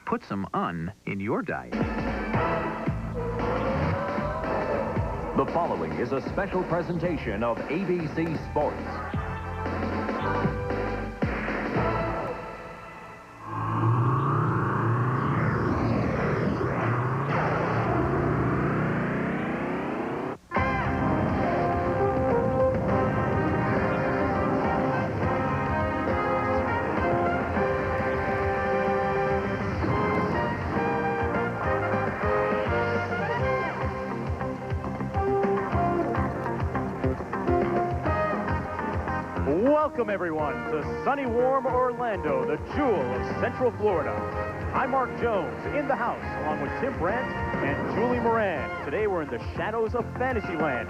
put some "un" in your diet. The following is a special presentation of ABC Sports. Welcome, everyone, to sunny, warm Orlando, the jewel of Central Florida. I'm Mark Jones, in the house, along with Tim Brandt and Julie Moran. Today, we're in the shadows of Fantasyland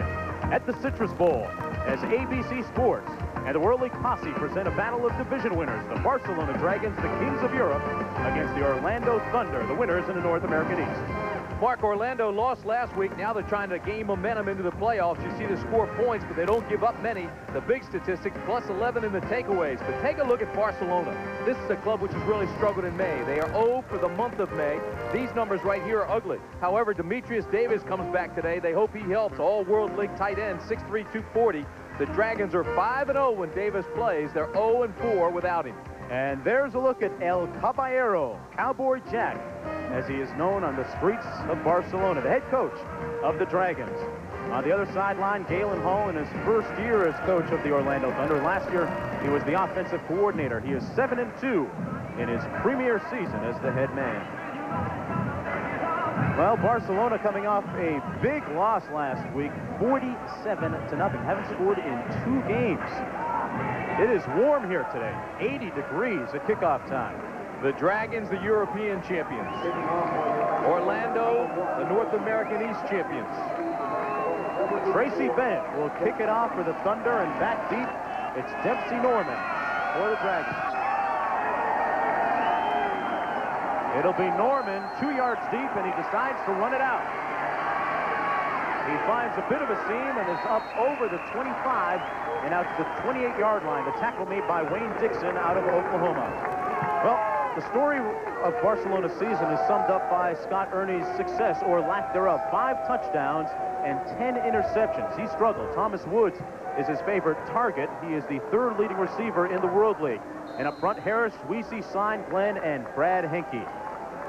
at the Citrus Bowl as ABC Sports and the World League Posse present a battle of division winners, the Barcelona Dragons, the Kings of Europe, against the Orlando Thunder, the winners in the North American East. Mark, Orlando lost last week. Now they're trying to gain momentum into the playoffs. You see they score points, but they don't give up many. The big statistics, plus 11 in the takeaways. But take a look at Barcelona. This is a club which has really struggled in May. They are 0 for the month of May. These numbers right here are ugly. However, Demetrius Davis comes back today. They hope he helps. All World League tight end, 6'3", 240. The Dragons are 5-0 when Davis plays. They're 0-4 without him. And there's a look at El Caballero, Cowboy Jack, as he is known on the streets of Barcelona, the head coach of the Dragons. On the other sideline, Galen Hall in his first year as coach of the Orlando Thunder. Last year, he was the offensive coordinator. He is 7-2 in his premier season as the head man. Well, Barcelona coming off a big loss last week, 47-0. Haven't scored in 2 games. It is warm here today, 80 degrees at kickoff time. The Dragons, the European champions. Orlando, the North American East champions. Tracy Bennett will kick it off for the Thunder, and back deep, it's Dempsey Norman for the Dragons. It'll be Norman, 2 yards deep, and he decides to run it out. He finds a bit of a seam and is up over the 25 and out to the 28-yard line. The tackle made by Wayne Dixon out of Oklahoma. Well, the story of Barcelona's season is summed up by Scott Ernie's success, or lack thereof. 5 touchdowns and 10 interceptions. He struggled. Thomas Woods is his favorite target. He is the 3rd leading receiver in the World League. And up front, Harris, Weesey, Sign, Glenn, and Brad Henke.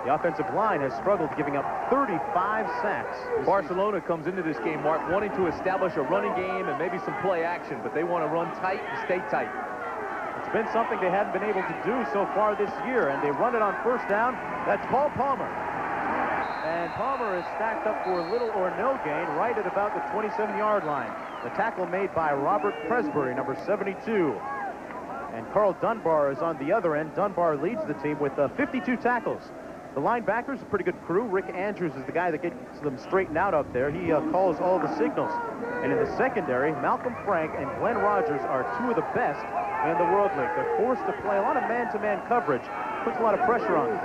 The offensive line has struggled, giving up 35 sacks. Barcelona comes into this game, Mark, wanting to establish a running game and maybe some play action, but they want to run tight and stay tight. It's been something they haven't been able to do so far this year, and they run it on first down. That's Paul Palmer. And Palmer is stacked up for little or no gain right at about the 27-yard line. The tackle made by Robert Presbury, number 72. And Carl Dunbar is on the other end. Dunbar leads the team with 52 tackles. The linebackers, a pretty good crew. Rick Andrews is the guy that gets them straightened out up there. He calls all the signals. And in the secondary, Malcolm Frank and Glenn Rogers are 2 of the best in the World League. They're forced to play a lot of man-to-man coverage. Puts a lot of pressure on them.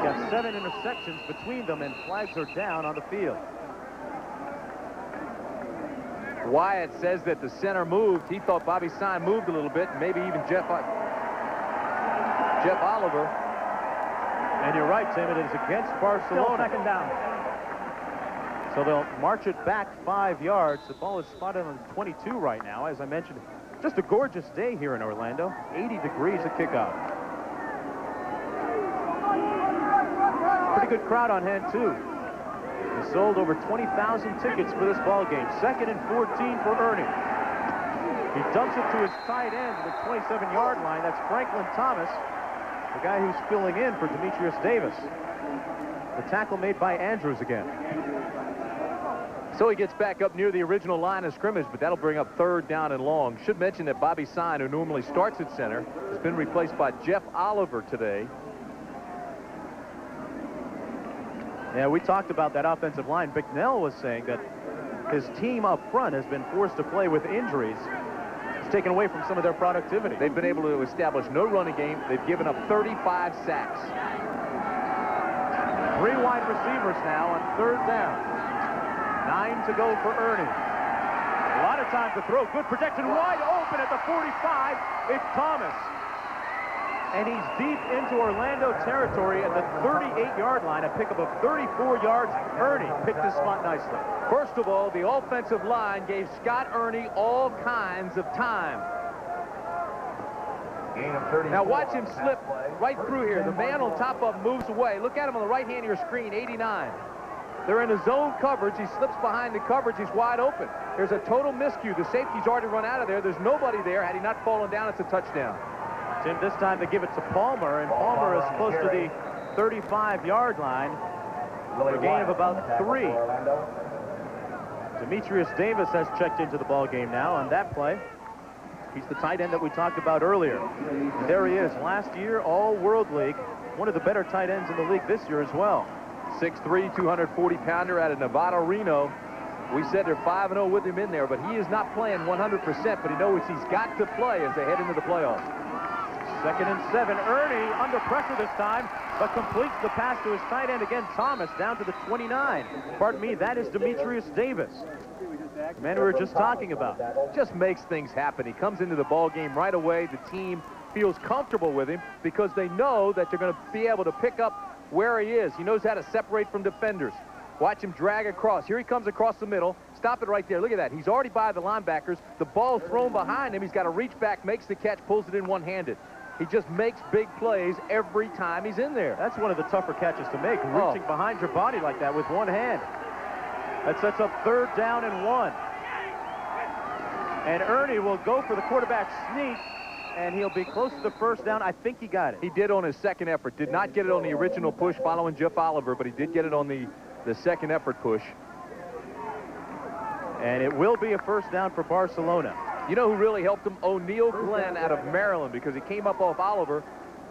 Got 7 interceptions between them, and flags are down on the field. Wyatt says that the center moved. He thought Bobby Sign moved a little bit, maybe even Jeff Oliver. And you're right, Tim, it is against Barcelona. Still 2nd down. So they'll march it back 5 yards. The ball is spotted on 22 right now. As I mentioned, just a gorgeous day here in Orlando. 80 degrees at kickoff. Pretty good crowd on hand, too. They sold over 20,000 tickets for this ball game. 2nd and 14 for Ernie. He dumps it to his tight end at the 27-yard line. That's Franklin Thomas, the guy who's filling in for Demetrius Davis. The tackle made by Andrews again. So he gets back up near the original line of scrimmage, but that'll bring up 3rd down and long. Should mention that Bobby Sign, who normally starts at center, has been replaced by Jeff Oliver today. Yeah, we talked about that offensive line. Bicknell was saying that his team up front has been forced to play with injuries. It's taken away from some of their productivity. They've been able to establish no running game. They've given up 35 sacks. 3 wide receivers now on 3rd down. 9 to go for Ernie. A lot of time to throw. Good protection. Wide open at the 45. It's Thomas. And he's deep into Orlando territory at the 38-yard line. A pickup of 34 yards. Ernie picked his spot nicely. First of all, the offensive line gave Scott Ernie all kinds of time. Now watch him slip right through here. The man on top of him moves away. Look at him on the right hand of your screen, 89. They're in a zone coverage. He slips behind the coverage. He's wide open. There's a total miscue. The safety's already run out of there. There's nobody there. Had he not fallen down, it's a touchdown. Tim, this time they give it to Palmer, and Palmer is close to the 35-yard line for a gain of about 3. Demetrius Davis has checked into the ball game now on that play. He's the tight end that we talked about earlier. There he is. Last year, All-World League. One of the better tight ends in the league this year as well. 6'3", 240-pounder out of Nevada, Reno. We said they're 5-0 with him in there, but he is not playing 100%, but he knows he's got to play as they head into the playoffs. 2nd and 7. Ernie under pressure this time, but completes the pass to his tight end again, Thomas, down to the 29. Pardon me, that is Demetrius Davis, the man we were just talking about. Just makes things happen. He comes into the ball game right away. The team feels comfortable with him because they know that they're going to be able to pick up where he is. He knows how to separate from defenders. Watch him drag across. Here he comes across the middle. Stop it right there. Look at that. He's already by the linebackers. The ball thrown behind him. He's got to reach back, makes the catch, pulls it in one-handed. He just makes big plays every time he's in there. That's one of the tougher catches to make, reaching behind your body like that with one hand. That sets up 3rd down and 1. And Ernie will go for the quarterback sneak, and he'll be close to the 1st down. I think he got it. He did on his second effort. Did not get it on the original push following Jeff Oliver, but he did get it on the second effort push. And it will be a 1st down for Barcelona. You know who really helped him? O'Neal Glenn out of Maryland, because he came up off Oliver,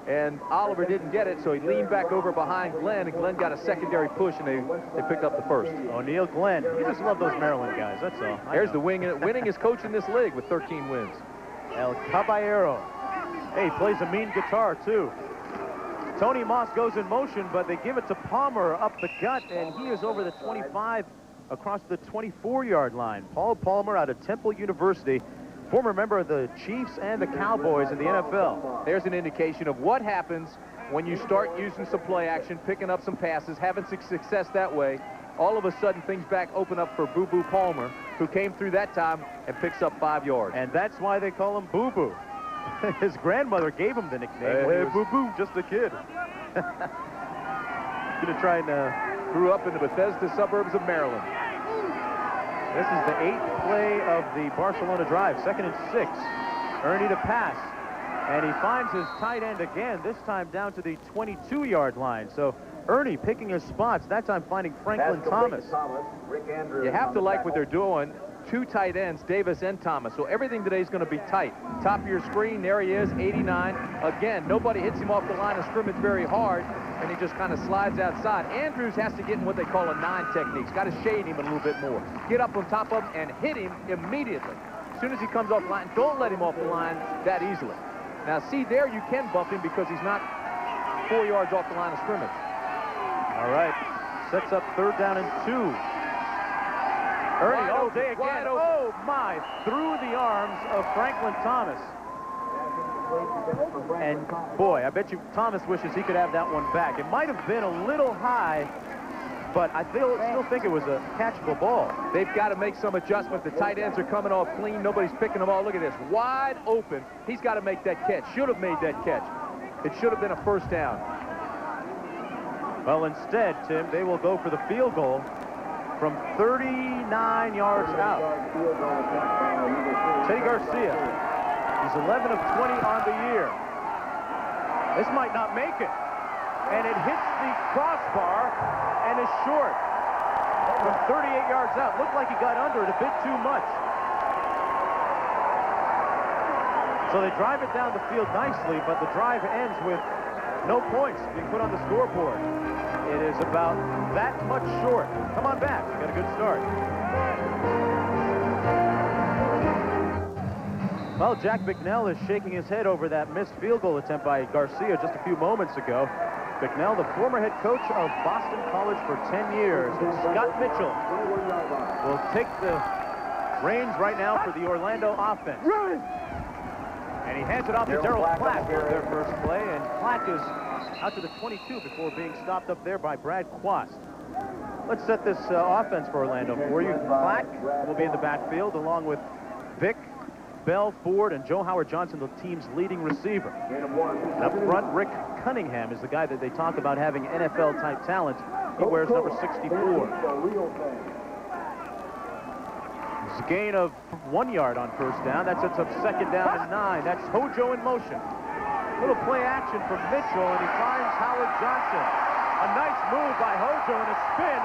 and Oliver didn't get it, so he leaned back over behind Glenn, and Glenn got a secondary push, and they picked up the 1st. O'Neal Glenn. You just love those Maryland guys, that's all. There's the winningest coach in this league with 13 wins. El Caballero. Hey, he plays a mean guitar, too. Tony Moss goes in motion, but they give it to Palmer up the gut, and he is over the 25 across the 24-yard line. Paul Palmer out of Temple University, former member of the Chiefs and the Cowboys in the NFL. There's an indication of what happens when you start using some play action, picking up some passes, having success that way. All of a sudden, things back open up for Boo Boo Palmer, who came through that time and picks up 5 yards. And that's why they call him Boo Boo. His grandmother gave him the nickname. Hey, Boo Boo, just a kid. Gonna try and grew up in the Bethesda suburbs of Maryland. This is the 8th play of the Barcelona drive. 2nd and 6. Ernie to pass. And he finds his tight end again, this time down to the 22-yard line. So Ernie picking his spots, that time finding Franklin Thomas. You have to like what they're doing. 2 tight ends, Davis and Thomas. So everything today is going to be tight. Top of your screen, there he is, 89. Again, nobody hits him off the line of scrimmage very hard, and he just kind of slides outside. Andrews has to get in what they call a 9 technique. He's got to shade him a little bit more. Get up on top of him and hit him immediately. As soon as he comes off the line, don't let him off the line that easily. Now, see there, you can bump him because he's not 4 yards off the line of scrimmage. All right, sets up 3rd down and 2. Ernie all day again. Oh, my. Through the arms of Franklin Thomas. And, boy, I bet you Thomas wishes he could have that one back. It might have been a little high, but I still think it was a catchable ball. They've got to make some adjustment. The tight ends are coming off clean. Nobody's picking them all. Look at this. Wide open. He's got to make that catch. Should have made that catch. It should have been a 1st down. Well, instead, Tim, they will go for the field goal from 39 yards out. Teddy Garcia. He's 11 of 20 on the year. This might not make it. And it hits the crossbar and is short. From 38 yards out. Looked like he got under it a bit too much. So they drive it down the field nicely, but the drive ends with no points being put on the scoreboard. It is about that much short. Come on back. Got a good start. Well, Jack Bicknell is shaking his head over that missed field goal attempt by Garcia just a few moments ago. Bicknell, the former head coach of Boston College for 10 years. And Scott Mitchell will take the reins right now for the Orlando offense. And he hands it off to Daryl Platt for their first play, and Platt is out to the 22 before being stopped up there by Brad Quast. Let's set this offense for Orlando for you. Platt will be in the backfield along with Vick, Bell, Ford, and Joe Howard Johnson, the team's leading receiver. Up front, Rick Cunningham is the guy that they talk about having NFL-type talent. He wears number 64. It's a gain of 1 yard on first down. That sets up second down and 9. That's Hojo in motion. Little play action from Mitchell, and he finds Howard Johnson. A nice move by Hojo and a spin.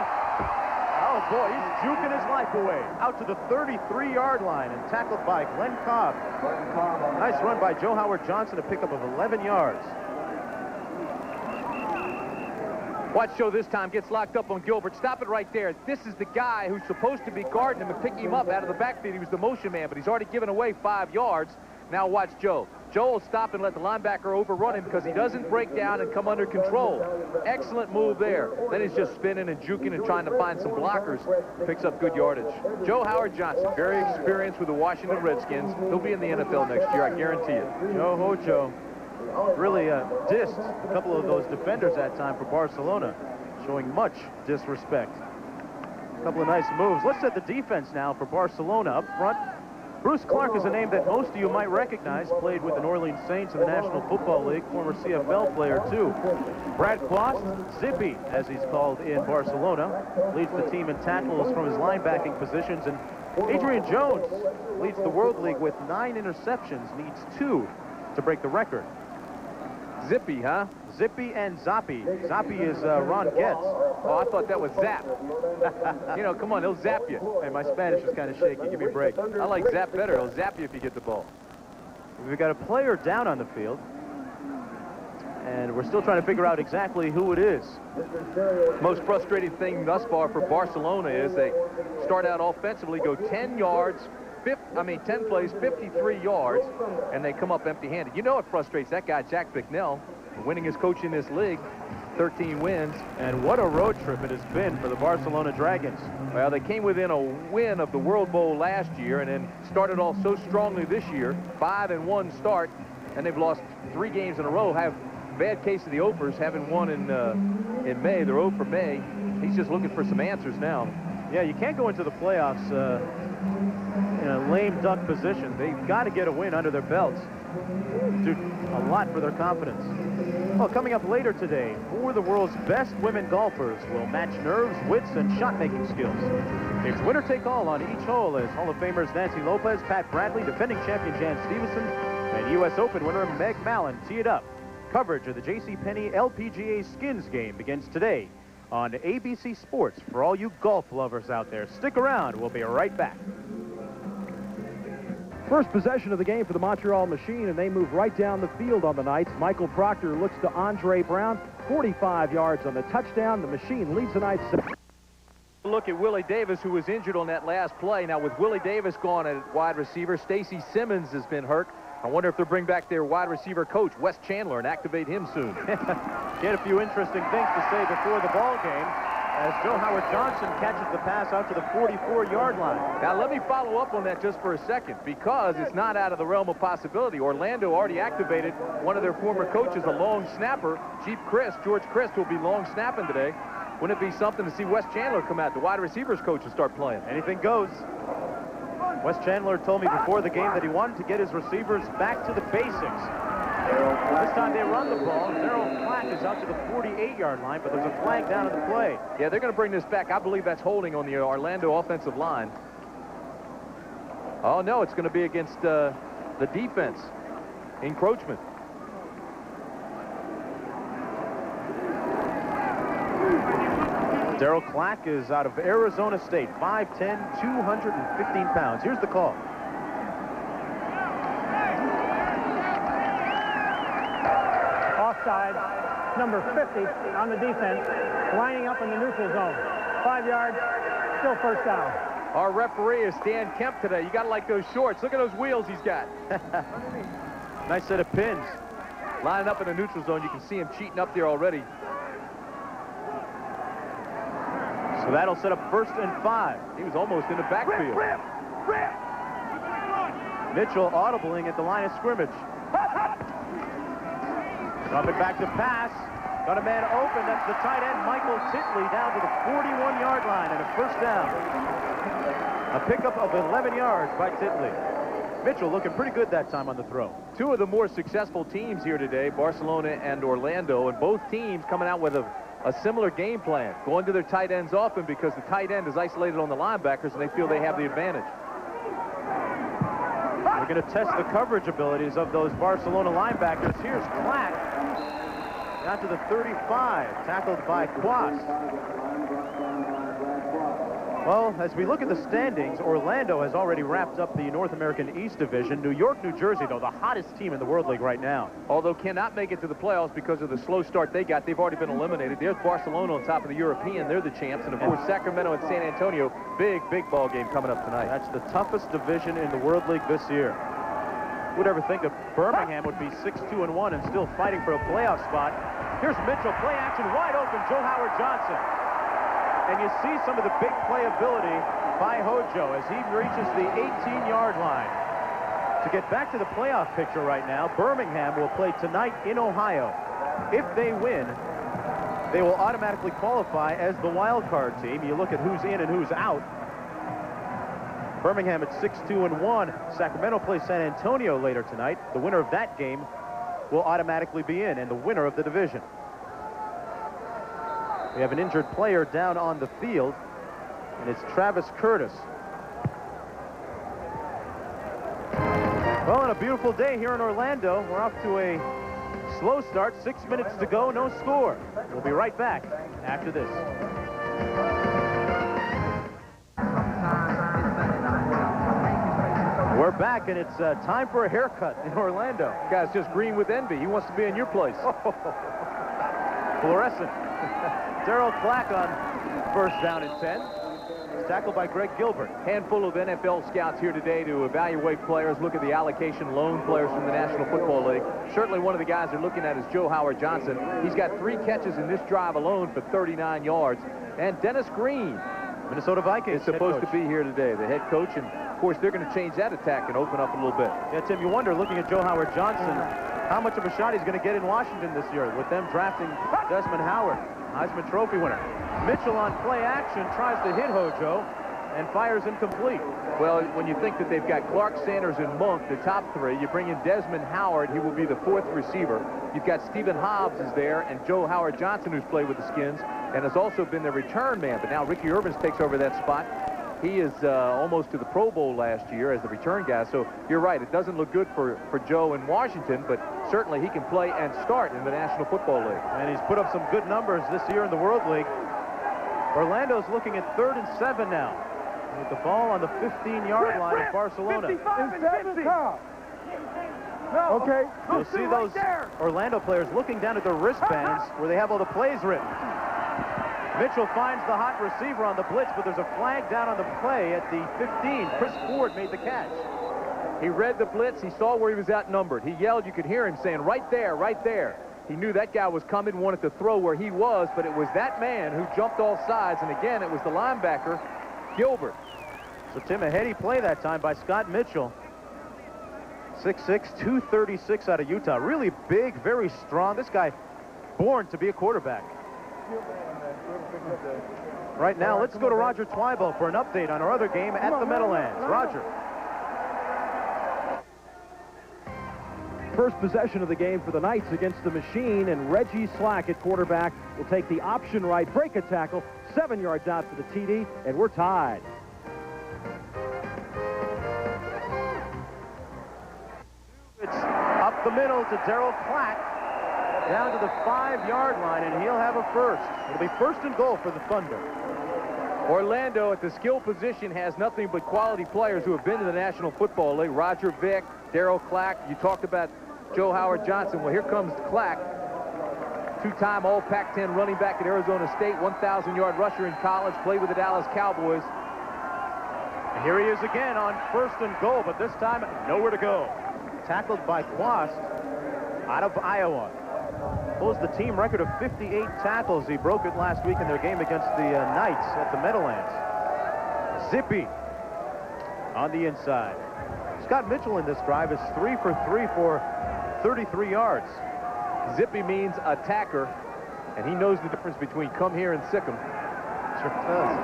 Oh boy, he's juking his life away. Out to the 33-yard line and tackled by Glenn Cobb. Nice run by Joe Howard Johnson, a pickup of 11 yards. Watch Joe this time, gets locked up on Gilbert. Stop it right there. This is the guy who's supposed to be guarding him and picking him up out of the backfield. He was the motion man, but he's already given away 5 yards. Now watch Joe. Joe will stop and let the linebacker overrun him because he doesn't break down and come under control. Excellent move there. Then he's just spinning and juking and trying to find some blockers. Picks up good yardage. Joe Howard Johnson, very experienced with the Washington Redskins. He'll be in the NFL next year, I guarantee it. Joe Hojo really dissed a couple of those defenders that time for Barcelona, showing much disrespect. A couple of nice moves. Let's set the defense now for Barcelona. Up front, Bruce Clark is a name that most of you might recognize. Played with the New Orleans Saints in the National Football League, former CFL player too. Brad Quast, Zippy as he's called in Barcelona, leads the team in tackles from his linebacking positions. And Adrian Jones leads the World League with 9 interceptions, needs 2 to break the record. Zippy, huh? Zippy and Zappi. Zappi is Ron Getz. Oh, I thought that was Zap. You know, come on, he'll zap you. Hey, my Spanish is kind of shaky. Give me a break. I like Zap better. He'll zap you if you get the ball. We've got a player down on the field, and we're still trying to figure out exactly who it is. Most frustrating thing thus far for Barcelona is they start out offensively, go 10 yards, 10 plays, 53 yards, and they come up empty-handed. You know what frustrates that guy, Jack Bicknell, winningest coach in this league, 13 wins. And what a road trip it has been for the Barcelona Dragons. Well, they came within a win of the World Bowl last year and then started off so strongly this year, 5-1 start, and they've lost 3 games in a row. Have bad case of the Opers, having won in May. They're 0 for May. He's just looking for some answers now. Yeah, you can't go into the playoffs in a lame duck position. They've got to get a win under their belts. Do a lot for their confidence. Well, coming up later today, 4 of the world's best women golfers will match nerves, wits, and shot-making skills. It's winner take all on each hole as Hall of Famers Nancy Lopez, Pat Bradley, defending champion Jan Stevenson, and U.S. Open winner Meg Mallon tee it up. Coverage of the JCPenney LPGA Skins game begins today on ABC Sports for all you golf lovers out there. Stick around. We'll be right back. First possession of the game for the Montreal Machine, and they move right down the field on the Knights. Michael Proctor looks to Andre Brown, 45 yards on the touchdown. The Machine leads the Knights. Look at Willie Davis, who was injured on that last play. Now, with Willie Davis gone at wide receiver, Stacy Simmons has been hurt. I wonder if they'll bring back their wide receiver coach, Wes Chandler, and activate him soon. Get a few interesting things to say before the ball game as Joe Howard Johnson catches the pass out to the 44-yard line. Now, let me follow up on that just for a second, because it's not out of the realm of possibility. Orlando already activated one of their former coaches, a long snapper, George Christ, will be long snapping today. Wouldn't it be something to see Wes Chandler come out, the wide receivers coach, and start playing? Anything goes. Wes Chandler told me before the game that he wanted to get his receivers back to the basics. This time they run the ball. Daryl Platt is out to the 48-yard line, but there's a flag down in the play. Yeah, they're going to bring this back. I believe that's holding on the Orlando offensive line. Oh, no, it's going to be against the defense. Encroachment. Daryl Clack is out of Arizona State, 5'10", 215 pounds. Here's the call. Offside, number 50 on the defense, lining up in the neutral zone. 5 yards, still first down. Our referee is Stan Kemp today. You got to like those shorts. Look at those wheels he's got. Nice set of pins. Lining up in the neutral zone. You can see him cheating up there already. So that'll set up 1st and 5. He was almost in the backfield. Mitchell audibling at the line of scrimmage. Coming back to pass. Got a man open. That's the tight end, Michael Titley, down to the 41-yard line and a first down. A pickup of 11 yards by Titley. Mitchell looking pretty good that time on the throw. Two of the more successful teams here today, Barcelona and Orlando, and both teams coming out with a similar game plan, going to their tight ends often because the tight end is isolated on the linebackers and they feel they have the advantage. We're going to test the coverage abilities of those Barcelona linebackers. Here's Clack down to the 35, tackled by Quast. Well, as we look at the standings, Orlando has already wrapped up the North American East Division. New York, New Jersey, though, the hottest team in the World League right now. Although cannot make it to the playoffs because of the slow start they got. They've already been eliminated. There's Barcelona on top of the European. They're the champs. And, of course, Sacramento and San Antonio, big ball game coming up tonight. That's the toughest division in the World League this year. Who would ever think that Birmingham would be 6-2-1 and still fighting for a playoff spot? Here's Mitchell, play action, wide open, Joe Howard Johnson. And you see some of the big playability by Hojo as he reaches the 18-yard line. To get back to the playoff picture right now, Birmingham will play tonight in Ohio. If they win, they will automatically qualify as the wild card team. You look at who's in and who's out. Birmingham at 6-2-1. Sacramento plays San Antonio later tonight. The winner of that game will automatically be in, and the winner of the division. We have an injured player down on the field, and it's Travis Curtis. Well, on a beautiful day here in Orlando, we're off to a slow start. 6 minutes to go, no score. We'll be right back after this. We're back, and it's time for a haircut in Orlando. The guy's just green with envy. He wants to be in your place. Fluorescent. Darryl Clack on first down and 10. He's tackled by Greg Gilbert. Handful of NFL scouts here today to evaluate players, look at the allocation loan players from the National Football League. Certainly one of the guys they're looking at is Joe Howard Johnson. He's got 3 catches in this drive alone for 39 yards. And Dennis Green, Minnesota Vikings, is supposed to be here today, the head coach. And, of course, they're going to change that attack and open up a little bit. Yeah, Tim, you wonder, looking at Joe Howard Johnson, how much of a shot he's going to get in Washington this year with them drafting Desmond Howard, Heisman Trophy winner. Mitchell on play action tries to hit Hojo and fires incomplete. Well, when you think that they've got Clark, Sanders, and Monk, the top 3, you bring in Desmond Howard, he will be the 4th receiver. You've got Stephen Hobbs is there, and Joe Howard Johnson, who's played with the Skins, and has also been the return man. But now Ricky Irvins takes over that spot. He is almost to the Pro Bowl last year as the return guy. So you're right, it doesn't look good for Joe in Washington, but certainly he can play and start in the National Football League. And he's put up some good numbers this year in the World League. Orlando's looking at 3rd and 7 now, with the ball on the 15-yard line of Barcelona. Okay. You'll see those Orlando players looking down at their wristbands where they have all the plays written. Mitchell finds the hot receiver on the blitz, but there's a flag down on the play at the 15. Chris Ford made the catch. He read the blitz. He saw where he was outnumbered. He yelled. You could hear him saying, right there, right there. He knew that guy was coming, wanted to throw where he was, but it was that man who jumped all sides. And again, it was the linebacker, Gilbert. So, Tim, a heady play that time by Scott Mitchell. 6'6", 236 out of Utah. Really big, very strong. This guy born to be a quarterback. Right now, let's go to Roger Twybo for an update on our other game at the Meadowlands. Roger. First possession of the game for the Knights against the Machine, and Reggie Slack at quarterback will take the option right, break a tackle, 7 yards out for the TD, and we're tied. It's up the middle to Darryl Clack, down to the 5-yard line, and he'll have a first. It'll be 1st and goal for the Thunder. Orlando at the skill position has nothing but quality players who have been to the National Football League. Roger Vick, Darryl Clack. You talked about Joe Howard Johnson. Well, here comes Clack, 2-time All Pac-10 running back at Arizona State, 1,000-yard rusher in college, played with the Dallas Cowboys. And here he is again on 1st and goal, but this time nowhere to go. Tackled by Quast out of Iowa. Pulls the team record of 58 tackles. He broke it last week in their game against the Knights at the Meadowlands. Zippy on the inside. Scott Mitchell in this drive is 3 for 3 for 33 yards. Zippy means attacker, and he knows the difference between come here and sick 'em. Sure does.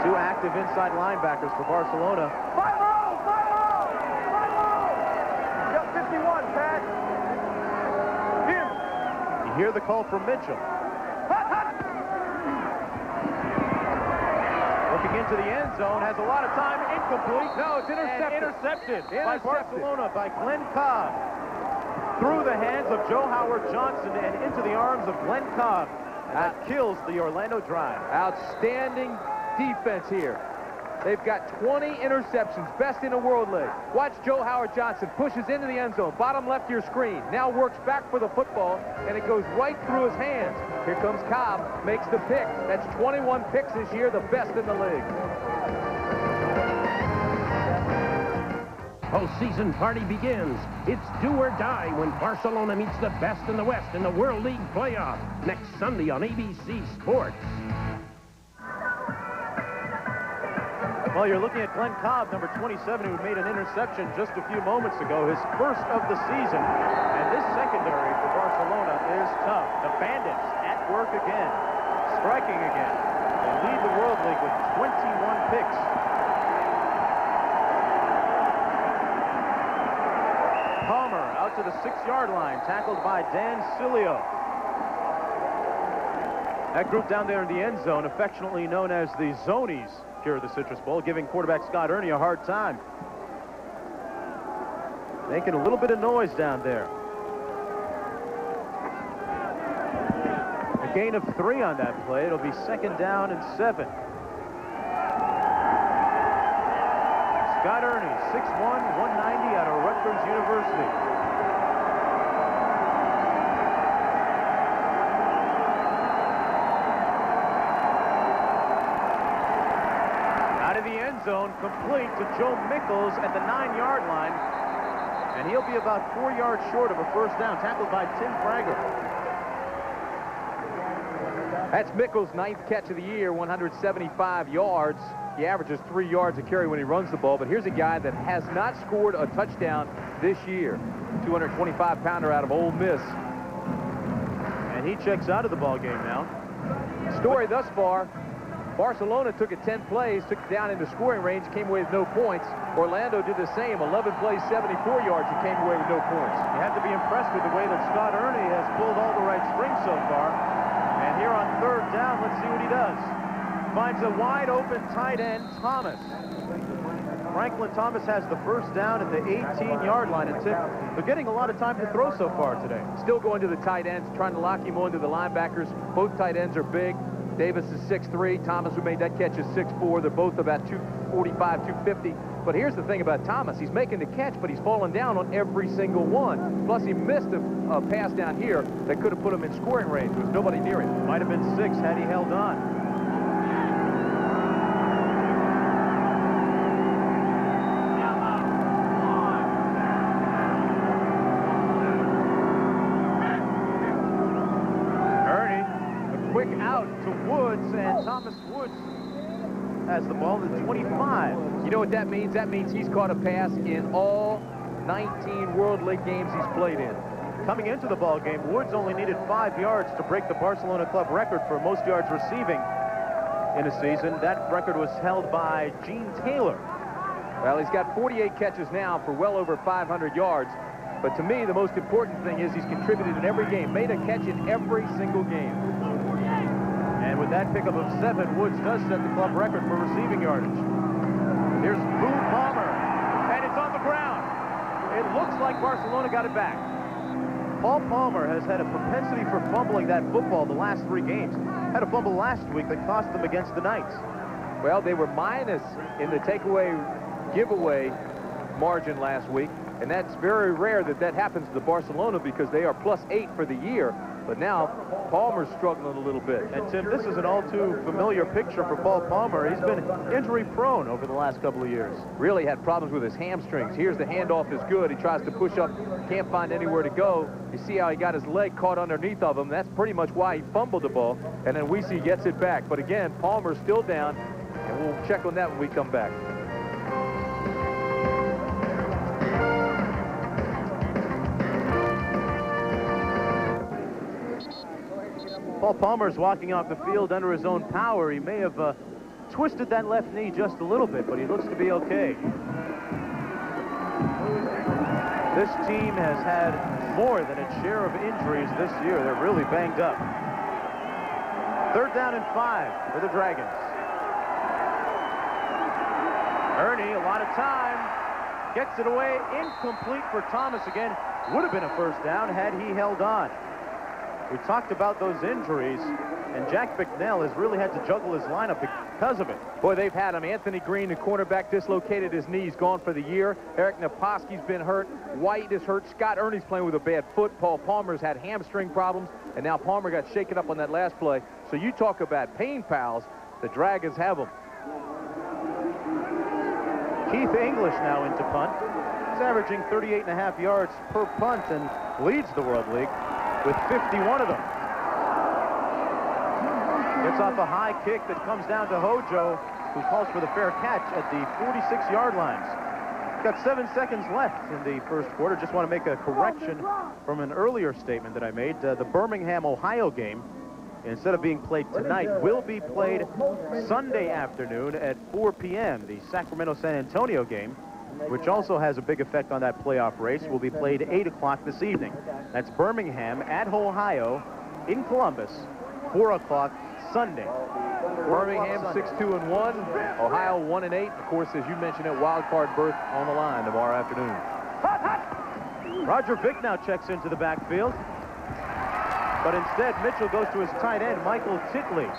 Two active inside linebackers for Barcelona. 5-0! 5-0! 5-0! You got 51, Pat. Him. You hear the call from Mitchell. Looking into the end zone, has a lot of time, incomplete. No, it's intercepted. And intercepted by Intercepted. Barcelona, by Glenn Cobb. Through the hands of Joe Howard Johnson and into the arms of Glenn Cobb. And that kills the Orlando drive. Outstanding defense here. They've got 20 interceptions, best in the world league. Watch Joe Howard Johnson pushes into the end zone, bottom left of your screen. Now works back for the football, and it goes right through his hands. Here comes Cobb, makes the pick. That's 21 picks this year, the best in the league. Postseason party begins. It's do or die when Barcelona meets the best in the West in the World League playoff next Sunday on ABC Sports. Well, you're looking at Glenn Cobb, number 27, who made an interception just a few moments ago, his first of the season. And this secondary for Barcelona is tough. The Bandits at work again, striking again. They lead the World League with 21 picks. Palmer out to the 6-yard line, tackled by Dan Cilio. That group down there in the end zone, affectionately known as the Zonies, here at the Citrus Bowl, giving quarterback Scott Ernie a hard time. Making a little bit of noise down there. A gain of 3 on that play. It'll be 2nd down and 7. Scott Ernie, 6'1", 190 out of Rutgers University. Zone complete to Joe Mickles at the 9-yard line, and he'll be about 4 yards short of a first down, tackled by Tim Fragger. That's Mickles' 9th catch of the year, 175 yards. He averages 3 yards a carry when he runs the ball, but here's a guy that has not scored a touchdown this year. 225-pounder out of Ole Miss. And he checks out of the ball game now. Story thus far, Barcelona took it 10 plays, took it down into scoring range, came away with no points. Orlando did the same, 11 plays, 74 yards, and came away with no points. You have to be impressed with the way that Scott Ernie has pulled all the right strings so far. And here on 3rd down, let's see what he does. Finds a wide open tight end, Thomas. Franklin Thomas has the first down at the 18-yard line. And they're getting a lot of time to throw so far today. Still going to the tight ends, trying to lock him onto the linebackers. Both tight ends are big. Davis is 6'3". Thomas, who made that catch, is 6'4". They're both about 245, 250. But here's the thing about Thomas. He's making the catch, but he's falling down on every single one. Plus, he missed a pass down here that could have put him in scoring range. There was nobody near him. Might have been 6 had he held on. Thomas Woods has the ball at 25. You know what that means? That means he's caught a pass in all 19 World League games he's played in. Coming into the ball game, Woods only needed 5 yards to break the Barcelona club record for most yards receiving in a season. That record was held by Gene Taylor. Well, he's got 48 catches now for well over 500 yards. But to me, the most important thing is he's contributed in every game, made a catch in every single game. And with that pickup of 7, Woods does set the club record for receiving yardage. Here's Boo Palmer, and it's on the ground. It looks like Barcelona got it back. Paul Palmer has had a propensity for fumbling that football the last 3 games. Had a fumble last week that cost them against the Knights. Well, they were minus in the takeaway giveaway margin last week, and that's very rare that that happens to Barcelona because they are +8 for the year. But now, Palmer's struggling a little bit. And, Tim, this is an all-too-familiar picture for Paul Palmer. He's been injury-prone over the last couple of years. Really had problems with his hamstrings. Here's the handoff is good. He tries to push up, can't find anywhere to go. You see how he got his leg caught underneath of him. That's pretty much why he fumbled the ball. And then Weesey gets it back. But, again, Palmer's still down, and we'll check on that when we come back. Paul Palmer's walking off the field under his own power. He may have twisted that left knee just a little bit, but he looks to be okay. This team has had more than its share of injuries this year. They're really banged up. 3rd down and 5 for the Dragons. Ernie, a lot of time, gets it away, incomplete for Thomas again. Would have been a first down had he held on. We talked about those injuries, and Jack Bicknell has really had to juggle his lineup because of it. Boy, they've had him. Anthony Green, the cornerback, dislocated his knee. He's gone for the year. Eric Naposki's been hurt. White is hurt. Scott Ernie's playing with a bad foot. Paul Palmer's had hamstring problems, and now Palmer got shaken up on that last play. So you talk about pain pals, the Dragons have them. Keith English now into punt. He's averaging 38.5 yards per punt and leads the World League with 51 of them. Gets off a high kick that comes down to Hojo, who calls for the fair catch at the 46-yard lines. Got 7 seconds left in the first quarter. Just want to make a correction from an earlier statement that I made. The Birmingham, Ohio game, instead of being played tonight, will be played Sunday afternoon at 4 p.m. The Sacramento-San Antonio game, which also has a big effect on that playoff race, will be played 8 o'clock this evening. That's Birmingham at Ohio in Columbus, 4 o'clock Sunday. Birmingham 6-2-1, Ohio 1-8. Of course, as you mentioned, it wild card berth on the line tomorrow afternoon. Roger Vick now checks into the backfield, but instead Mitchell goes to his tight end, Michael Titley.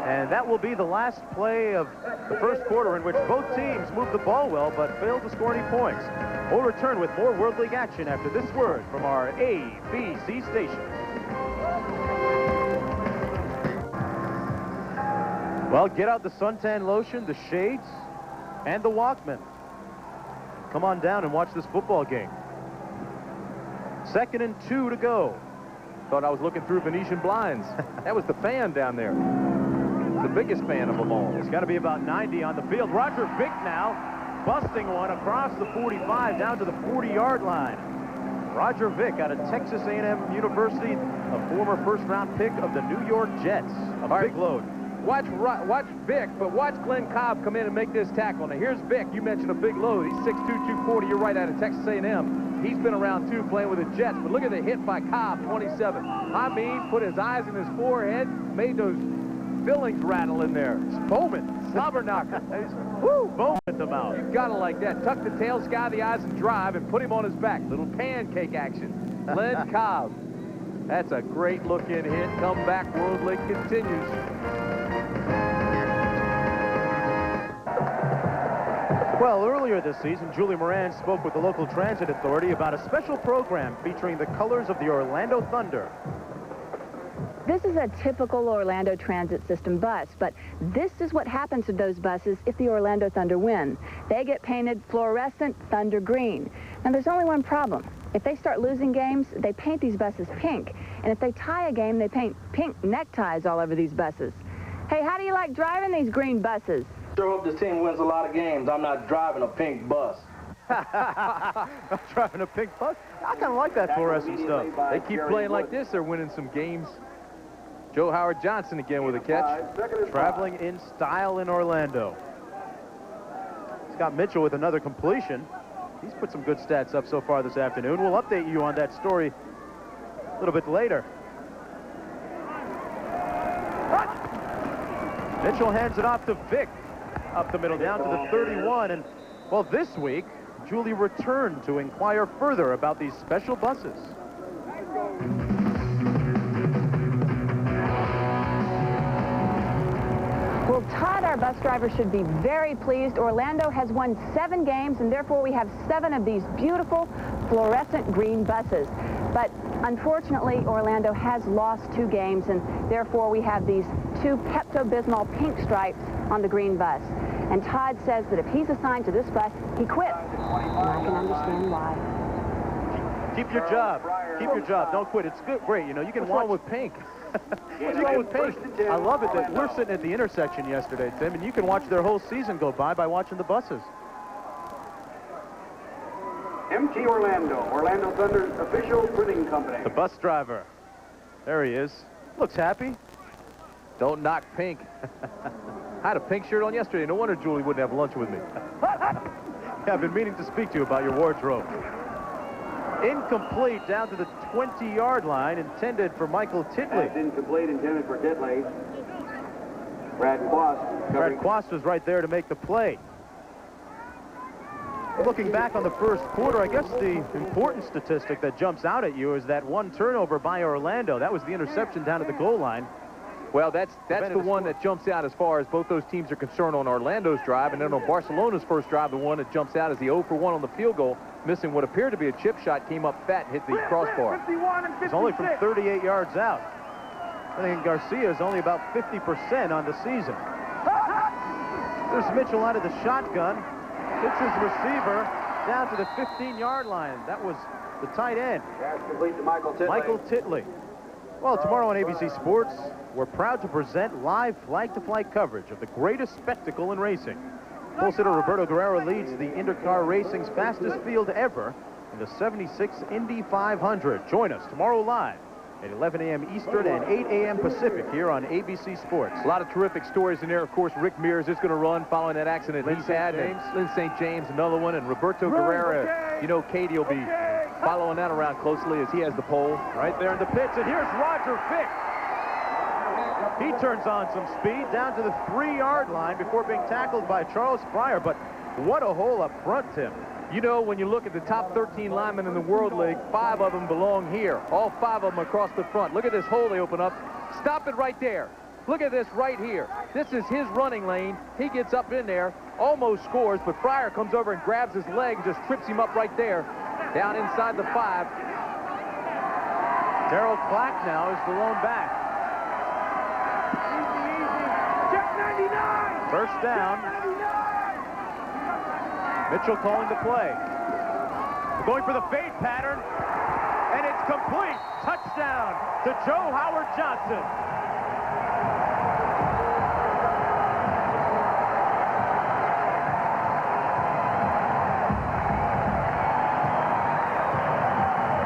And that will be the last play of the first quarter, in which both teams moved the ball well but failed to score any points. We'll return with more World League action after this word from our ABC station. Well, get out the suntan lotion, the shades, and the Walkman. Come on down and watch this football game. 2nd and 2 to go. Thought I was looking through Venetian blinds. That was the fan down there. The biggest fan of them all. It's got to be about 90 on the field. Roger Vick now busting one across the 45 down to the 40-yard line. Roger Vick out of Texas A&M University, a former first-round pick of the New York Jets. A big load. Watch Vick, but watch Glenn Cobb come in and make this tackle. Now, here's Vick. You mentioned a big load. He's 6'2", 240. You're right, out of Texas A&M. He's been around, too, playing with the Jets. But look at the hit by Cobb, 27. I mean, put his eyes in his forehead, made those fillings rattle in there. Bowman, slobber knocker. Woo, Bowman them out. You've got to like that. Tuck the tail, sky the eyes, and drive, and put him on his back. Little pancake action. Glenn Cobb. That's a great-looking hit. Comeback World League continues. Well, earlier this season, Julie Moran spoke with the local transit authority about a special program featuring the colors of the Orlando Thunder. This is a typical Orlando Transit System bus, but this is what happens to those buses if the Orlando Thunder win. They get painted fluorescent Thunder green. Now, there's only one problem. If they start losing games, they paint these buses pink. And if they tie a game, they paint pink neckties all over these buses. Hey, how do you like driving these green buses? Sure hope this team wins a lot of games. I'm not driving a pink bus. Not driving a pink bus? I kind of like that fluorescent stuff. They keep playing like this, they're winning some games. Joe Howard Johnson again with a catch. Traveling in style in Orlando. Scott Mitchell with another completion. He's put some good stats up so far this afternoon. We'll update you on that story a little bit later. Mitchell hands it off to Vick. Up the middle, down to the 31. And, well, this week, Julie returned to inquire further about these special buses. Well, Todd, our bus driver, should be very pleased. Orlando has won 7 games, and therefore we have 7 of these beautiful fluorescent green buses. But unfortunately, Orlando has lost 2 games, and therefore we have these 2 Pepto-Bismol pink stripes on the green bus. And Todd says that if he's assigned to this bus, he quits. And I can understand why. Keep your job. Keep your job. Don't quit. It's good. Great. You know, you can watch with pink. What's wrong with pink? I love it that we're sitting at the intersection yesterday, Tim, and you can watch their whole season go by watching the buses. MT Orlando, Orlando Thunder's official printing company. The bus driver There he is. Looks happy. Don't knock Pink. I had a pink shirt on yesterday. No wonder Julie wouldn't have lunch with me. Yeah, I've been meaning to speak to you about your wardrobe. Incomplete down to the 20-yard line, intended for Michael Titley. That's incomplete, intended for Titley. Brad Quast. Brad Quast was right there to make the play. Looking back on the first quarter, I guess the important statistic that jumps out at you is that one turnover by Orlando. That was the interception down at the goal line. Well, that's the one that jumps out as far as both those teams are concerned on Orlando's drive, and then on Barcelona's first drive, the one that jumps out is the 0 for 1 on the field goal, missing what appeared to be a chip shot, came up fat, hit the crossbar. It's only from 38 yards out. I think Garcia is only about 50% on the season. There's Mitchell out of the shotgun. Hits his receiver down to the 15-yard line. That was the tight end. Pass complete to Michael Titley. Michael Titley. Well, tomorrow on ABC Sports, we're proud to present live flag-to-flag coverage of the greatest spectacle in racing. Pole sitter Roberto Guerrero leads the IndyCar Racing's fastest field ever in the 76 Indy 500. Join us tomorrow live at 11 a.m. Eastern and 8 a.m. Pacific here on ABC Sports. A lot of terrific stories in there. Of course, Rick Mears is going to run following that accident he's had. Lynn St. James, another one, and Roberto Guerrero. You know, Katie will be following that around closely as he has the pole. Right there in the pits, and here's Roger Fick. He turns on some speed down to the 3-yard line before being tackled by Charles Fryer, but what a hole up front, Tim. You know, when you look at the top 13 linemen in the World League, 5 of them belong here. All 5 of them across the front. Look at this hole they open up. Stop it right there. Look at this right here. This is his running lane. He gets up in there, almost scores, but Fryer comes over and grabs his leg, just trips him up right there, down inside the 5. Darrell Clack now is the lone back. First down. Mitchell calling the play. Going for the fade pattern, and it's complete. Touchdown to Joe Howard Johnson.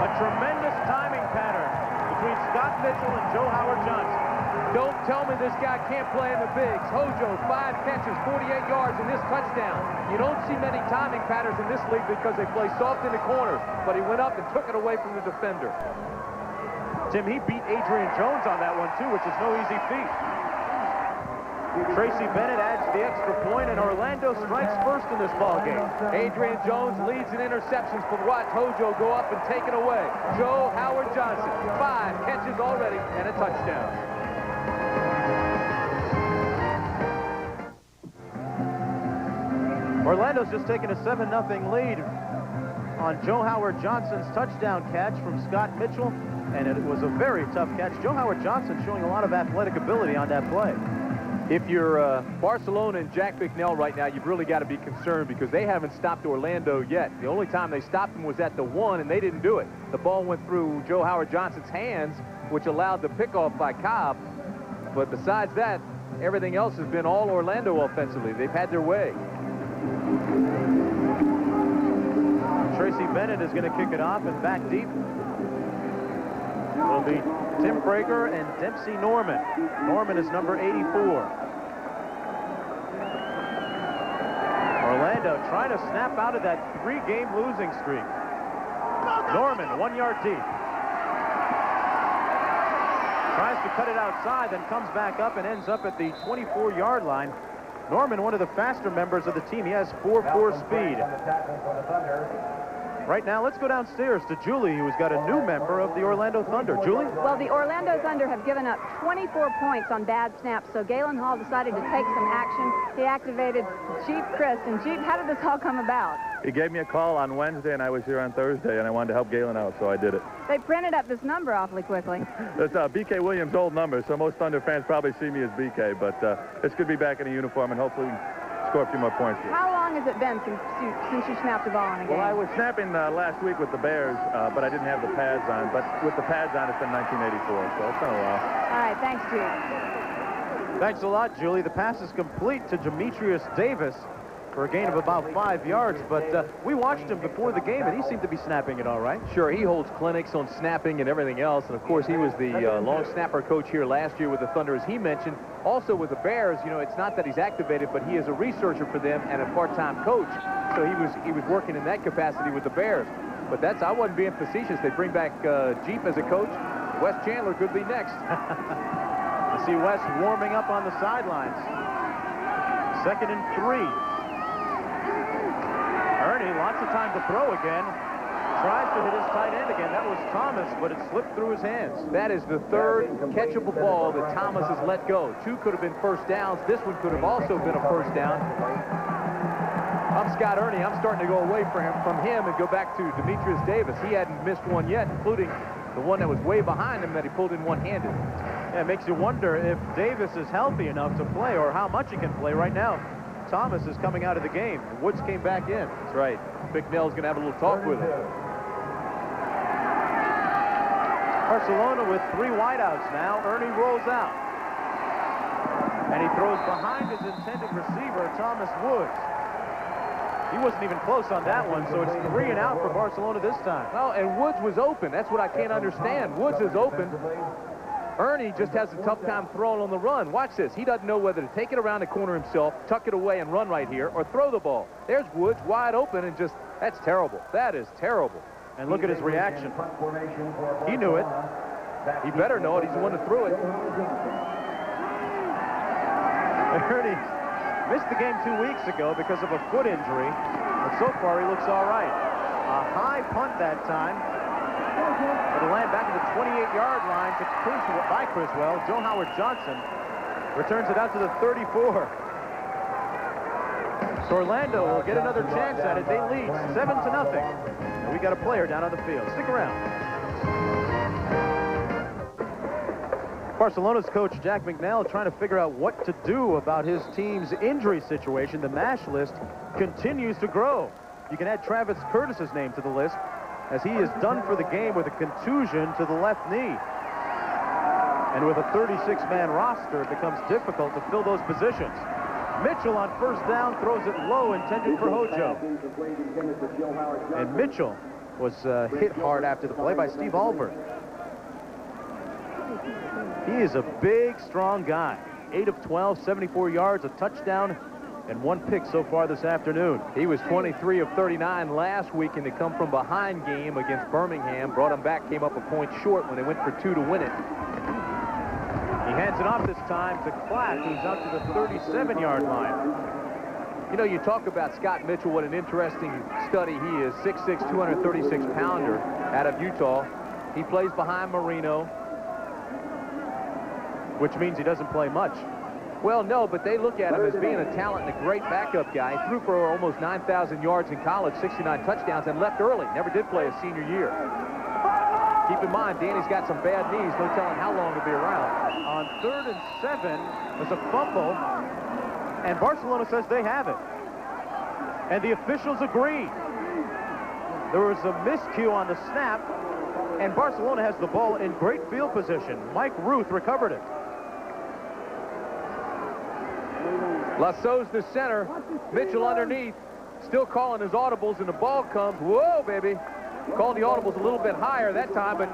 A tremendous timing pattern between Scott Mitchell and Joe Howard Johnson. Don't tell me this guy can't play in the bigs. Hojo, 5 catches, 48 yards in this touchdown. You don't see many timing patterns in this league because they play soft in the corners, but he went up and took it away from the defender. Tim, he beat Adrian Jones on that one, too, which is no easy feat. Tracy Bennett adds the extra point, and Orlando strikes first in this ballgame. Adrian Jones leads in interceptions, but watch Hojo go up and take it away. Joe Howard Johnson, 5 catches already and a touchdown. Orlando's just taken a 7-0 lead on Joe Howard Johnson's touchdown catch from Scott Mitchell, and it was a very tough catch. Joe Howard Johnson showing a lot of athletic ability on that play. If you're Barcelona and Jack Bicknell right now, you've really got to be concerned because they haven't stopped Orlando yet. The only time they stopped them was at the 1, and they didn't do it. The ball went through Joe Howard Johnson's hands, which allowed the pickoff by Cobb. But besides that, everything else has been all Orlando offensively. They've had their way. Tracy Bennett is going to kick it off and back deep. It'll be Tim Prager and Dempsey Norman. Norman is number 84. Orlando trying to snap out of that 3-game losing streak. Norman, 1 yard deep. Tries to cut it outside, then comes back up and ends up at the 24-yard line. Norman, one of the faster members of the team. He has 4.4 speed. Right now, let's go downstairs to Julie, who's got a new member of the Orlando Thunder. Julie? Well, the Orlando Thunder have given up 24 points on bad snaps, so Galen Hall decided to take some action. He activated Jeep Chris. And Jeep, how did this all come about? He gave me a call on Wednesday, and I was here on Thursday, and I wanted to help Galen out, so I did it. They printed up this number awfully quickly. It's BK Williams' old number, so most Thunder fans probably see me as BK, but it's good to be back in a uniform, and hopefully we can score a few more points. How long has it been since you snapped the ball in a game? Well, I was snapping last week with the Bears, but I didn't have the pads on. But with the pads on, it's been 1984, so it's been a while. All right, thanks, Julie. Thanks a lot, Julie. The pass is complete to Demetrius Davis. for a gain of about 5 yards, but we watched him before the game, and he seemed to be snapping it all right. Sure, he holds clinics on snapping and everything else, and of course he was the long snapper coach here last year with the Thunder, as he mentioned. Also with the Bears, you know, it's not that he's activated, but he is a researcher for them and a part-time coach, so he was working in that capacity with the Bears. But that's, I wasn't being facetious. They bring back Jeep as a coach. Wes Chandler could be next. You see Wes warming up on the sidelines. 2nd and 3. Ernie, lots of time to throw again. Tries to hit his tight end again. That was Thomas, but it slipped through his hands. That is the 3rd catchable ball that Thomas has let go. 2 could have been first downs. This one could have also been a first down. I'm Scott Ernie. I'm starting to go away from him and go back to Demetrius Davis. He hadn't missed one yet, including the one that was way behind him that he pulled in one-handed. Yeah, it makes you wonder if Davis is healthy enough to play or how much he can play right now. Thomas is coming out of the game. Woods came back in. That's right. Bicknell's going to have a little talk with him. Barcelona with 3 wideouts now. Ernie rolls out. And he throws behind his intended receiver, Thomas Woods. He wasn't even close on that one, so it's 3 and out for Barcelona this time. No, and Woods was open. That's what I can't understand. Woods is open. Ernie just has a tough time throwing on the run. Watch this. He doesn't know whether to take it around the corner himself, tuck it away and run right here, or throw the ball. There's Woods wide open, and just, that's terrible. That is terrible. And look at his reaction. He knew it. He better know it. He's the one that threw it. Ernie missed the game 2 weeks ago because of a foot injury, but so far he looks all right. A high punt that time. It'll land back at the 28-yard line by Criswell. Joe Howard Johnson returns it out to the 34. So Orlando will get another chance at it. They lead 7-0. And we got a player down on the field. Stick around. Barcelona's coach Jack McNeil trying to figure out what to do about his team's injury situation. The MASH list continues to grow. You can add Travis Curtis's name to the list, as he is done for the game with a contusion to the left knee. And with a 36-man roster, it becomes difficult to fill those positions. Mitchell on first down throws it low, intended for Hojo. And Mitchell was hit hard after the play by Steve Albert. He is a big, strong guy. 8 of 12, 74 yards, a touchdown, and 1 pick so far this afternoon. He was 23 of 39 last week in the come-from-behind game against Birmingham. Brought him back, came up a point short when they went for 2 to win it. He hands it off this time to Clack, who's out to the 37-yard line. You know, you talk about Scott Mitchell, what an interesting study he is. 6'6", 236-pounder out of Utah. He plays behind Marino, which means he doesn't play much. Well, no, but they look at him as being a talent and a great backup guy. He threw for almost 9,000 yards in college, 69 touchdowns, and left early. Never did play his senior year. Keep in mind, Danny's got some bad knees. No telling how long he'll be around. On 3rd and 7, there's a fumble, and Barcelona says they have it. And the officials agree. There was a miscue on the snap, and Barcelona has the ball in great field position. Mike Ruth recovered it. Lasso's the center. Mitchell underneath. Still calling his audibles, and the ball comes. Whoa, baby. Calling the audibles a little bit higher that time, but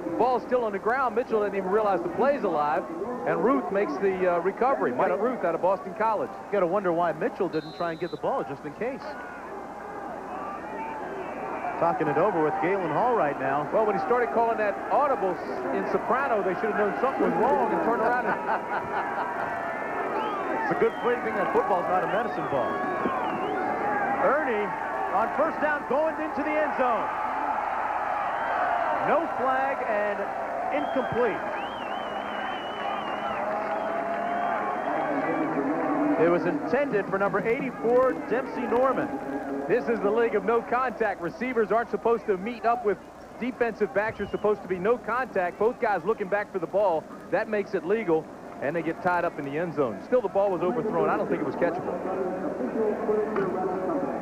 the ball's still on the ground. Mitchell didn't even realize the play's alive, and Ruth makes the recovery. Mike Ruth out of Boston College. You got to wonder why Mitchell didn't try and get the ball just in case. Talking it over with Galen Hall right now. Well, when he started calling that audible in soprano, they should have known something was wrong and turned around and... It's a good thing that football's not a medicine ball. Ernie on first down going into the end zone. No flag and incomplete. It was intended for number 84, Dempsey Norman. This is the league of no contact. Receivers aren't supposed to meet up with defensive backs. You're supposed to be no contact. Both guys looking back for the ball. That makes it legal, and they get tied up in the end zone. Still, the ball was overthrown. I don't think it was catchable.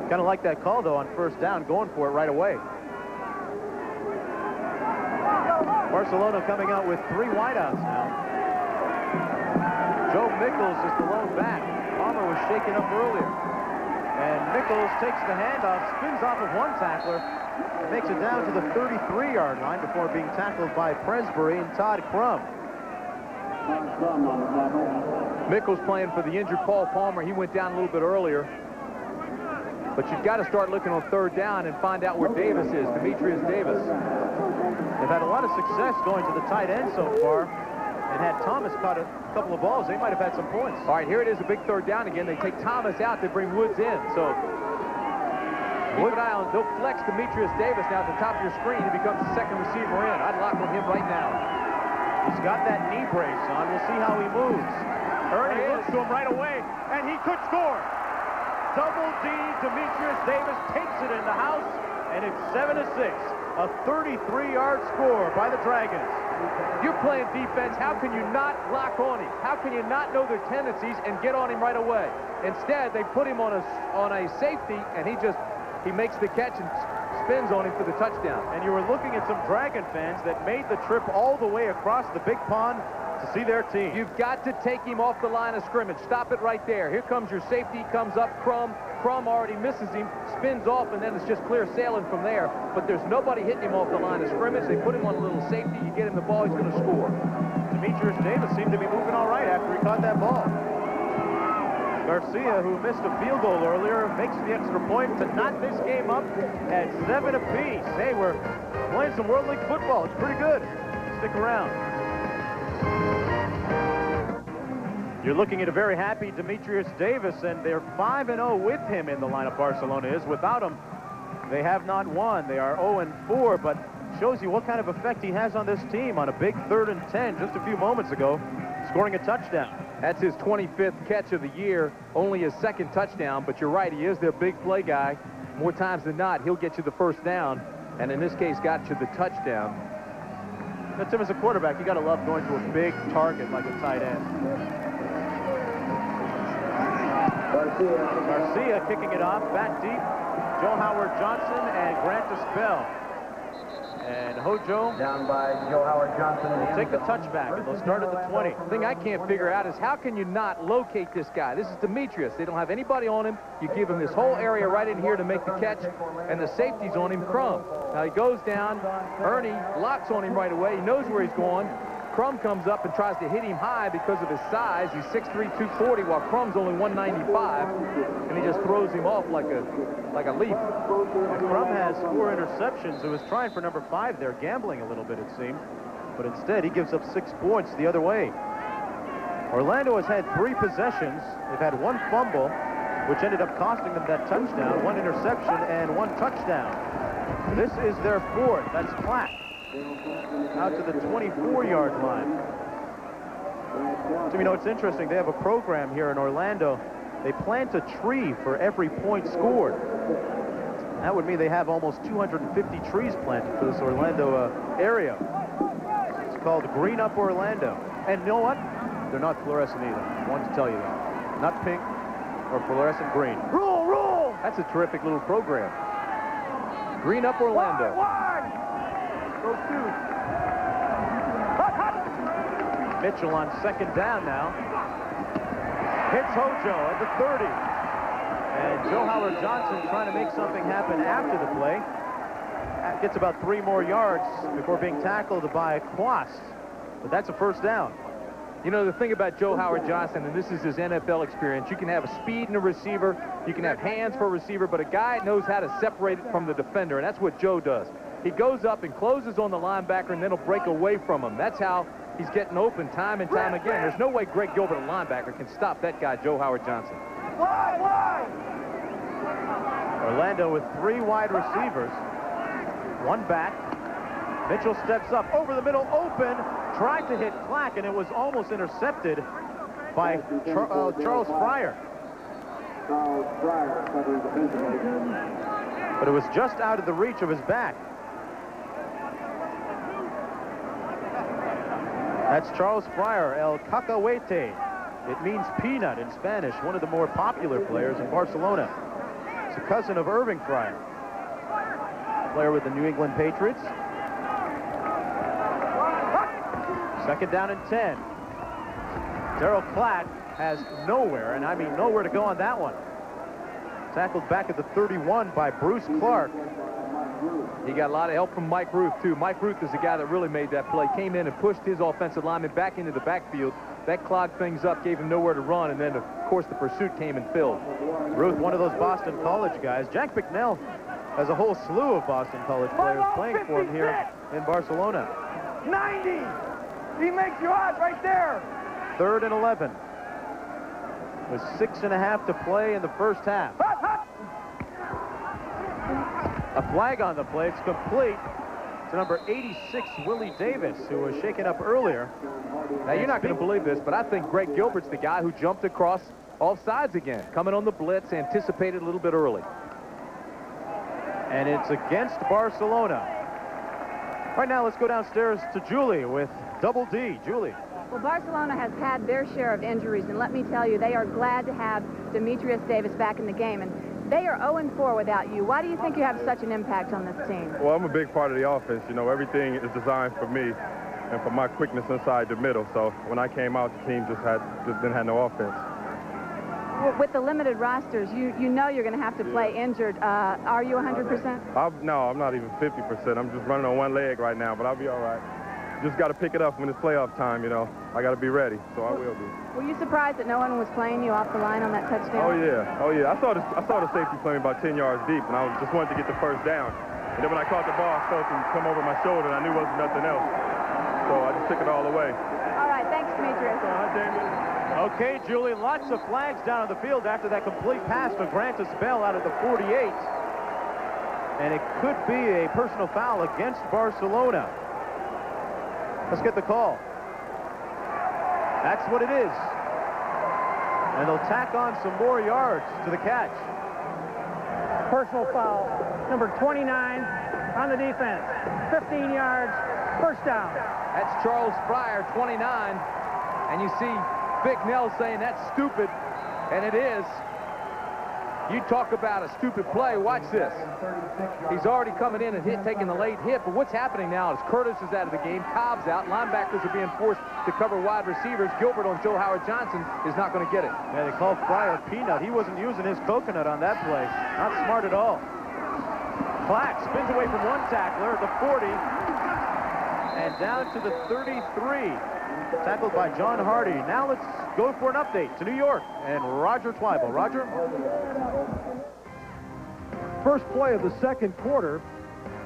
Kind of like that call, though, on first down, going for it right away. Barcelona coming out with 3 wideouts now. Joe Mickles is the lone back. Palmer was shaken up earlier. And Nichols takes the handoff, spins off of one tackler, and makes it down to the 33-yard line before being tackled by Presbury and Todd Crum. Nichols playing for the injured Paul Palmer. He went down a little bit earlier. But you've got to start looking on third down and find out where Davis is, Demetrius Davis. They've had a lot of success going to the tight end so far. And had Thomas caught a couple of balls, they might have had some points. All right, here it is, a big third down again. They take Thomas out, they bring Woods in. So keep an eye on, they'll flex Demetrius Davis now at the top of your screen. He becomes the second receiver in. I'd lock on him right now. He's got that knee brace on. We'll see how he moves. Ernie looks to him right away, and he could score. Double D, Demetrius Davis takes it in the house, and it's 7-6. A 33-yard score by the Dragons. You're playing defense. How can you not lock on him? How can you not know their tendencies and get on him right away? Instead, they put him on a safety, and he makes the catch and spins on him for the touchdown. And you were looking at some Dragon fans that made the trip all the way across the big pond to see their team. You've got to take him off the line of scrimmage. Stop it right there. Here comes your safety, comes up, Crum. Crum already misses him, spins off, and then it's just clear sailing from there. But there's nobody hitting him off the line of scrimmage. They put him on a little safety. You get him the ball, he's going to score. Demetrius Davis seemed to be moving all right after he caught that ball. Garcia, who missed a field goal earlier, makes the extra point to knot this game up at 7 apiece. Hey, we're playing some World League football. It's pretty good. Stick around. You're looking at a very happy Demetrius Davis, and they're 5-0 with him in the lineup. Barcelona is. Without him, they have not won. They are 0-4, but shows you what kind of effect he has on this team on a big 3rd and 10 just a few moments ago, scoring a touchdown. That's his 25th catch of the year, only his 2nd touchdown, but you're right, he is their big play guy. More times than not, he'll get you the first down, and in this case, got you the touchdown. Now, Tim, as a quarterback, you got to love going to a big target like a tight end. Garcia kicking it off, back deep. Joe Howard Johnson and Grant Dispel. And Hojo down by Joe Howard Johnson. Will take the touchback, and they'll start at the 20. The thing I can't figure out is how can you not locate this guy? This is Demetrius. They don't have anybody on him. You give him this whole area right in here to make the catch, and the safety's on him, Crum. Now he goes down. Ernie locks on him right away. He knows where he's going. Crum comes up and tries to hit him high because of his size. He's 6'3", 240, while Crum's only 195, and he just throws him off like a leaf. And Crum has 4 interceptions. He was trying for number 5 there, gambling a little bit, it seemed. But instead, he gives up 6 points the other way. Orlando has had 3 possessions. They've had 1 fumble, which ended up costing them that touchdown, 1 interception, and 1 touchdown. This is their 4th. That's flat. Out to the 24-yard line. So, you know, it's interesting. They have a program here in Orlando. They plant a tree for every point scored. That would mean they have almost 250 trees planted for this Orlando area. It's called Green Up Orlando. And you know what? They're not fluorescent either. I wanted to tell you that. Not pink or fluorescent green. Roll, roll! That's a terrific little program. Green Up Orlando. Go Mitchell on 2nd down now. Hits Hojo at the 30. And Joe Howard Johnson trying to make something happen after the play. Gets about 3 more yards before being tackled by Quast. But that's a first down. You know, the thing about Joe Howard Johnson, and this is his NFL experience, you can have a speed in a receiver, you can have hands for a receiver, but a guy knows how to separate it from the defender, and that's what Joe does. He goes up and closes on the linebacker, and then he'll break away from him. That's how he's getting open time and time again. There's no way Greg Gilbert, a linebacker, can stop that guy, Joe Howard Johnson. Orlando with 3 wide receivers. 1 back. Mitchell steps up over the middle, open, tried to hit Clack, and it was almost intercepted by Charles Fryer. But it was just out of the reach of his back. That's Charles Fryer, El Cacahuete. It means peanut in Spanish, one of the more popular players in Barcelona. It's a cousin of Irving Fryer, player with the New England Patriots. 2nd down and 10. Darryl Clack has nowhere, and I mean nowhere to go on that one. Tackled back at the 31 by Bruce Clark. He got a lot of help from Mike Ruth, too. Mike Ruth is the guy that really made that play. Came in and pushed his offensive lineman back into the backfield. That clogged things up, gave him nowhere to run, and then, of course, the pursuit came and filled. Ruth, one of those Boston College guys. Jack Bicknell has a whole slew of Boston College players playing for him here in Barcelona. 90! He makes you out right there! 3rd and 11. With 6.5 to play in the first half. A flag on the play. It's complete to number 86, Willie Davis, who was shaken up earlier. Now, you're not going to believe this, but I think Greg Gilbert's the guy who jumped across all sides again. Coming on the blitz, anticipated a little bit early. And it's against Barcelona. Right now, let's go downstairs to Julie with Double D. Julie. Well, Barcelona has had their share of injuries, and let me tell you, they are glad to have Demetrius Davis back in the game. And they are 0-4 without you. Why do you think you have such an impact on this team? Well, I'm a big part of the offense. You know, everything is designed for me and for my quickness inside the middle. So when I came out, the team just didn't have no offense. With the limited rosters, you know you're going to have to play injured. Are you 100%? No, I'm not even 50%. I'm just running on one leg right now, but I'll be all right. Just got to pick it up when it's playoff time, you know. I got to be ready, so I will be. Were you surprised that no one was playing you off the line on that touchdown? Oh, yeah. Oh, yeah. I saw the safety playing about 10 yards deep, and I just wanted to get the first down. And then when I caught the ball, I felt him come over my shoulder, and I knew it wasn't nothing else. So I just took it all away. All right. Thanks, Demetrius. Okay, Julie, lots of flags down on the field after that complete pass to Grantis Bell out of the 48. And it could be a personal foul against Barcelona. Let's get the call. That's what it is. And they'll tack on some more yards to the catch. Personal foul, number 29 on the defense. 15 yards, first down. That's Charles Fryer, 29. And you see Bicknell saying that's stupid, and it is. You talk about a stupid play. Watch this. He's already coming in and taking the late hit, but what's happening now is Curtis is out of the game, Cobb's out, linebackers are being forced to cover wide receivers. Gilbert on Joe Howard Johnson is not going to get it. Yeah, they call Fryer peanut. He wasn't using his coconut on that play. Not smart at all. Clack spins away from one tackler at the 40 and down to the 33. Tackled by John Hardy. Now let's go for an update to New York and Roger Twyble. Roger? First play of the second quarter.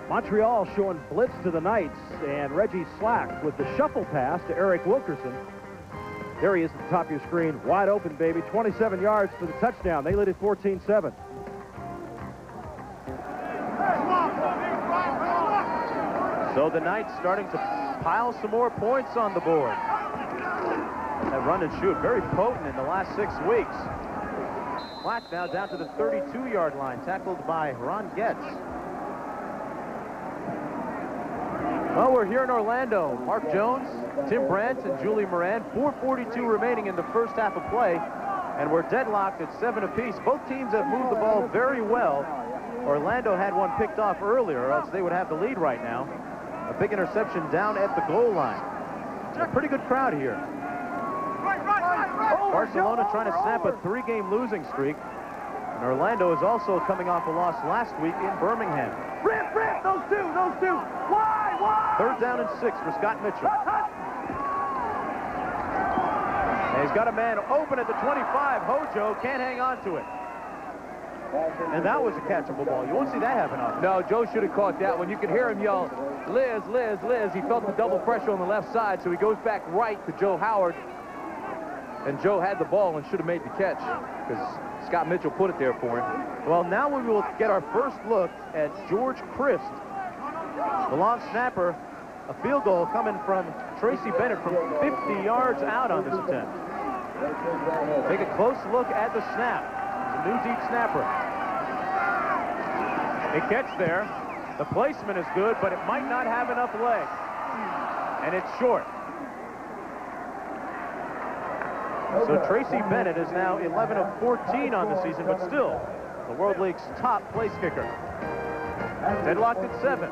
Montreal showing blitz to the Knights, and Reggie Slack with the shuffle pass to Eric Wilkerson. There he is at the top of your screen. Wide open, baby. 27 yards for the touchdown. They lead at 14-7. So the Knights starting to pile some more points on the board. That run and shoot, very potent in the last 6 weeks. Slack now down to the 32-yard line, tackled by Ron Getz. Well, we're here in Orlando. Mark Jones, Tim Brandt, and Julie Moran. 4:42 remaining in the first half of play, and we're deadlocked at 7 apiece. Both teams have moved the ball very well. Orlando had one picked off earlier, or else they would have the lead right now. A big interception down at the goal line. A pretty good crowd here. Barcelona trying to snap a 3-game losing streak. And Orlando is also coming off a loss last week in Birmingham. Rip, those two. Wide. 3rd down and 6 for Scott Mitchell. And he's got a man open at the 25. Hojo can't hang on to it. And that was a catchable ball. You won't see that happen often. No, Joe should have caught that one. You could hear him yell, Liz, Liz, Liz. He felt the double pressure on the left side, so he goes back right to Joe Howard. And Joe had the ball and should have made the catch because Scott Mitchell put it there for him. Well, now we will get our first look at George Christ, the long snapper. A field goal coming from Tracy Bennett from 50 yards out on this attempt. Take a close look at the snap. The new deep snapper. It gets there. The placement is good, but it might not have enough leg. And it's short. So Tracy Bennett is now 11 of 14 on the season, but still the World League's top place kicker. Deadlocked at 7.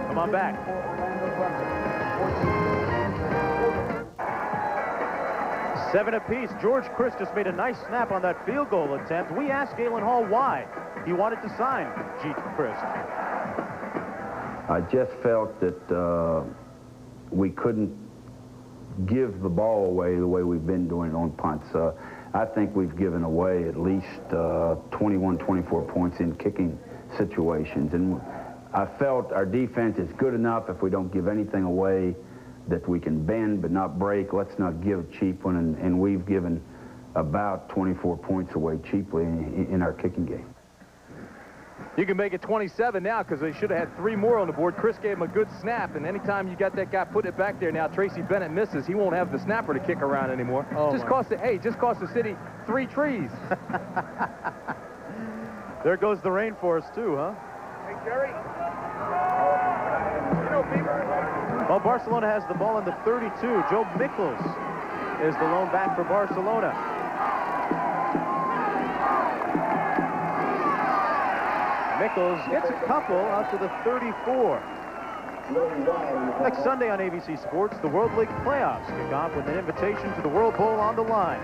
Come on back. 7 apiece. George Christ just made a nice snap on that field goal attempt. We asked Galen Hall why he wanted to sign Jeet Christ. I just felt that we couldn't give the ball away the way we've been doing it on punts. I think we've given away at least 21, 24 points in kicking situations. And I felt our defense is good enough if we don't give anything away, that we can bend but not break. Let's not give a cheap one, and we've given about 24 points away cheaply in our kicking game. You can make it 27 now because they should have had 3 more on the board. Chris gave him a good snap, and anytime you got that guy putting it back there now, Tracy Bennett misses. He won't have the snapper to kick around anymore. Oh, just cost the city 3 trees. There goes the rainforest too, huh? Hey, Jerry. Well, Barcelona has the ball in the 32. Joe Mickles is the lone back for Barcelona. Mickles hits a couple out to the 34. Next Sunday on ABC Sports, the World League playoffs kick off with an invitation to the World Bowl on the line.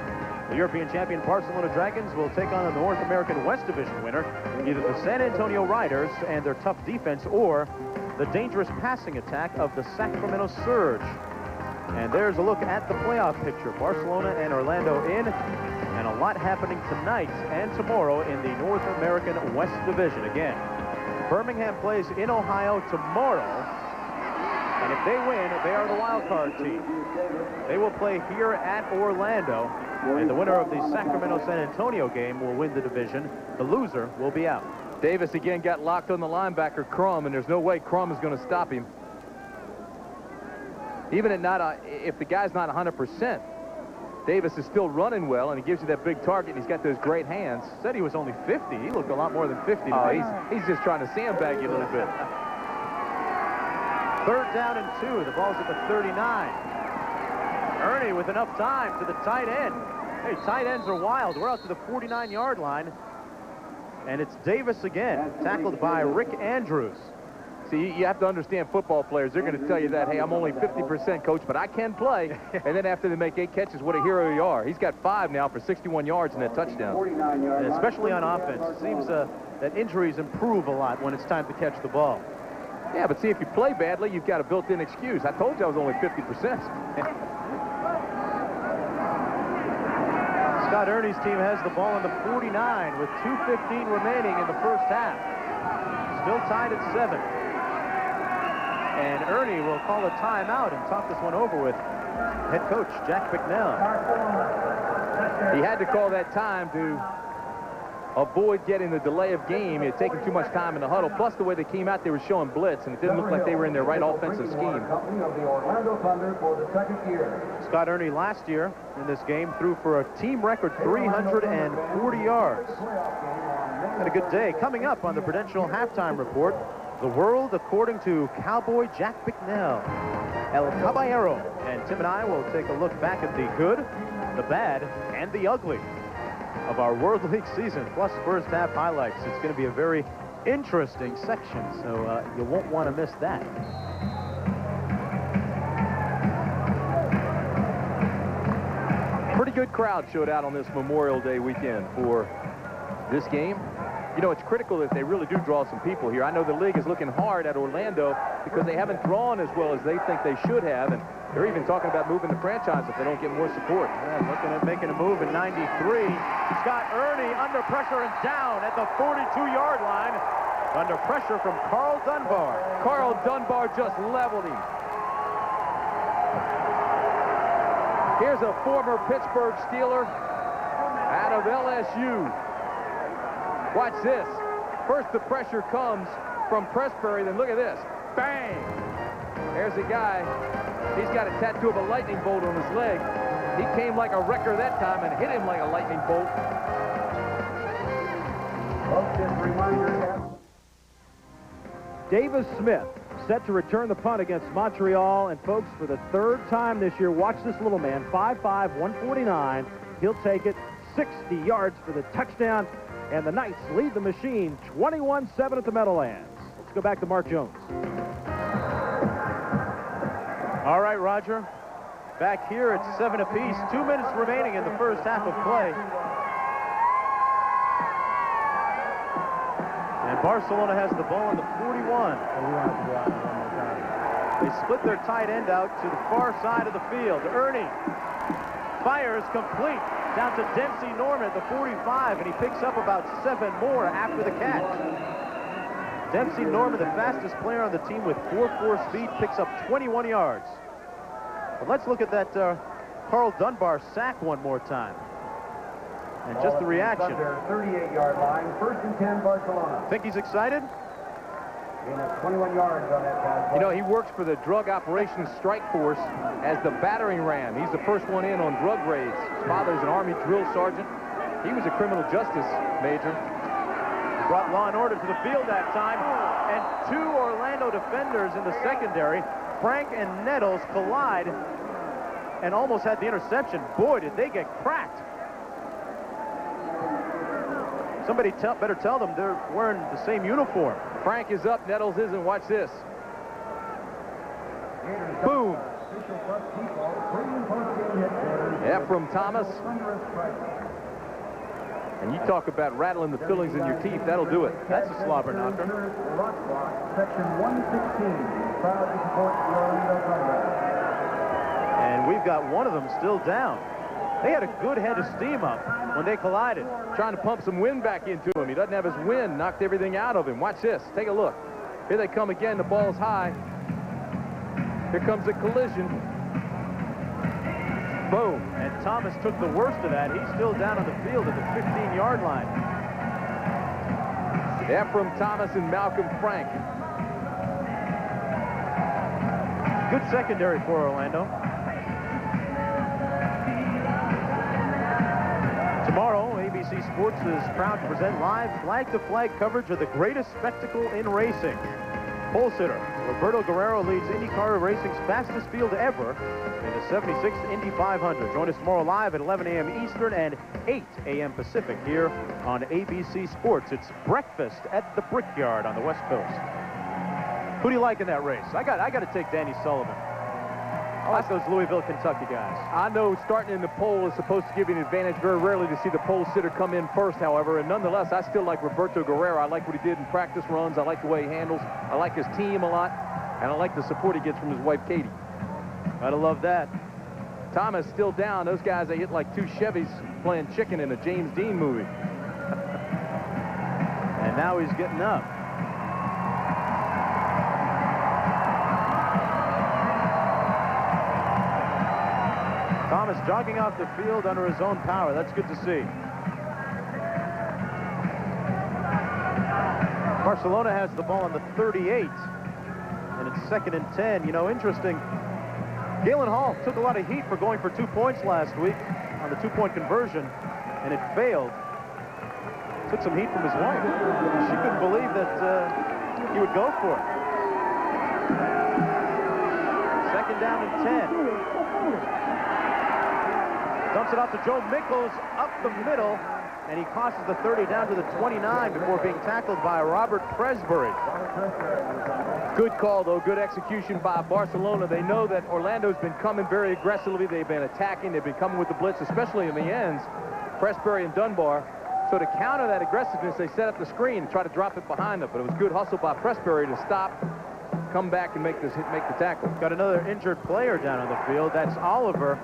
The European champion Barcelona Dragons will take on the North American West Division winner, either the San Antonio Riders and their tough defense or the dangerous passing attack of the Sacramento Surge. And there's a look at the playoff picture. Barcelona and Orlando in, and a lot happening tonight and tomorrow in the North American West Division. Again, Birmingham plays in Ohio tomorrow, and if they win, they are the wild card team. They will play here at Orlando, and the winner of the Sacramento-San Antonio game will win the division. The loser will be out. Davis again got locked on the linebacker, Crum, and there's no way Crum is going to stop him. Even if the guy's not 100%, Davis is still running well, and he gives you that big target, and he's got those great hands. Said he was only 50. He looked a lot more than 50. He's just trying to sandbag you a little bit. 3rd down and 2. The ball's at the 39. Ernie with enough time to the tight end. Hey, tight ends are wild. We're out to the 49-yard line. And it's Davis again, tackled by Rick Andrews. See, you have to understand football players. They're going to tell you that, hey, I'm only 50%, coach, but I can play. And then after they make 8 catches, what a hero you are. He's got 5 now for 61 yards and that touchdown. And especially on offense. It seems that injuries improve a lot when it's time to catch the ball. Yeah, but see, if you play badly, you've got a built-in excuse. I told you I was only 50%. Scott Ernie's team has the ball on the 49 with 2:15 remaining in the first half. Still tied at 7. And Ernie will call a timeout and talk this one over with head coach Jack Bicknell. He had to call that time to avoid getting the delay of game. He had taken too much time in the huddle. Plus, the way they came out, they were showing blitz, and it didn't look like they were in their right offensive scheme. Scott Ernie last year in this game threw for a team record 340 yards. Had a good day. Coming up on the Prudential Halftime Report, the world according to Cowboy Jack Bicknell, El Caballero. And Tim and I will take a look back at the good, the bad, and the ugly of our World League season, plus first half highlights. It's going to be a very interesting section, so you won't want to miss that. Pretty good crowd showed out on this Memorial Day weekend for this game. You know, it's critical that they really do draw some people here. I know the league is looking hard at Orlando because they haven't drawn as well as they think they should have, and they're even talking about moving the franchise if they don't get more support. Yeah, looking at making a move in 93. Scott Ernie under pressure and down at the 42-yard line. Under pressure from Carl Dunbar. Carl Dunbar just leveled him. Here's a former Pittsburgh Steeler out of LSU. Watch this. First the pressure comes from Pressbury, then look at this. Bang! There's a guy. He's got a tattoo of a lightning bolt on his leg. He came like a wrecker that time and hit him like a lightning bolt. Davis Smith set to return the punt against Montreal. And folks, for the 3rd time this year, watch this little man, 5'5", 149. He'll take it 60 yards for the touchdown. And the Knights lead the machine 21-7 at the Meadowlands. Let's go back to Mark Jones. All right, Roger. Back here it's 7 apiece. 2 minutes remaining in the first half of play. And Barcelona has the ball on the 41. They split their tight end out to the far side of the field. Ernie fires complete down to Dempsey Norman at the 45, and he picks up about 7 more after the catch. Dempsey Norman, the fastest player on the team with 4.4 speed, picks up 21 yards. But let's look at that Carl Dunbar sack one more time. And just the reaction. 38-yard line, 1st and 10, Barcelona. Think he's excited? Gain of 21 yards on that pass. You know, he works for the Drug Operations Strike Force as the battering ram. He's the first one in on drug raids. His father's an Army drill sergeant. He was a criminal justice major. Brought law and order to the field that time. And 2 Orlando defenders in the secondary. Frank and Nettles collide and almost had the interception. Boy, did they get cracked. Somebody better tell them they're wearing the same uniform. Frank is up, Nettles isn't. Watch this. Boom. Ephraim Thomas. And you talk about rattling the fillings in your teeth, that'll do it. That's a slobber knocker. Section 116, proud to support the Orlando Thunder. And we've got one of them still down. They had a good head of steam up when they collided. Trying to pump some wind back into him. He doesn't have his wind, knocked everything out of him. Watch this. Take a look. Here they come again. The ball's high. Here comes a collision. Boom. And Thomas took the worst of that. He's still down on the field at the 15-yard line. Ephraim Thomas and Malcolm Frank. Good secondary for Orlando. Tomorrow, ABC Sports is proud to present live flag-to-flag coverage of the greatest spectacle in racing. Pole sitter Roberto Guerrero leads IndyCar Racing's fastest field ever in the 76th Indy 500. Join us tomorrow live at 11 a.m. Eastern and 8 a.m. Pacific here on ABC Sports. It's breakfast at the Brickyard on the West Coast. Who do you like in that race? I got to take Danny Sullivan. I like those Louisville, Kentucky guys. I know starting in the pole is supposed to give you an advantage. Very rarely to see the pole sitter come in first, however. And nonetheless, I still like Roberto Guerrero. I like what he did in practice runs. I like the way he handles. I like his team a lot. And I like the support he gets from his wife, Katie. Gotta love that. Thomas still down. Those guys, they hit like 2 Chevys playing chicken in a James Dean movie. And now he's getting up. Thomas jogging off the field under his own power. That's good to see. Barcelona has the ball on the 38. And it's 2nd and 10. You know, interesting. Galen Hall took a lot of heat for going for 2 points last week on the 2-point conversion, and it failed. Took some heat from his wife. She couldn't believe that he would go for it. 2nd down and 10. Dumps it off to Joe Mickles up the middle, and he crosses the 30 down to the 29 before being tackled by Robert Presbury. Good call, though. Good execution by Barcelona. They know that Orlando's been coming very aggressively. They've been attacking. They've been coming with the blitz, especially in the ends, Presbury and Dunbar. So to counter that aggressiveness, they set up the screen and try to drop it behind them. But it was good hustle by Presbury to stop, come back, and make the tackle. Got another injured player down on the field. That's Oliver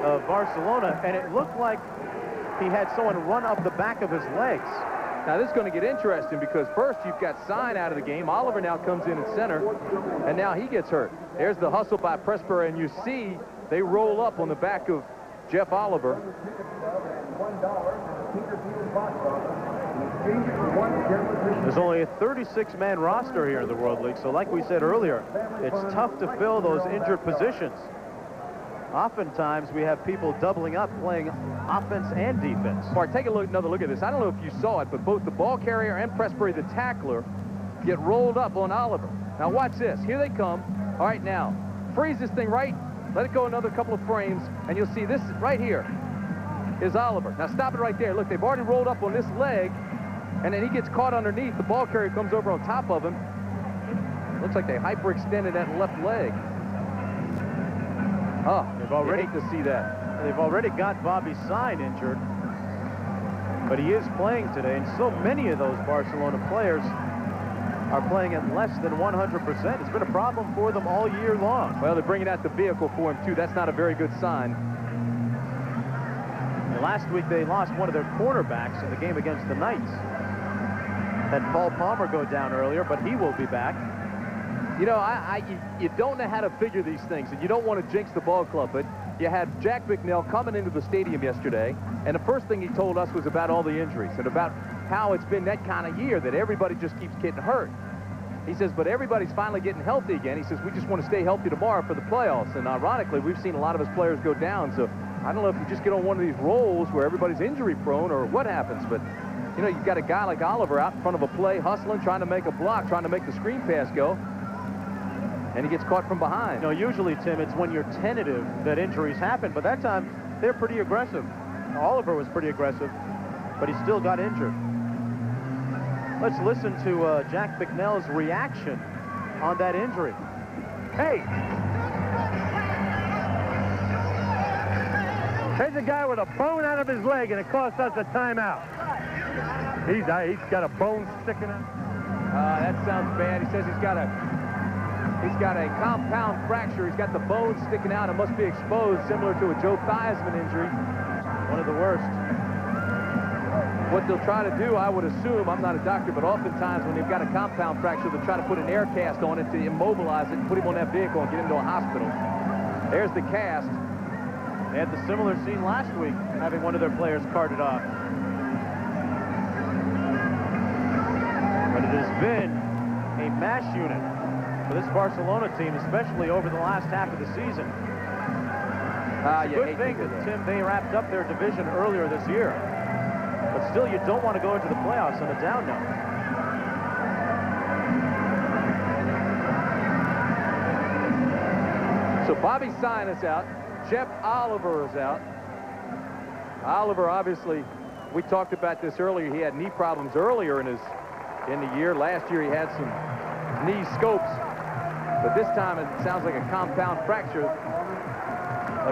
of Barcelona, and it looked like he had someone run up the back of his legs. Now this is going to get interesting because first you've got Sign out of the game. Oliver now comes in at center, and now he gets hurt. There's the hustle by Presbury, and you see they roll up on the back of Jeff Oliver. There's only a 36-man roster here in the World League, so like we said earlier, it's tough to fill those injured positions. Oftentimes, we have people doubling up, playing offense and defense. Bart, take another look at this. I don't know if you saw it, but both the ball carrier and Presbury, the tackler, get rolled up on Oliver. Now watch this. Here they come. All right, now, freeze this thing right. Let it go another couple of frames, and you'll see this right here is Oliver. Now stop it right there. Look, they've already rolled up on this leg, and then he gets caught underneath. The ball carrier comes over on top of him. Looks like they hyperextended that left leg. Oh, They've already hate to see that. They've already got Bobby Sine injured, but he is playing today, and so many of those Barcelona players are playing at less than 100%. It's been a problem for them all year long. Well, they're bringing out the vehicle for him, too. That's not a very good sign. And last week, they lost one of their cornerbacks in the game against the Knights. Had Paul Palmer go down earlier, but he will be back. You know, you don't know how to figure these things, and you don't want to jinx the ball club, but you had Jack McNeil coming into the stadium yesterday, and the first thing he told us was about all the injuries and about how it's been that kind of year that everybody just keeps getting hurt. He says, but everybody's finally getting healthy again. He says, we just want to stay healthy tomorrow for the playoffs. And ironically, we've seen a lot of his players go down, so I don't know if you just get on one of these rolls where everybody's injury prone or what happens, but you know, you've got a guy like Oliver out in front of a play, hustling, trying to make a block, trying to make the screen pass go, and he gets caught from behind. You know, usually, Tim, it's when you're tentative that injuries happen, but that time they're pretty aggressive. Oliver was pretty aggressive, but he still got injured. Let's listen to Jack McNeil's reaction on that injury. Hey! There's a guy with a bone out of his leg, and it cost us a timeout. He's got a bone sticking out. That sounds bad. He says he's got a compound fracture. He's got the bone sticking out. It must be exposed, similar to a Joe Theismann injury. One of the worst. What they'll try to do, I would assume, I'm not a doctor, but oftentimes when they've got a compound fracture, they'll try to put an air cast on it to immobilize it and put him on that vehicle and get him to a hospital. There's the cast. They had the similar scene last week, having one of their players carted off. But it has been a mash unit for this Barcelona team, especially over the last half of the season. It's a good thing that, Tim, they wrapped up their division earlier this year. But still, you don't want to go into the playoffs on a down note. So Bobby Sine is out. Jeff Oliver is out. Oliver, obviously, we talked about this earlier. He had knee problems earlier in the year. Last year, he had some knee scopes. But this time, it sounds like a compound fracture.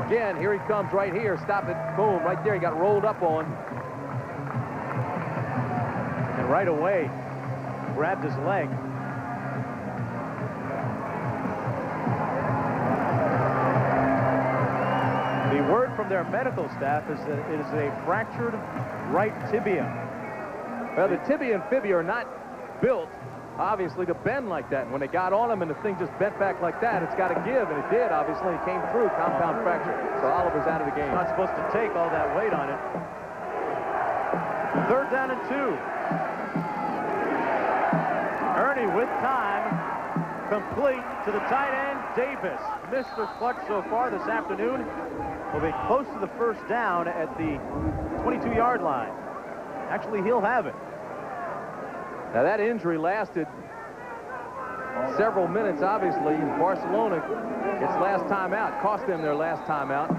Again, here he comes right here. Stop it. Boom. Right there. He got rolled up on. And right away, grabbed his leg. The word from their medical staff is that it is a fractured right tibia. Well, the tibia and fibia are not built, obviously, to bend like that. And when they got on him and the thing just bent back like that, it's got to give, and it did, obviously. It came through, compound fracture. So Oliver's out of the game. Not supposed to take all that weight on it. 3rd down and 2. Ernie with time, complete to the tight end, Davis. Mr. Clutch so far this afternoon. Will be close to the first down at the 22-yard line. Actually, he'll have it. Now, that injury lasted several minutes, obviously. Barcelona, its last time out, cost them their last time out.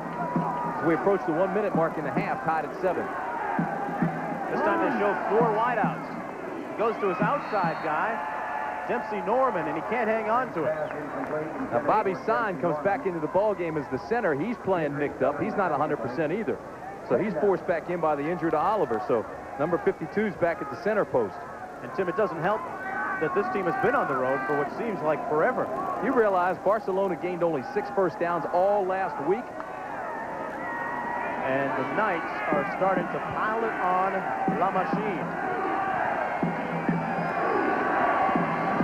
As we approach the 1 minute mark in the half, tied at 7. This time they show 4 wideouts. He goes to his outside guy, Dempsey Norman, and he can't hang on to it. Now, Bobby Sine comes back into the ball game as the center. He's playing nicked up. He's not 100% either. So he's forced back in by the injured Oliver. So number 52's back at the center post. And, Tim, it doesn't help that this team has been on the road for what seems like forever. You realize Barcelona gained only 6 first downs all last week? And the Knights are starting to pile it on La Machine.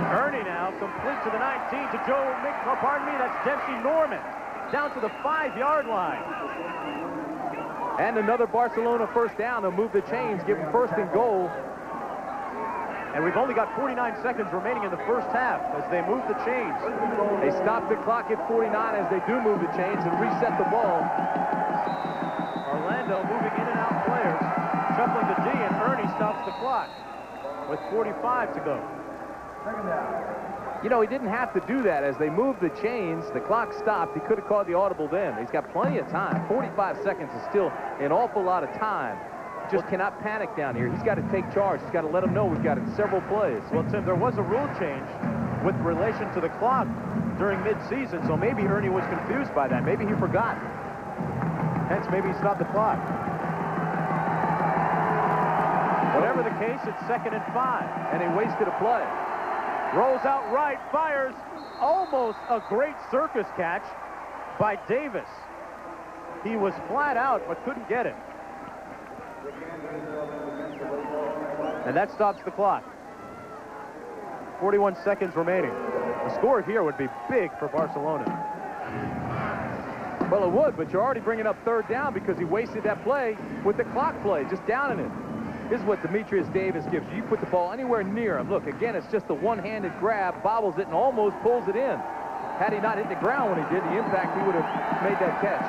Ernie now complete to the 19 to Joe that's Dempsey Norman down to the 5-yard line. And another Barcelona first down. They'll move the chains, give them 1st and goal. And we've only got 49 seconds remaining in the first half as they move the chains. They stop the clock at 49 as they do move the chains and reset the ball. Orlando moving in and out players, shuffling the D, and Ernie stops the clock with 45 to go. You know, he didn't have to do that. As they moved the chains, the clock stopped. He could have called the audible then. He's got plenty of time. 45 seconds is still an awful lot of time. Just cannot panic down here. He's got to take charge. He's got to let them know we've got it several plays. Well, Tim, there was a rule change with relation to the clock during mid-season, so maybe Ernie was confused by that. Maybe he forgot. Hence, maybe he stopped the clock. Whatever the case, it's 2nd and 5. And he wasted a play. Rolls out right, fires. Almost a great circus catch by Davis. He was flat out, but couldn't get it. And that stops the clock. 41 seconds remaining. The score here would be big for Barcelona. Well, it would, but you're already bringing up 3rd down because he wasted that play with the clock play, just downing it. This is what Demetrius Davis gives you. You put the ball anywhere near him. Look, again, it's just a one-handed grab, bobbles it, and almost pulls it in. Had he not hit the ground when he did the impact, he would have made that catch.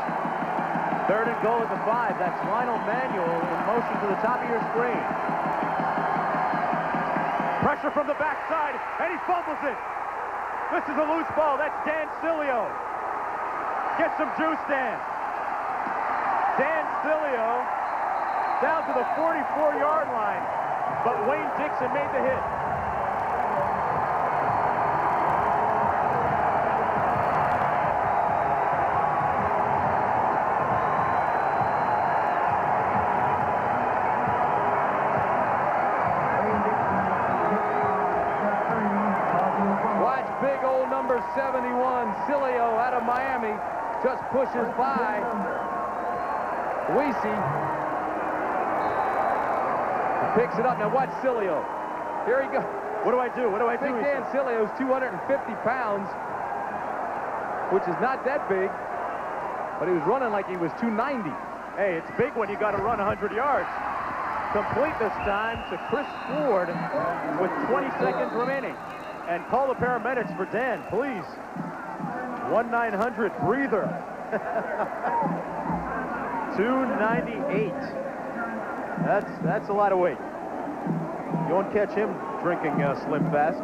3rd and goal at the 5. That's Lionel Manuel in motion to the top of your screen. Pressure from the backside, and he fumbles it. This is a loose ball. That's Dan Sileo. Get some juice, Dan. Dan Sileo down to the 44-yard line, but Wayne Dixon made the hit. Watch big old number 71, Sileo out of Miami, just pushes by Weesey. Picks it up. Now watch Sileo. Here he goes. What do I do? What do I do? Big Dan Sileo's 250 pounds, which is not that big, but he was running like he was 290. Hey, it's big when you got to run 100 yards. Complete this time to Chris Ford with 20 seconds remaining. And call the paramedics for Dan, please. 1-900 breather. 298. That's a lot of weight. You won't catch him drinking Slim Fast.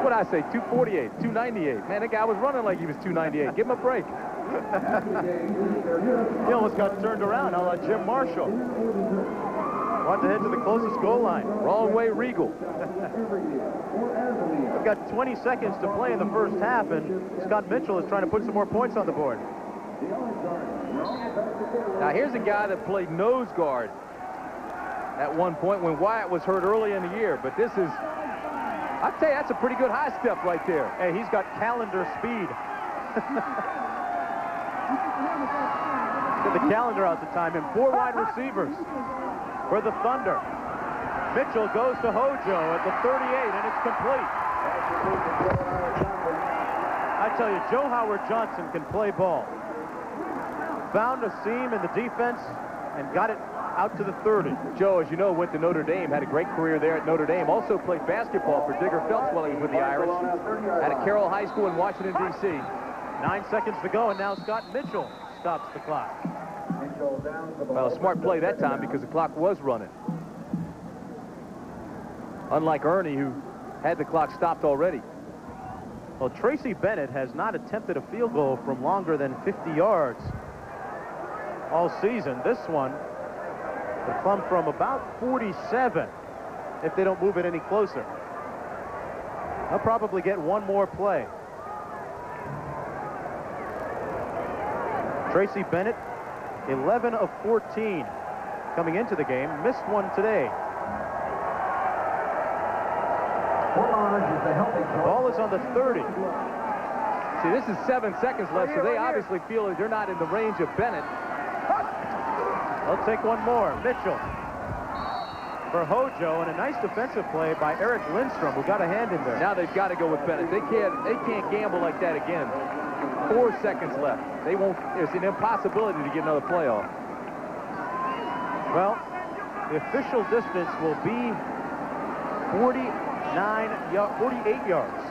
What'd I say? 248, 298. Man, that guy was running like he was 298. Give him a break. He almost got turned around, a la Jim Marshall. Want to head to the closest goal line. Wrong way, Regal. We've got 20 seconds to play in the first half, and Scott Mitchell is trying to put some more points on the board. Now, here's a guy that played nose guard at one point when Wyatt was hurt early in the year. But this is, I'd tell you, that's a pretty good high step right there. Hey, he's got calendar speed. Get the calendar out the time. And 4 wide receivers for the Thunder. Mitchell goes to Hojo at the 38, and it's complete. I tell you, Joe Howard Johnson can play ball. Found a seam in the defense and got it out to the 30. Joe, as you know, went to Notre Dame, had a great career there at Notre Dame. Also played basketball for Digger Phelps while he was with the Irish. At Carroll High School in Washington, D.C. 9 seconds to go, and now Scott Mitchell stops the clock. Well, a smart play that time because the clock was running. Unlike Ernie, who had the clock stopped already. Well, Tracy Bennett has not attempted a field goal from longer than 50 yards all season. This one will come from about 47 if they don't move it any closer. They'll probably get one more play. Tracy Bennett, 11 of 14 coming into the game. Missed one today. Ball is on the 30. See, this is 7 seconds left, so they obviously feel that they're not in the range of Bennett. They'll take one more. Mitchell for Hojo, and a nice defensive play by Eric Lindstrom, who got a hand in there. Now they've got to go with Bennett. They can't gamble like that again. 4 seconds left. They won't. It's an impossibility to get another playoff. Well, the official distance will be 48 yards.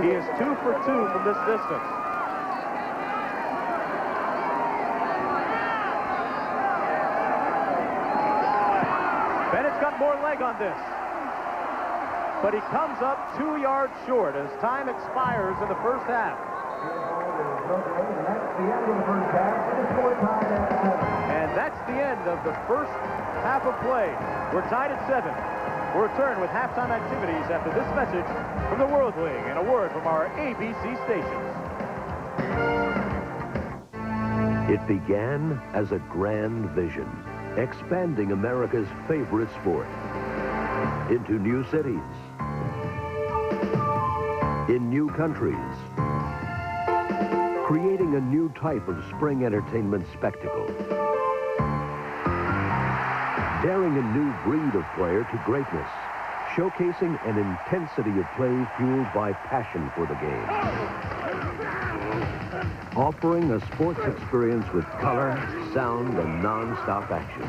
He is 2 for 2 from this distance. Bennett's got more leg on this, but he comes up 2 yards short as time expires in the first half. And that's the end of the first half of play. We're tied at 7. We'll return with halftime activities after this message from the World League and a word from our ABC stations. It began as a grand vision, expanding America's favorite sport into new cities, in new countries, creating a new type of spring entertainment spectacle, daring a new breed of player to greatness, showcasing an intensity of play fueled by passion for the game, offering a sports experience with color, sound, and non-stop action.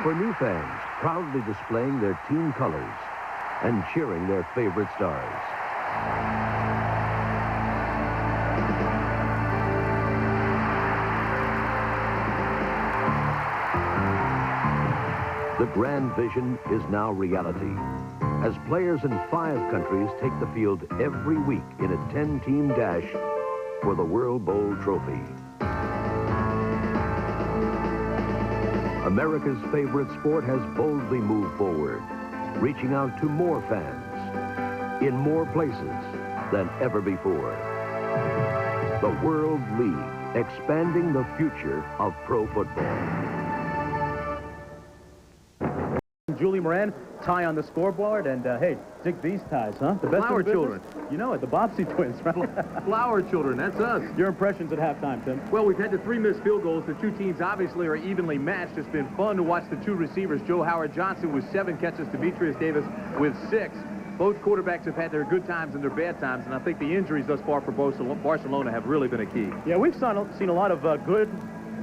For new fans, proudly displaying their team colors and cheering their favorite stars. The grand vision is now reality, as players in 5 countries take the field every week in a 10-team dash for the World Bowl trophy. America's favorite sport has boldly moved forward, reaching out to more fans in more places than ever before. The World League, expanding the future of pro football. Julie Moran, tie on the scoreboard, and hey, dig these ties, huh? The Flower Children. You know it, the Bobbsey twins, right? Flower Children, that's us. Your impressions at halftime, Tim? Well, we've had the 3 missed field goals. The 2 teams obviously are evenly matched. It's been fun to watch the 2 receivers, Joe Howard Johnson with 7 catches, Demetrius Davis with 6. Both quarterbacks have had their good times and their bad times, and I think the injuries thus far for Barcelona have really been a key. Yeah, we've seen a lot of good,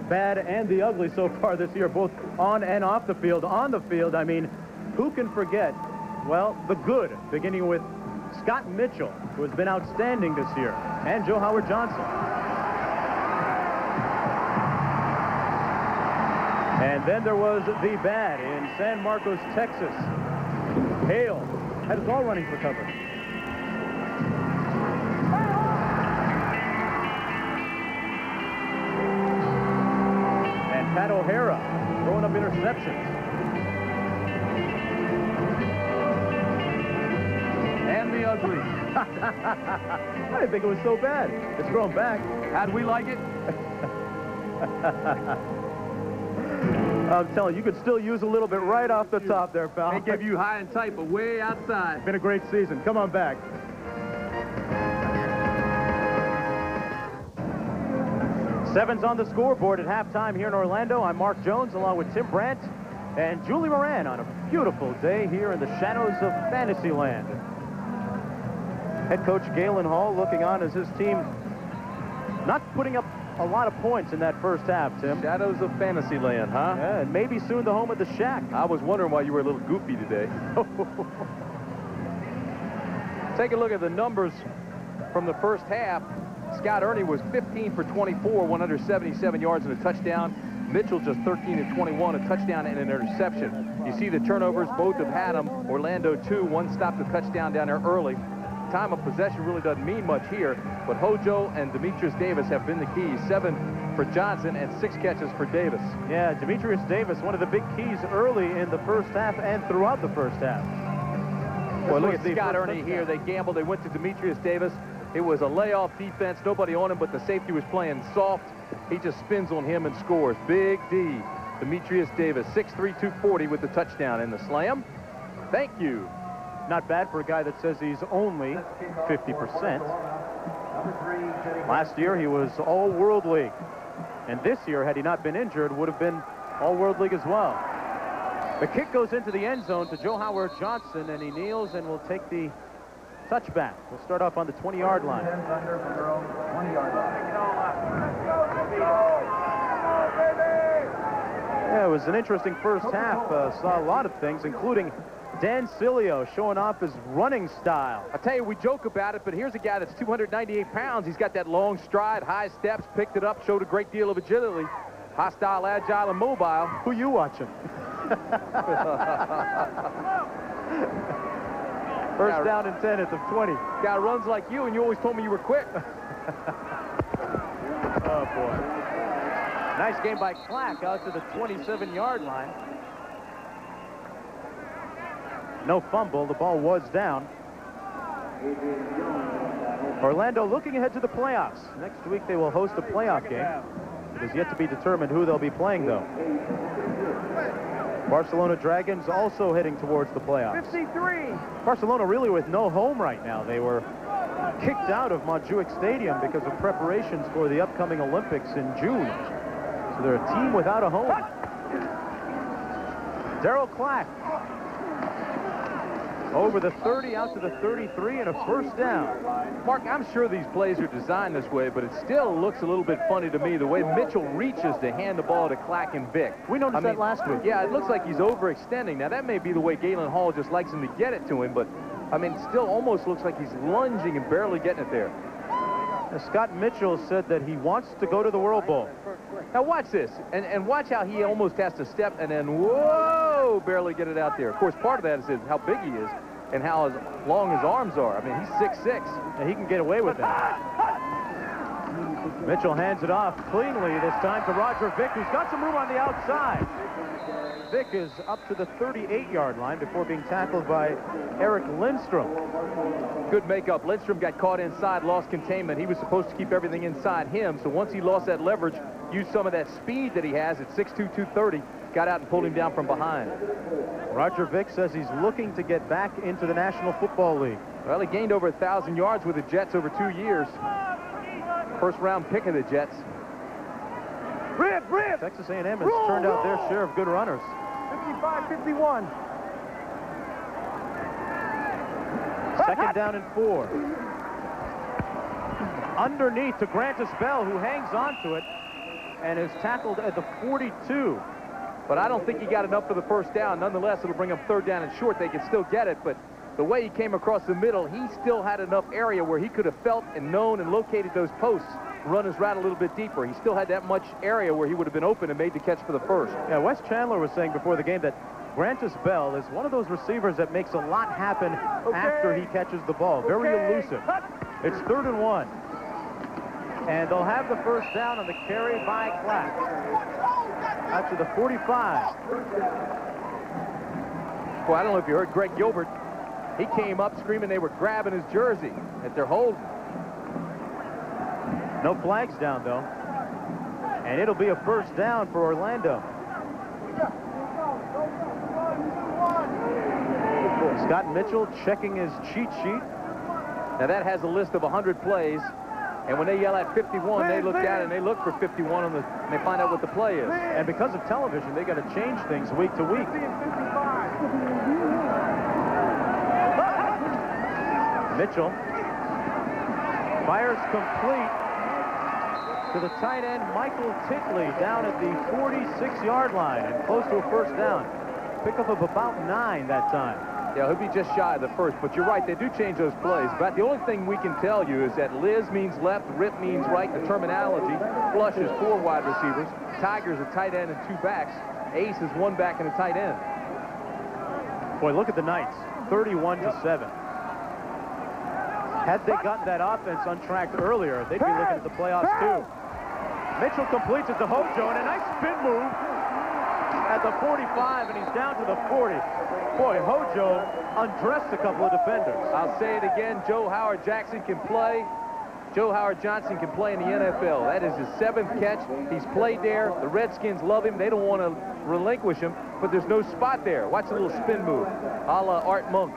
bad, and the ugly so far this year, both on and off the field. On the field, I mean, who can forget, well, the good, beginning with Scott Mitchell, who has been outstanding this year, and Joe Howard Johnson. And then there was the bad in San Marcos, Texas. Hale had us all running for cover. And Pat O'Hara throwing up interceptions. And the ugly. I didn't think it was so bad. It's thrown back. How'd we like it? I'm telling you, you could still use a little bit right off the top there, pal. They give you high and tight, but way outside. Been a great season. Come on back. Seven's on the scoreboard at halftime here in Orlando. I'm Mark Jones along with Tim Brandt and Julie Moran on a beautiful day here in the shadows of Fantasyland. Head coach Galen Hall looking on as his team not putting up a lot of points in that first half, Tim. Shadows of Fantasyland, huh? Yeah, and maybe soon the home of the Shack. I was wondering why you were a little goofy today. Take a look at the numbers from the first half. Scott Ernie was 15 for 24, 177 yards and a touchdown. Mitchell just 13 of 21, a touchdown and an interception. You see the turnovers, both have had them. Orlando 2, 1 stopped the touchdown down there early. Time of possession really doesn't mean much here, but Hojo and Demetrius Davis have been the keys. 7 for Johnson and 6 catches for Davis. Yeah, Demetrius Davis, one of the big keys early in the first half and throughout the first half. Well, look at Scott Ernie here. They gambled. They went to Demetrius Davis. It was a layoff defense. Nobody on him, but the safety was playing soft. He just spins on him and scores. Big D, Demetrius Davis, 6'3", 240 with the touchdown and the slam. Thank you. Not bad for a guy that says he's only 50%. Last year, he was All-World League. And this year, had he not been injured, would have been All-World League as well. The kick goes into the end zone to Joe Howard Johnson, and he kneels and will take the touchback. We'll start off on the 20-yard line. Yeah, it was an interesting first half. Saw a lot of things, including Dan Cilio showing off his running style. I tell you, we joke about it, but here's a guy that's 298 pounds. He's got that long stride, high steps, picked it up, showed a great deal of agility. Hostile, agile, and mobile. Who you watching? First down and 10 at the 20. Guy runs like you, and you always told me you were quick. Oh, boy. Nice game by Clack out to the 27-yard line. No fumble. The ball was down. Orlando looking ahead to the playoffs. Next week they will host a playoff game. It is yet to be determined who they'll be playing, though. Barcelona Dragons also heading towards the playoffs. 53. Barcelona really with no home right now. They were kicked out of Montjuic Stadium because of preparations for the upcoming Olympics in June. So they're a team without a home. Darryl Clack over the 30 out to the 33 and a first down. Mark, I'm sure these plays are designed this way, but it still looks a little bit funny to me the way Mitchell reaches to hand the ball to Clack and Vick. We noticed that last week. Yeah, it looks like he's overextending. Now, that may be the way Galen Hall just likes him to get it to him, but, I mean, it still almost looks like he's lunging and barely getting it there. Now, Scott Mitchell said that he wants to go to the World Bowl. Now, watch this, and watch how he almost has to step and then, whoa, barely get it out there. Of course, part of that is how big he is and how long his arms are. I mean, he's 6'6". And he can get away with that. Mitchell hands it off cleanly this time to Roger Vick, who's got some room on the outside. Vick is up to the 38-yard line before being tackled by Eric Lindstrom. Good makeup. Lindstrom got caught inside, lost containment. He was supposed to keep everything inside him, so once he lost that leverage, used some of that speed that he has at 6'2", 230, got out and pulled him down from behind. Roger Vick says he's looking to get back into the National Football League. Well, he gained over 1,000 yards with the Jets over 2 years. First-round pick of the Jets. Rip! Texas A&M has turned out their share of good runners. 55-51. Second down and 4. Underneath to Grantis Bell, who hangs on to it and is tackled at the 42. But I don't think he got enough for the first down. Nonetheless, it'll bring up third down and short. They can still get it, but the way he came across the middle, he still had enough area where he could have felt and known and located those posts, run his route a little bit deeper. He still had that much area where he would have been open and made the catch for the first. Yeah, Wes Chandler was saying before the game that Grantis Bell is one of those receivers that makes a lot happen after he catches the ball. Very elusive. It's 3rd and 1. And they'll have the first down on the carry by Clack. Out to the 45. Well, I don't know if you heard Greg Gilbert. He came up screaming they were grabbing his jersey at their holding. No flags down, though. And it'll be a first down for Orlando. Scott Mitchell checking his cheat sheet. Now, that has a list of 100 plays. And when they yell at 51, they look at it and they look for 51 and they find out what the play is. And because of television, they got to change things week to week. Mitchell fires complete to the tight end Michael Titley down at the 46-yard line and close to a first down. Pickup of about 9 that time. Yeah, he'll be just shy of the first, but you're right, they do change those plays. But the only thing we can tell you is that Liz means left, Rip means right, the terminology. Flush is 4 wide receivers, Tiger's a tight end and 2 backs, Ace is 1 back and a tight end. Boy, look at the Knights, 31-7. Had they gotten that offense untracked earlier, they'd be looking at the playoffs too. Mitchell completes it to Hojo, and a nice spin move at the 45, and he's down to the 40. Boy, Hojo undressed a couple of defenders. I'll say it again, Joe Howard Jackson can play. Joe Howard Johnson can play in the NFL. That is his 7th catch. He's played there. The Redskins love him. They don't want to relinquish him, but there's no spot there. Watch the little spin move, a la Art Monk.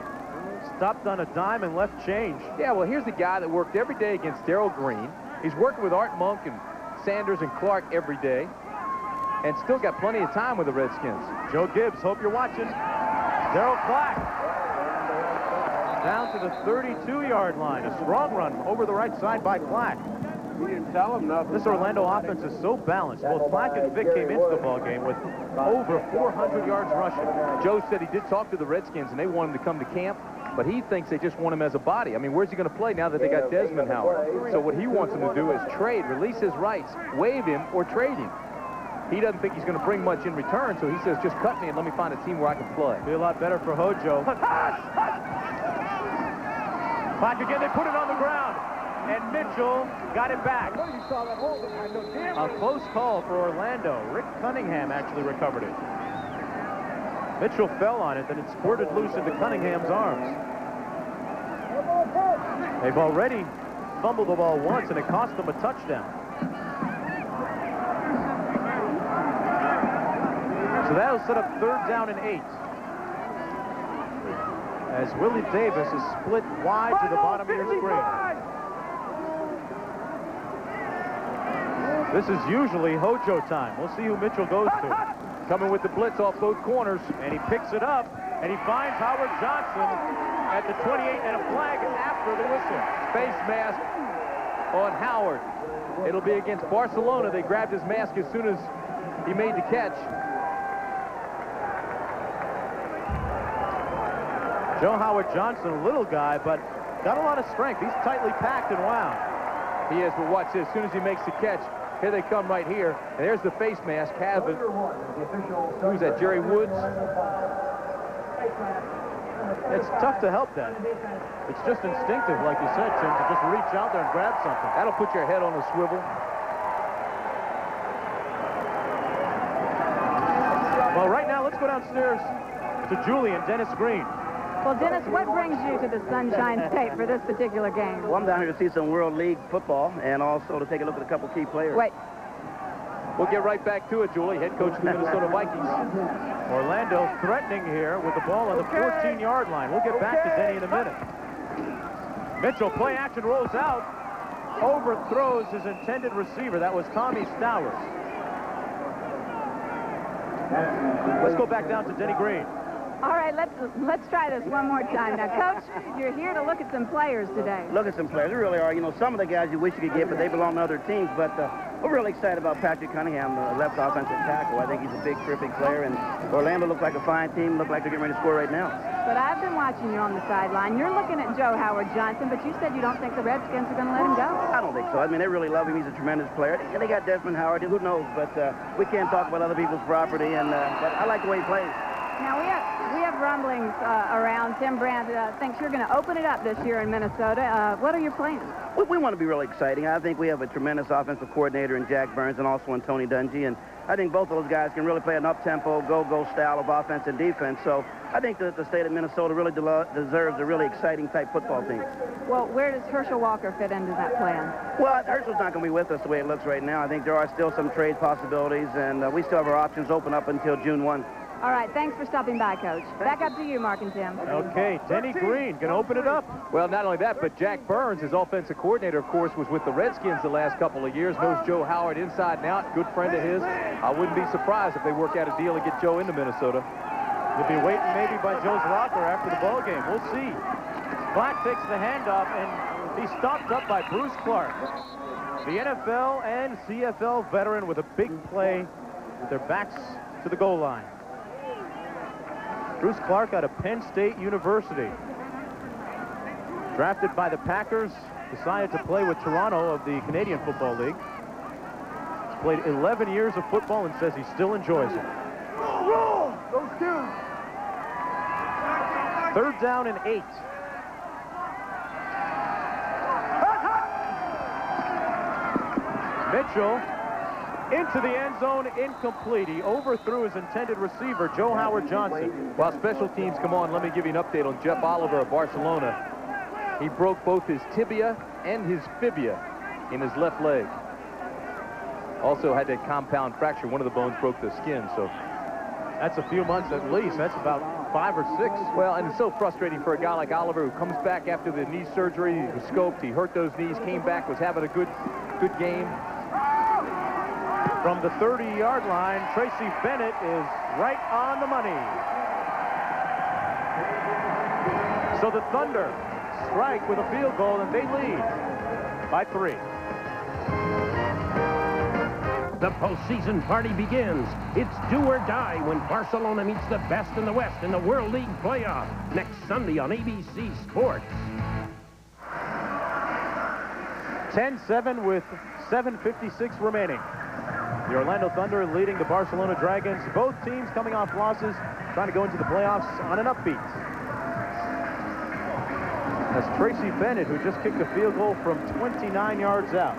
Stopped on a dime and left change. Yeah, well, here's the guy that worked every day against Darrell Green. He's working with Art Monk and Sanders and Clark every day, and still got plenty of time with the Redskins. Joe Gibbs, hope you're watching. Darryl Clack down to the 32-yard line. A strong run over the right side by Clack. We didn't tell him nothing. This Orlando offense is so balanced. Both Clack and Vick came into the ballgame with over 400 yards rushing. Joe said he did talk to the Redskins, and they want him to come to camp, but he thinks they just want him as a body. I mean, where's he going to play now that they got Desmond Howard? So what he wants him to do is trade, release his rights, waive him, or trade him. He doesn't think he's going to bring much in return, so he says, just cut me and let me find a team where I can play. Be a lot better for Hojo. Clock again, they put it on the ground. And Mitchell got it back. A close call for Orlando. Rick Cunningham actually recovered it. Mitchell fell on it, then it squirted loose into Cunningham's arms. They've already fumbled the ball once, and it cost them a touchdown. So that'll set up 3rd down and 8. As Willie Davis is split wide to the bottom of your screen. This is usually Hojo time. We'll see who Mitchell goes to. Coming with the blitz off both corners, and he picks it up, and he finds Howard Johnson at the 28, and a flag after the whistle. Face mask on Howard. It'll be against Barcelona. They grabbed his mask as soon as he made the catch. Joe Howard Johnson, a little guy, but got a lot of strength. He's tightly packed and wound. He is, but watch this. As soon as he makes the catch, here they come right here. And there's the face mask. Havin. Who's that, Jerry Woods? It's tough to help that. It's just instinctive, like you said, Tim, to just reach out there and grab something. That'll put your head on a swivel. Well, right now, let's go downstairs to Julian Dennis Green. Well, Dennis, what brings you to the Sunshine State for this particular game? Well, I'm down here to see some World League football and also to take a look at a couple key players. Wait. We'll get right back to it, Julie, head coach of the Minnesota Vikings. Orlando threatening here with the ball on the 14-yard line. We'll get back to Denny in a minute. Mitchell, play action, rolls out, overthrows his intended receiver. That was Tommy Stowers. Let's go back down to Denny Green. All right, let's try this one more time. Now, Coach, you're here to look at some players today. Look at some players. They really are. You know, some of the guys you wish you could get, but they belong to other teams. But we're really excited about Patrick Cunningham, the left offensive tackle. I think he's a big, terrific player. And Orlando looks like a fine team. Look like they're getting ready to score right now. But I've been watching you on the sideline. You're looking at Joe Howard Johnson, but you said you don't think the Redskins are going to let him go. I don't think so. I mean, they really love him. He's a tremendous player. And they got Desmond Howard. Who knows? But we can't talk about other people's property. And but I like the way he plays. Now, we have rumblings around. Tim Brandt thinks you're going to open it up this year in Minnesota. What are your plans? We want to be really exciting. I think we have a tremendous offensive coordinator in Jack Burns and also in Tony Dungy. And I think both of those guys can really play an up-tempo, go-go style of offense and defense. So I think that the state of Minnesota really deserves a really exciting type football team. Well, where does Herschel Walker fit into that plan? Well, Herschel's not going to be with us the way it looks right now. I think there are still some trade possibilities, and we still have our options open up until June 1. All right, thanks for stopping by, Coach. Back up to you, Mark and Tim. Okay, Denny Green going to open it up. Well, not only that, but Jack Burns, his offensive coordinator, of course, was with the Redskins the last couple of years, knows Joe Howard inside and out, good friend of his. I wouldn't be surprised if they work out a deal to get Joe into Minnesota. You'll be waiting maybe by Joe's locker after the ball game. We'll see. Black takes the handoff, and he's stopped up by Bruce Clark. The NFL and CFL veteran with a big play with their backs to the goal line. Bruce Clark out of Penn State University. Drafted by the Packers, decided to play with Toronto of the Canadian Football League. He's played 11 years of football and says he still enjoys it. Roll! Those two! 3rd down and 8. Mitchell into the end zone, incomplete. He overthrew his intended receiver, Joe Howard Johnson. While special teams come on, let me give you an update on Jeff Oliver of Barcelona. He broke both his tibia and his fibia in his left leg. Also had that compound fracture. One of the bones broke the skin, so that's a few months at least. That's about 5 or 6. Well, and it's so frustrating for a guy like Oliver who comes back after the knee surgery. He was scoped, he hurt those knees, came back, was having a good game. From the 30-yard line, Tracy Bennett is right on the money. So the Thunder strike with a field goal, and they lead by 3. The postseason party begins. It's do or die when Barcelona meets the best in the West in the World League playoff next Sunday on ABC Sports. 10-7 with 7:56 remaining. The Orlando Thunder leading the Barcelona Dragons. Both teams coming off losses, trying to go into the playoffs on an upbeat. That's Tracy Bennett, who just kicked a field goal from 29 yards out.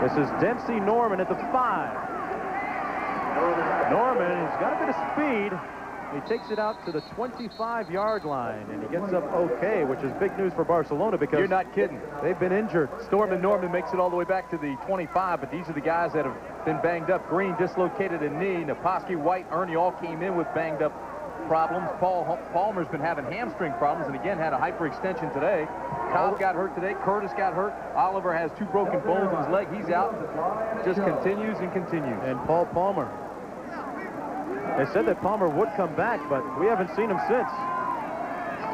This is Dempsey Norman at the 5. Norman, he's got a bit of speed. He takes it out to the 25-yard line, and he gets up okay, which is big news for Barcelona because... You're not kidding. They've been injured. Stormin Norman makes it all the way back to the 25, but these are the guys that have been banged up. Green dislocated a knee. Naposki, White, Ernie all came in with banged up problems. Paul Palmer's been having hamstring problems, and again had a hyperextension today. Cobb got hurt today. Curtis got hurt. Oliver has 2 broken bones in his leg. He's out. Just continues and continues. And Paul Palmer. They said that Palmer would come back, but we haven't seen him since.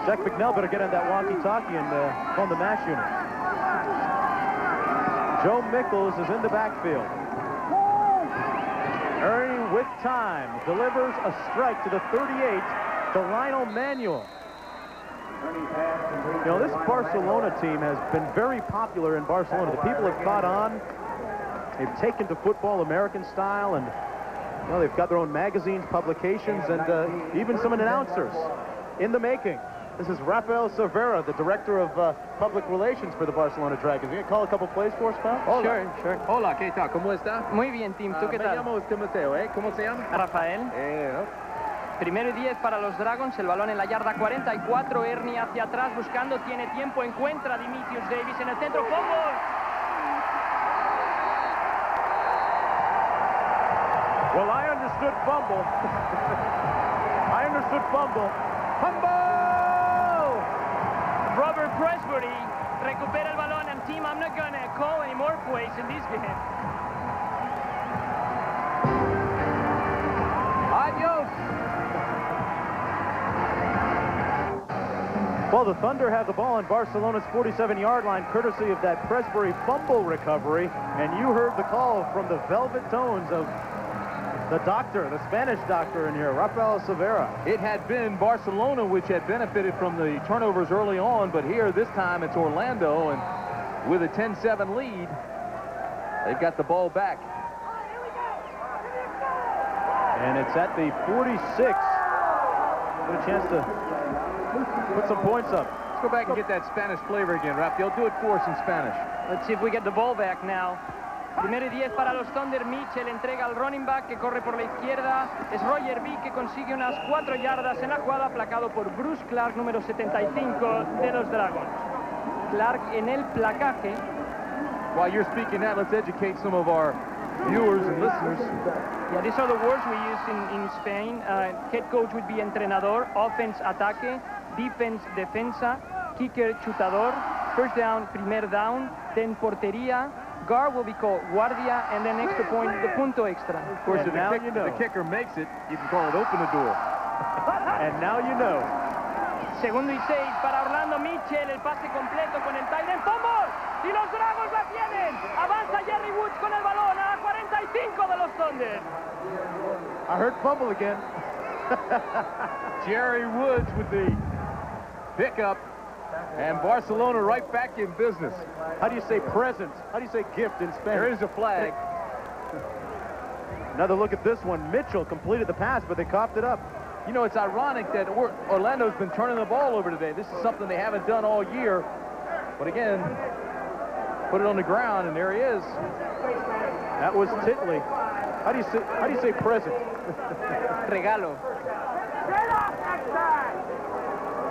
Jack McNell better get on that walkie-talkie and phone the MASH unit. Joe Mickles is in the backfield. Ernie with time delivers a strike to the 38 to Lionel Manuel. You know, this Barcelona team has been very popular in Barcelona. The people have caught on. They've taken to football American style, and well, they've got their own magazines, publications, and even some announcers in the making. This is Rafael Cervera, the director of public relations for the Barcelona Dragons. You going to call a couple plays for us, pal? Hola. Sure. Hola, ¿qué tal? ¿Cómo está? Muy bien, Tim. ¿Tú qué tal? Me llamo Timoteo, ¿eh? ¿Cómo se llama? Rafael. Primero y 10 para los Dragons, el balón en la yarda 44, Ernie hacia atrás buscando, tiene tiempo, encuentra a Dimitrius Davis en el centro, fútbol. Well, I understood fumble. I understood fumble. Fumble! Robert Presbury recupera el balón, and team, I'm not going to call any more plays in this game. Adios! Well, the Thunder have the ball on Barcelona's 47-yard line, courtesy of that Presbury fumble recovery, and you heard the call from the velvet tones of the doctor, the Spanish doctor in here, Rafael Cervera. It had been Barcelona which had benefited from the turnovers early on, but here this time it's Orlando, and with a 10-7 lead, they've got the ball back. And it's at the 46. Get a chance to put some points up. Let's go back and get that Spanish flavor again, Rafael. Do it for us in Spanish. Let's see if we get the ball back now. Primero y 10 para los Thunder. Mitchell entrega al running back que corre por la izquierda. Es Roger B que consigue unas 4 yardas en la jugada, aplacado por Bruce Clark, número 75 de los Dragons. Clark en el placaje. While you're speaking that, let's educate some of our viewers and listeners. Yeah, these are the words we use in Spain. Head coach would be entrenador, offense, ataque, defense, defensa, kicker, chutador, first down, primer down, then portería, guard will be called guardia, and then extra point, the punto extra. Of course, if the kicker makes it, you can call it open the door. And now you know. Segundo y 6 para Orlando. Mitchell, el pase completo con el tight end, fumble, y los Dragons la tienen. Avanza Jerry Woods con el balón a la 45 de los Thunder. I heard fumble again. Jerry Woods with the pickup, and Barcelona right back in business. How do you say present? How do you say gift in Spanish? There is a flag. Another look at this one. Mitchell completed the pass, but they coughed it up. You know, it's ironic that Orlando's been turning the ball over today. This is something they haven't done all year. But again, put it on the ground, and there he is. That was Titley. How do you say present? Regalo.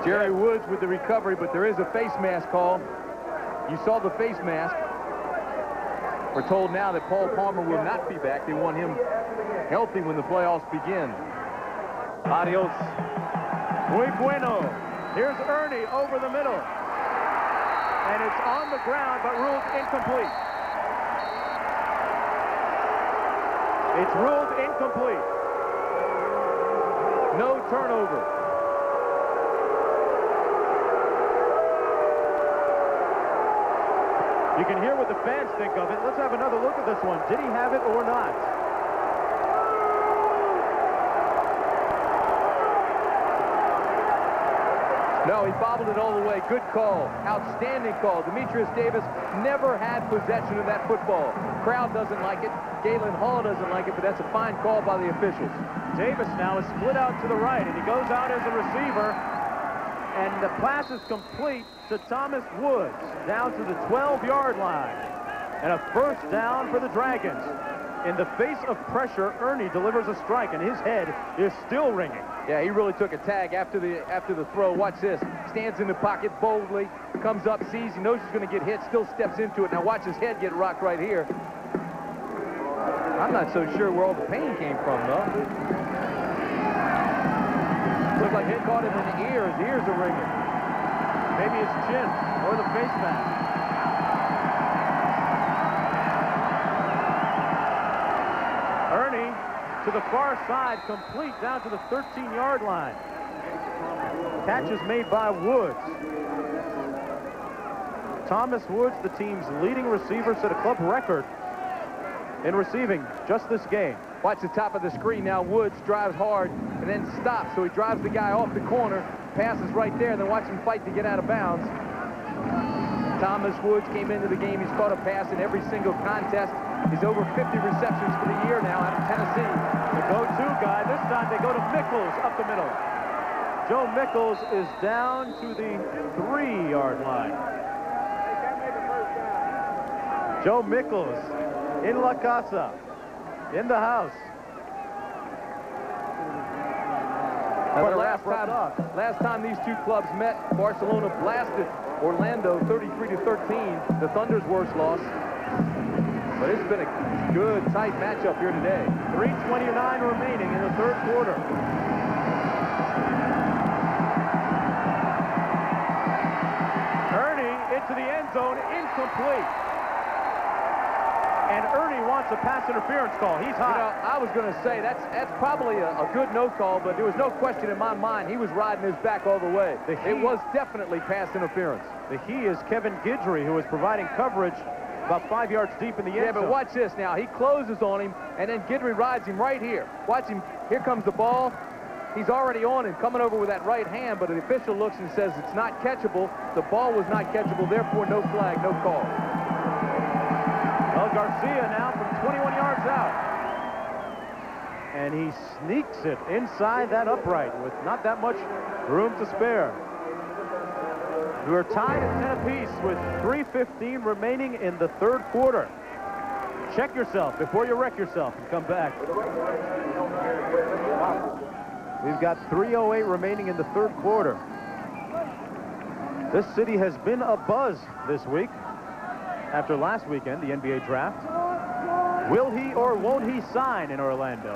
Jerry Woods with the recovery, but there is a face mask call. You saw the face mask. We're told now that Paul Palmer will not be back. They want him healthy when the playoffs begin. Adios. Muy bueno. Here's Ernie over the middle. And it's on the ground, but ruled incomplete. It's ruled incomplete. No turnover. You can hear what the fans think of it. Let's have another look at this one. Did he have it or not? No, he bobbled it all the way. Good call. Outstanding call. Demetrius Davis never had possession of that football. Crowd doesn't like it. Galen Hall doesn't like it, but that's a fine call by the officials. Davis now is split out to the right, and he goes out as a receiver. And the pass is complete to Thomas Woods down to the 12-yard line. And a first down for the Dragons. In the face of pressure, Ernie delivers a strike, and his head is still ringing. Yeah, he really took a tag after the throw. Watch this. Stands in the pocket boldly, comes up, sees, he knows he's going to get hit, still steps into it. Now watch his head get rocked right here. I'm not so sure where all the pain came from, though. Looks like it caught him in the ear. His ears are ringing. Maybe his chin or the face mask. Ernie to the far side, complete down to the 13-yard line. Catch is made by Woods. Thomas Woods, the team's leading receiver, set a club record in receiving just this game. Watch the top of the screen now. Woods drives hard and then stops. So he drives the guy off the corner, passes right there, and then watch him fight to get out of bounds. Thomas Woods came into the game. He's caught a pass in every single contest. He's over 50 receptions for the year now out of Tennessee. The go-to guy. This time they go to Mickles up the middle. Joe Mickles is down to the 3-yard line. Joe Mickles in La Casa, in the house. But last time these two clubs met, Barcelona blasted Orlando 33-13, the Thunder's worst loss. But it's been a good, tight matchup here today. 3:29 remaining in the third quarter. Ernie into the end zone, incomplete. And Ernie wants a pass interference call. He's high. You know, I was going to say, that's probably a good no call, but there was no question in my mind he was riding his back all the way. It was definitely pass interference. The he is Kevin Guidry, who is providing coverage about 5 yards deep in the end zone. Yeah, but watch this now. He closes on him, and then Guidry rides him right here. Watch him. Here comes the ball. He's already on him, coming over with that right hand, but the official looks and says it's not catchable. The ball was not catchable, therefore no flag, no call. Well, Garcia now from 21 yards out. And he sneaks it inside that upright with not that much room to spare. We're tied at 10 apiece with 3:15 remaining in the third quarter. Check yourself before you wreck yourself and come back. We've got 3:08 remaining in the third quarter. This city has been a buzz this week after last weekend, the NBA draft. Will he or won't he sign in Orlando?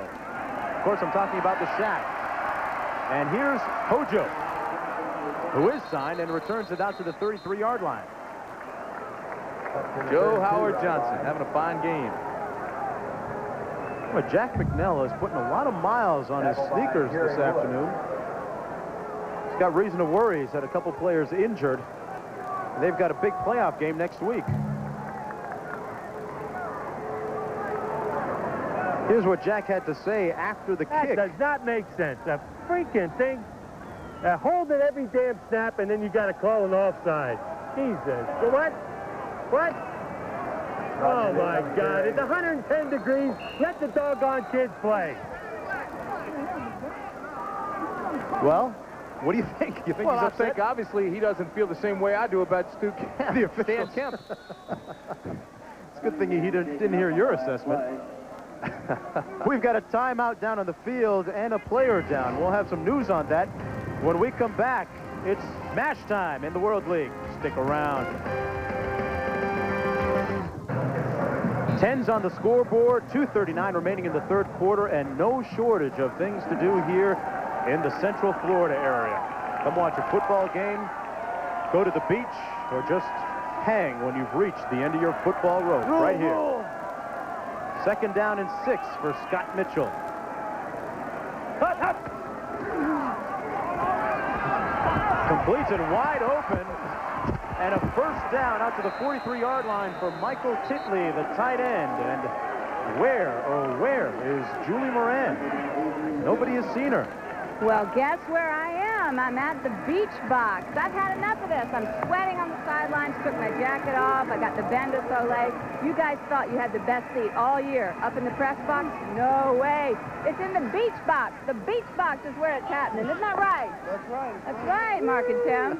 Of course, I'm talking about the Shack. And here's Hojo, who is signed and returns it out to the 33-yard line. Joe Howard Johnson having a fine game. Well, Jack McNell is putting a lot of miles on his sneakers this afternoon. He's got reason to worry. He's had a couple players injured. And they've got a big playoff game next week. Here's what Jack had to say after the kick. That does not make sense. A freaking thing. Hold it every damn snap, and then you got to call an offside. Jesus. What? What? Oh, my God. It's 110 degrees. Let the doggone kids play. Well, what do you think? You think Well, he's I upset? think obviously he doesn't feel the same way I do about Stu Kemp. The officials. Stan Kemp. It's a good thing he didn't hear your assessment. We've got a timeout down on the field and a player down. We'll have some news on that when we come back. It's match time in the World League. Stick around. 10's on the scoreboard, 2:39 remaining in the third quarter, and no shortage of things to do here in the Central Florida area. Come watch a football game, go to the beach, or just hang when you've reached the end of your football rope right here. Second down and 6 for Scott Mitchell. Completes it wide open. And a first down out to the 43-yard line for Michael Titley, the tight end. And where is Julie Moran? Nobody has seen her. Well, guess where I am. Tim. I'm at the beach box. I've had enough of this. I'm sweating on the sidelines, took my jacket off. I got the bain de soleil. You guys thought you had the best seat all year. Up in the press box? No way. It's in the beach box. The beach box is where it's happening. Isn't that right? That's right. That's right, Mark and Tim.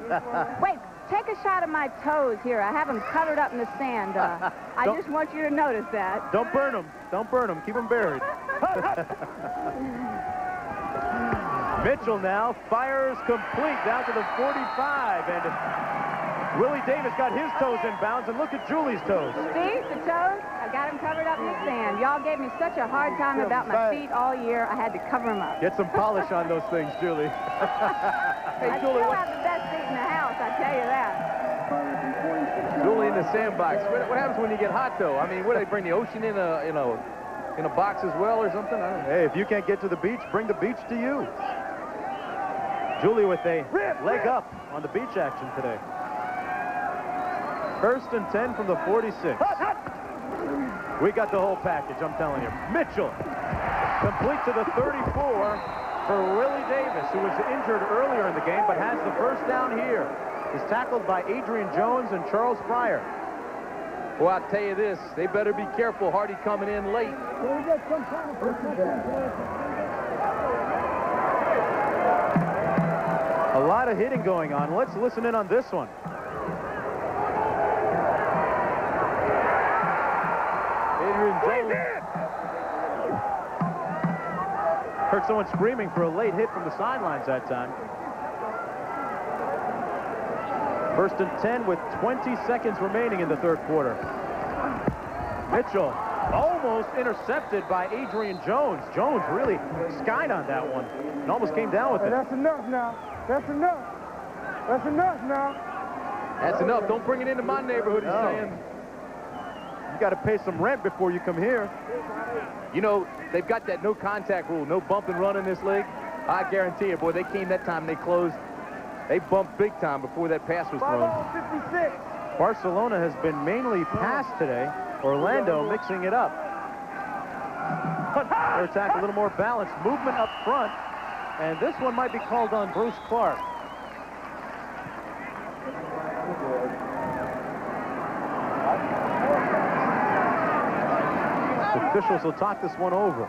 Wait, take a shot of my toes here. I have them covered up in the sand. I just want you to notice that. Don't burn them. Don't burn them. Keep them buried. Mitchell now fires complete down to the 45, and Willie Davis got his toes in bounds, and look at Julie's toes. See, the toes? I got them covered up in the sand. Y'all gave me such a hard time about my feet all year, I had to cover them up. Get some polish on those things, Julie. Hey, I Julie, still have the best seat in the house, I tell you that. Julie in the sandbox. What happens when you get hot, though? I mean, what, they bring the ocean in a box as well or something? I don't know. Hey, if you can't get to the beach, bring the beach to you. Julie with a leg up on the beach action today. 1st and 10 from the 46. We got the whole package, I'm telling you. Mitchell, complete to the 34 for Willie Davis, who was injured earlier in the game, but has the first down here. He's tackled by Adrian Jones and Charles Fryer. Well, I'll tell you this, they better be careful. Hardy coming in late. A lot of hitting going on. Let's listen in on this one. Adrian Jones heard someone screaming for a late hit from the sidelines that time. 1st and 10 with 20 seconds remaining in the 3rd quarter. Mitchell almost intercepted by Adrian Jones. Jones really skied on that one and almost came down with it. That's enough now. That's enough. That's enough now. That's enough. Don't bring it into my neighborhood, he's saying. You got to pay some rent before you come here. You know, they've got that no contact rule, no bump and run in this league. I guarantee you, boy, they came that time, they closed. They bumped big time before that pass was thrown. 56. Barcelona has been mainly pass today. Orlando mixing it up. Their attack a little more balanced. Movement up front. And this one might be called on Bruce Clark. The officials will talk this one over.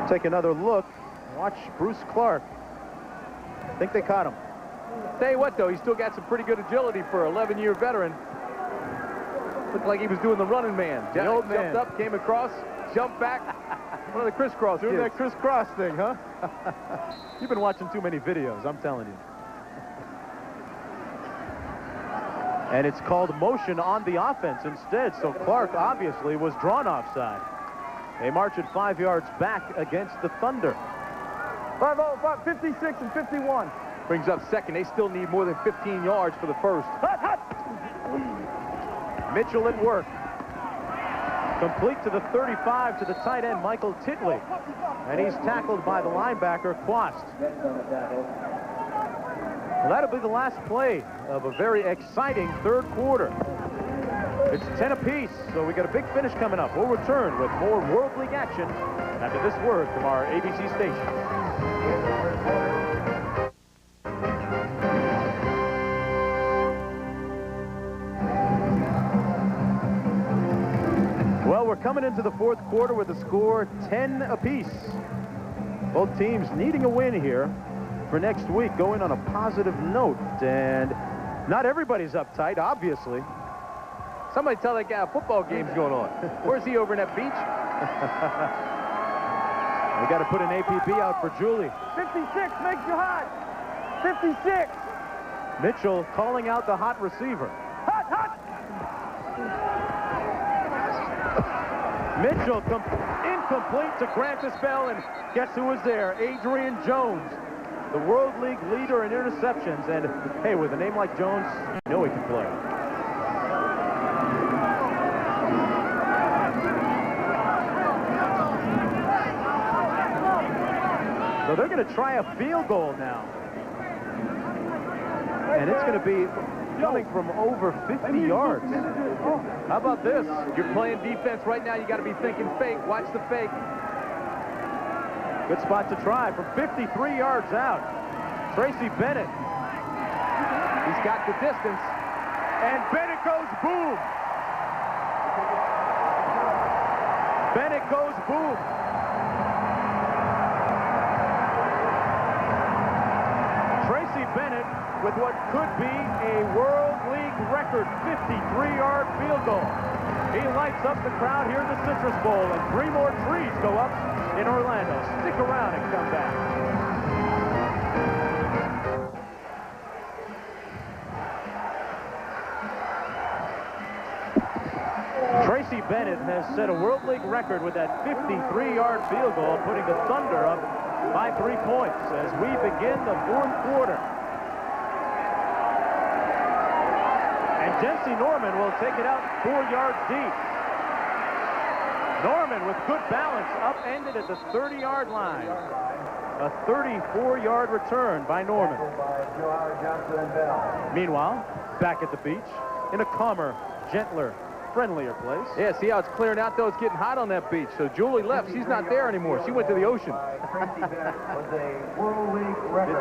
Take another look. Watch Bruce Clark. I think they caught him. Tell you what, though, he's still got some pretty good agility for an 11-year veteran. Looked like he was doing the running man. The old man. Jumped up, came across, jumped back. One of the crisscross Doing kids. that crisscross thing, huh? You've been watching too many videos, I'm telling you. And it's called motion on the offense instead, so Clark obviously was drawn offside. They march at 5 yards back against the Thunder. 56 and 51. Brings up second. They still need more than 15 yards for the first. Mitchell at work. Complete to the 35 to the tight end, Michael Titley. And he's tackled by the linebacker, Quast. Well, that'll be the last play of a very exciting 3rd quarter. It's 10 apiece, so we got a big finish coming up. We'll return with more World League action after this word from our ABC station. Well, we're coming into the 4th quarter with a score 10 apiece. Both teams needing a win here for next week, going on a positive note. And not everybody's uptight, obviously. Somebody tell that guy a football game's going on. Where's he, over in that beach? We got to put an APB out for Julie. 56 makes you hot. 56. Mitchell calling out the hot receiver. Hot, hot. Mitchell incomplete to Grant Bell, and guess who was there? Adrian Jones, the World League leader in interceptions. And hey, with a name like Jones, you know he can play. So they're going to try a field goal now. And it's going to be coming from over 50 yards. How about this? You're playing defense right now. You got to be thinking fake. Watch the fake. Good spot to try from 53 yards out. Tracy Bennett. He's got the distance. And Bennett goes boom. Bennett goes boom. Tracy Bennett with what could be a World League record 53-yard field goal. He lights up the crowd here in the Citrus Bowl, and 3 more trees go up in Orlando. Stick around and come back. Tracy Bennett has set a World League record with that 53-yard field goal, putting the Thunder up by 3 points as we begin the 4th quarter. And Jesse Norman will take it out 4 yards deep. Norman with good balance, upended at the 30-yard line. A 34-yard return by Norman. Meanwhile, back at the beach, in a calmer, gentler, friendlier place. Yeah, see how it's clearing out, though? It's getting hot on that beach. So Julie left. She's not there anymore. She went to the ocean. Get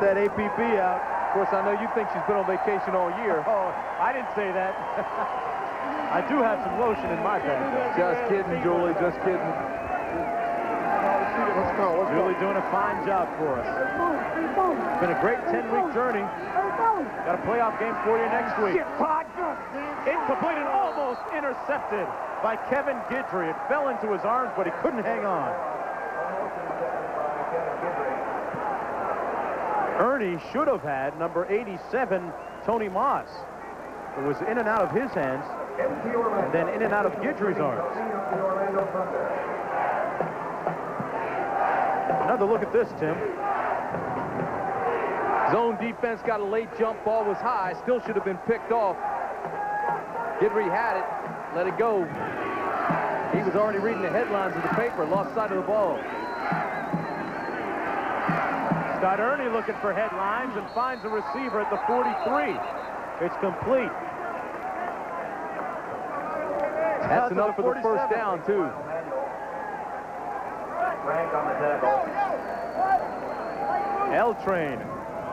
that APB out. Of course, I know you think she's been on vacation all year. Oh, I didn't say that. I do have some lotion in my bag. Just kidding, Julie. Just kidding. Julie doing a fine job for us. It's been a great 10-week journey. Got a playoff game for you next week. Incomplete and almost intercepted by Kevin Guidry. It fell into his arms, but he couldn't hang on. Ernie should have had number 87, Tony Moss. It was in and out of his hands, and then in and out of Guidry's arms. Another look at this, Tim. Zone defense got a late jump. Ball was high. Still should have been picked off. Guidry had it. Let it go. He was already reading the headlines of the paper. Lost sight of the ball. Scott Ernie looking for headlines and finds a receiver at the 43. It's complete. That's enough for the first down, too. L-Train.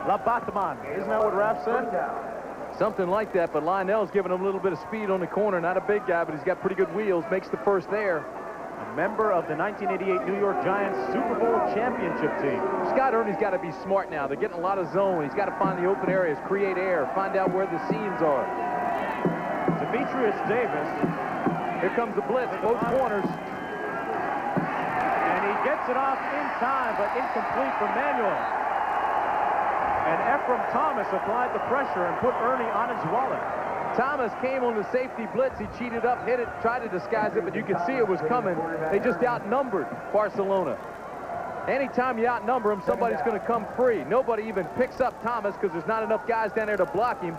La Batman. Isn't that what Raf said? Something like that, but Lionel's giving him a little bit of speed on the corner. Not a big guy, but he's got pretty good wheels. Makes the first there. A member of the 1988 New York Giants Super Bowl championship team. Scott Ernie's got to be smart now. They're getting a lot of zone. He's got to find the open areas, create air, find out where the seams are. Demetrius Davis. Here comes the blitz, both corners. And he gets it off in time, but incomplete for Manuel. And Ephraim Thomas applied the pressure and put Ernie on his wallet. Thomas came on the safety blitz. He cheated up, hit it, tried to disguise it, but you could see it was coming. They just outnumbered Barcelona. Anytime you outnumber them, somebody's going to come free. Nobody even picks up Thomas because there's not enough guys down there to block him,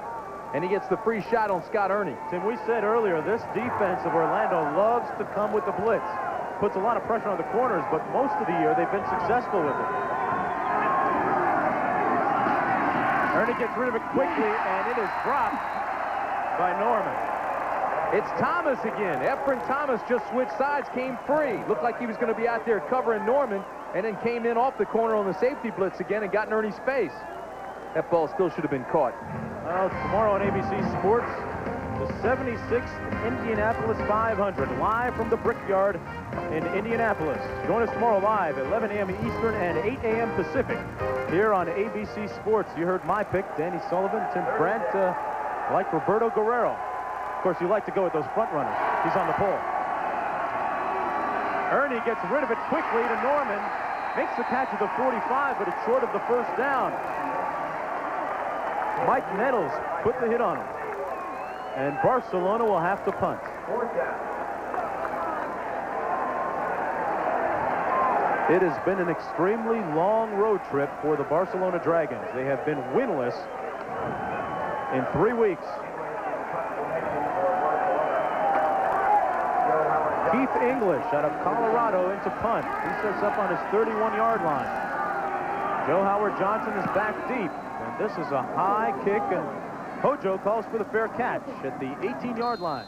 and he gets the free shot on Scott Ernie. Tim, we said earlier, this defense of Orlando loves to come with the blitz. Puts a lot of pressure on the corners, but most of the year they've been successful with it. Ernie gets rid of it quickly, and it is dropped by Norman. It's Thomas again. Ephraim Thomas just switched sides, came free. Looked like he was going to be out there covering Norman, and then came in off the corner on the safety blitz again and got in Ernie's face. That ball still should have been caught. Well, tomorrow on ABC Sports, the 76th Indianapolis 500, live from the Brickyard in Indianapolis. Join us tomorrow live at 11 a.m. Eastern and 8 a.m. Pacific here on ABC Sports. You heard my pick, Danny Sullivan, Tim Brandt, like Roberto Guerrero. Of course, you like to go with those front runners. He's on the pole. Ernie gets rid of it quickly to Norman. Makes the catch at the 45, but it's short of the first down. Mike Nettles put the hit on him. And Barcelona will have to punt. It has been an extremely long road trip for the Barcelona Dragons. They have been winless in 3 weeks. Keith English out of Colorado into punt. He sets up on his 31-yard line. Joe Howard Johnson is back deep. And this is a high kick and Hojo calls for the fair catch at the 18-yard line.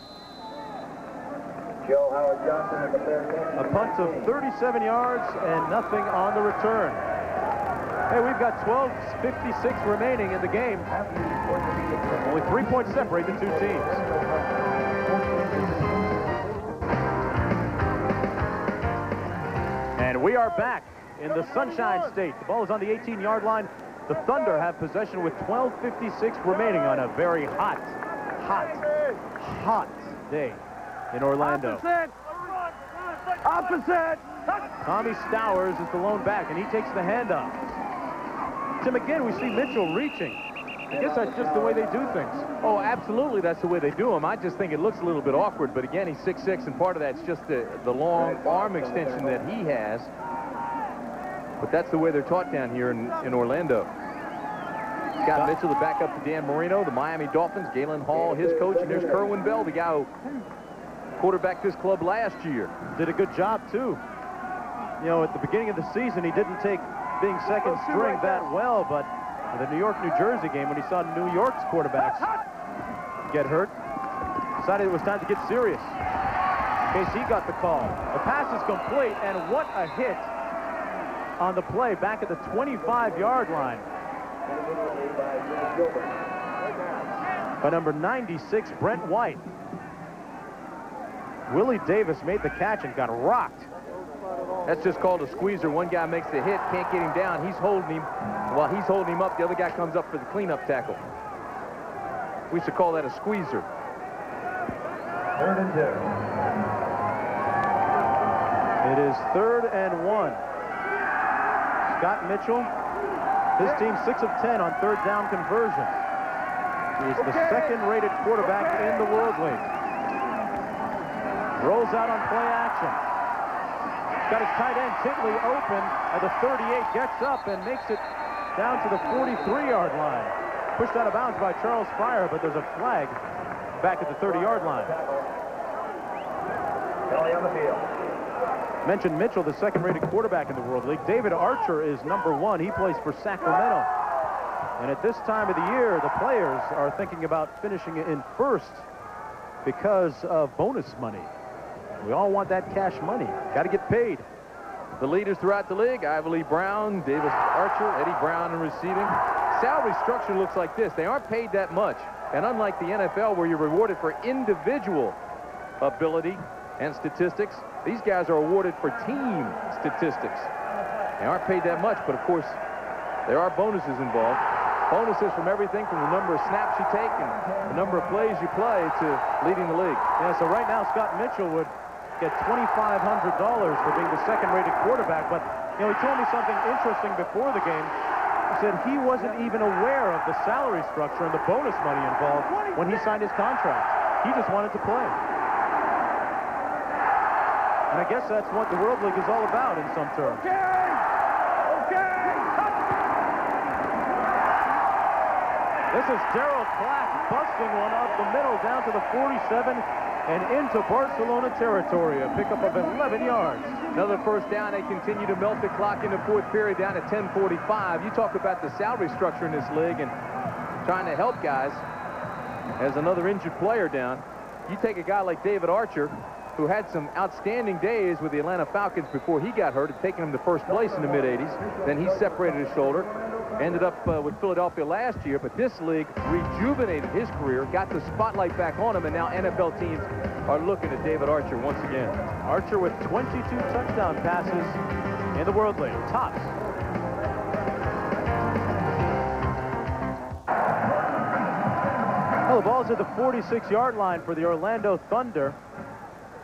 Joe Howard Johnson with the fair catch. A punt of 37 yards and nothing on the return. Hey, we've got 12:56 remaining in the game. Only 3 points separate the two teams. And we are back in the Sunshine State. The ball is on the 18-yard line. The Thunder have possession with 12:56 remaining on a very hot day in Orlando. Opposite! Tommy Stowers is the lone back, and he takes the handoff. Tim, again, we see Mitchell reaching. I guess that's just the way they do things. Oh, absolutely, that's the way they do them. I just think it looks a little bit awkward, but again, he's 6'6", and part of that's just the long arm extension that he has. But that's the way they're taught down here in Orlando. Scott Mitchell, the backup to Dan Marino, the Miami Dolphins, Galen Hall, his coach, and there's Kerwin Bell, the guy who quarterbacked this club last year. Did a good job, too. You know, at the beginning of the season, he didn't take being second string that well, but the New York-New Jersey game, when he saw New York's quarterbacks get hurt, decided it was time to get serious. KC got the call. The pass is complete, and what a hit on the play back at the 25-yard line by number 96, Brent White. Willie Davis made the catch and got rocked. That's just called a squeezer. One guy makes the hit, can't get him down. He's holding him. While he's holding him up, the other guy comes up for the cleanup tackle. We should call that a squeezer. 3rd and 2. It is 3rd and 1. Scott Mitchell, his team 6 of 10 on 3rd down conversions. He is the second-rated quarterback in the World League. Rolls out on play action. Got his tight end Titley open at the 38, gets up and makes it down to the 43-yard line. Pushed out of bounds by Charles Fryer, but there's a flag back at the 30-yard line. Kelly on the field. Mentioned Mitchell, the second-rated quarterback in the World League. David Archer is number 1. He plays for Sacramento. And at this time of the year, the players are thinking about finishing in first because of bonus money. We all want that cash money. Got to get paid. The leaders throughout the league, Ivor Brown, Davis Archer, Eddie Brown in receiving. Salary structure looks like this. They aren't paid that much. And unlike the NFL, where you're rewarded for individual ability and statistics, these guys are awarded for team statistics. They aren't paid that much, but of course, there are bonuses involved. Bonuses from everything from the number of snaps you take and the number of plays you play to leading the league. Yeah, so right now, Scott Mitchell would get $2,500 for being the second-rated quarterback, but, you know, he told me something interesting before the game. He said he wasn't even aware of the salary structure and the bonus money involved when he signed his contract. He just wanted to play. And I guess that's what the World League is all about in some terms. This is Darryl Clack busting one up the middle down to the 47 and into Barcelona territory. A pickup of 11 yards. Another first down. They continue to melt the clock in the 4th period down at 10:45. You talk about the salary structure in this league and trying to help guys. As another injured player down, you take a guy like David Archer, who had some outstanding days with the Atlanta Falcons before he got hurt, taking him to first place in the mid-'80s. Then he separated his shoulder. Ended up with Philadelphia last year, but this league rejuvenated his career, got the spotlight back on him, and now NFL teams are looking at David Archer once again. Archer with 22 touchdown passes in the World League. Tops. Well, the ball's at the 46-yard line for the Orlando Thunder.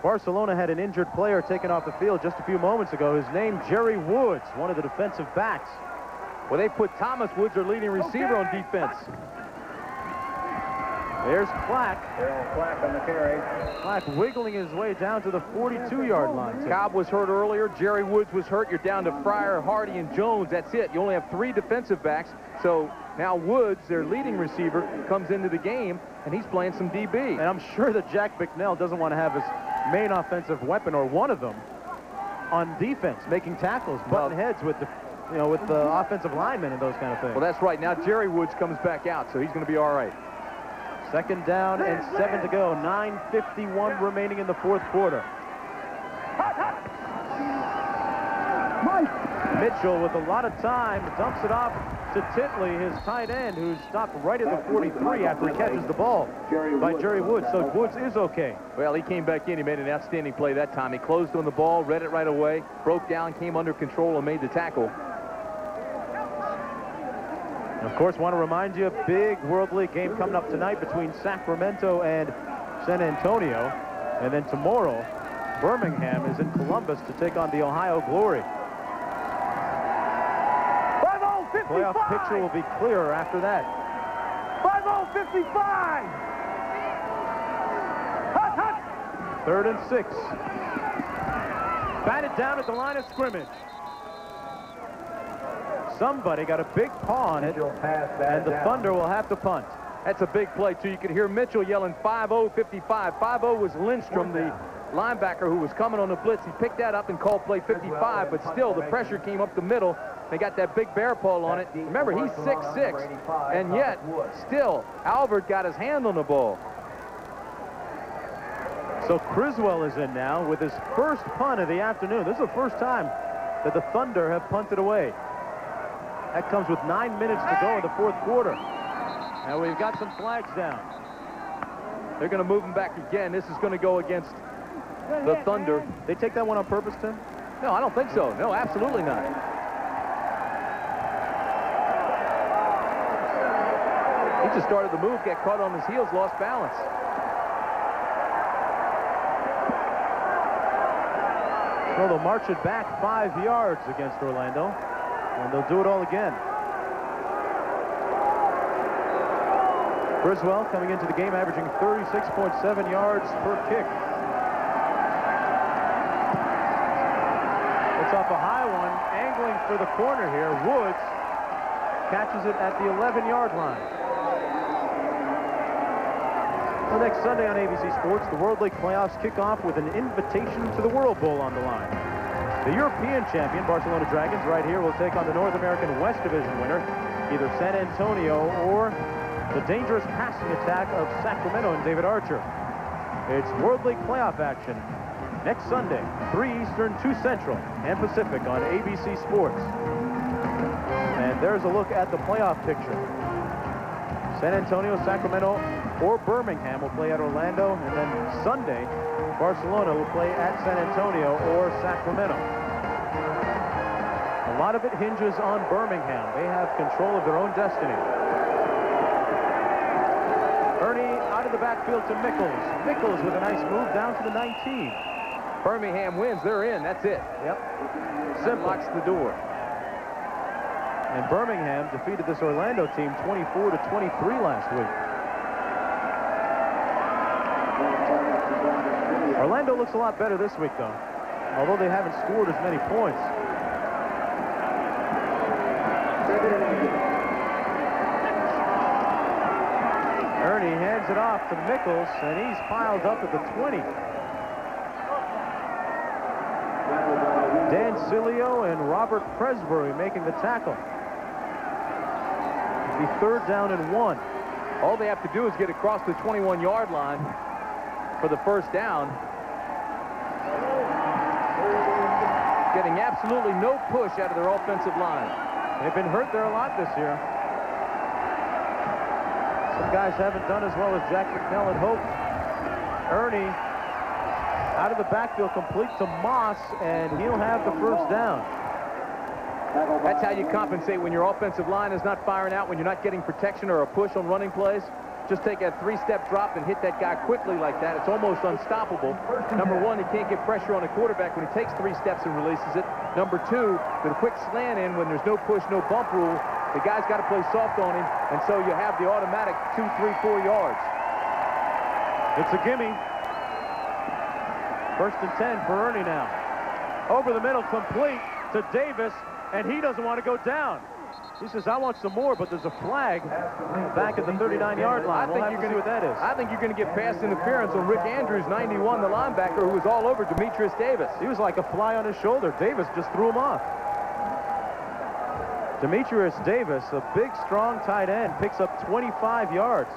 Barcelona had an injured player taken off the field just a few moments ago. His name, Jerry Woods, one of the defensive backs. Well, they put Thomas Woods, their leading receiver, on defense. There's Clack. Clack on the carry. Clack wiggling his way down to the 42-yard line. Cobb was hurt earlier. Jerry Woods was hurt. You're down to Fryer, Hardy, and Jones. That's it. You only have 3 defensive backs. So now Woods, their leading receiver, comes into the game, and he's playing some DB. And I'm sure that Jack Bicknell doesn't want to have his main offensive weapon, or one of them, on defense, making tackles, butting heads with the offensive linemen and those kind of things. Well, that's right. Now Jerry Woods comes back out, so he's going to be all right. Second down and 7 to go. 9:51 remaining in the fourth quarter. Mitchell with a lot of time dumps it off to Titley, his tight end, who's stopped right at the 43 after he catches the ball by Jerry Woods. So Woods is okay. Well, he came back in. He made an outstanding play that time. He closed on the ball, read it right away, broke down, came under control, and made the tackle. And of course, want to remind you, a big World League game coming up tonight between Sacramento and San Antonio. And then tomorrow, Birmingham is in Columbus to take on the Ohio Glory. Playoff picture will be clearer after that. 5-0-55! Hut, hut! 3rd and 6. Batted down at the line of scrimmage. Somebody got a big paw on it, and the Thunder will have to punt. That's a big play, too. You could hear Mitchell yelling 5-0-55. 5-0 was Lindstrom, the linebacker who was coming on the blitz. He picked that up and called play 55, but still the pressure came up the middle. They got that big bear paw on it. Remember, he's 6'6", and yet still Albert got his hand on the ball. So Criswell is in now with his first punt of the afternoon. This is the first time that the Thunder have punted away. That comes with 9 minutes to go in the fourth quarter. Now we've got some flags down. They're going to move him back again. This is going to go against the Thunder. They take that one on purpose, Tim? No, I don't think so. No, absolutely not. He just started the move, got caught on his heels, lost balance. Well, they'll march it back 5 yards against Orlando, and they'll do it all again. Criswell coming into the game averaging 36.7 yards per kick. It's off a high one, angling for the corner here. Woods catches it at the 11-yard line. Well, next Sunday on ABC Sports, the World League playoffs kick off with an invitation to the World Bowl on the line. The European champion, Barcelona Dragons, right here, will take on the North American West Division winner, either San Antonio or the dangerous passing attack of Sacramento and David Archer. It's World League playoff action next Sunday, 3 Eastern, 2 Central, and Pacific on ABC Sports. And there's a look at the playoff picture. San Antonio, Sacramento, or Birmingham will play at Orlando, and then Sunday, Barcelona will play at San Antonio or Sacramento. A lot of it hinges on Birmingham. They have control of their own destiny. Ernie out of the backfield to Mickles. Mickles with a nice move down to the 19. Birmingham wins. They're in. That's it. Yep. Simple. Locks the door. And Birmingham defeated this Orlando team 24-23 last week. Orlando looks a lot better this week, though, although they haven't scored as many points. Ernie hands it off to Mickles, and he's piled up at the 20. Dan Cilio and Robert Presbury making the tackle. It'll be 3rd down and 1. All they have to do is get across the 21-yard line for the first down. Getting absolutely no push out of their offensive line. They've been hurt there a lot this year. Some guys haven't done as well as Jack McNell had hoped. Ernie out of the backfield, complete to Moss, and he'll have the first down. That's how you compensate when your offensive line is not firing out, when you're not getting protection or a push on running plays. Just take a 3-step drop and hit that guy quickly like that. It's almost unstoppable. Number one, he can't get pressure on a quarterback when he takes 3 steps and releases it. Number two, with a quick slant in when there's no push, no bump rule, the guy's got to play soft on him, and so you have the automatic 2, 3, 4 yards. It's a gimme. 1st and 10 for Ernie now. Over the middle, complete to Davis, and he doesn't want to go down. He says, I want some more, but there's a flag back at the 39-yard line. We'll have to see what that is. I think you're going to get pass interference on Rick Andrews, 91, the linebacker, who was all over Demetrius Davis. He was like a fly on his shoulder. Davis just threw him off. Demetrius Davis, a big, strong tight end, picks up 25 yards.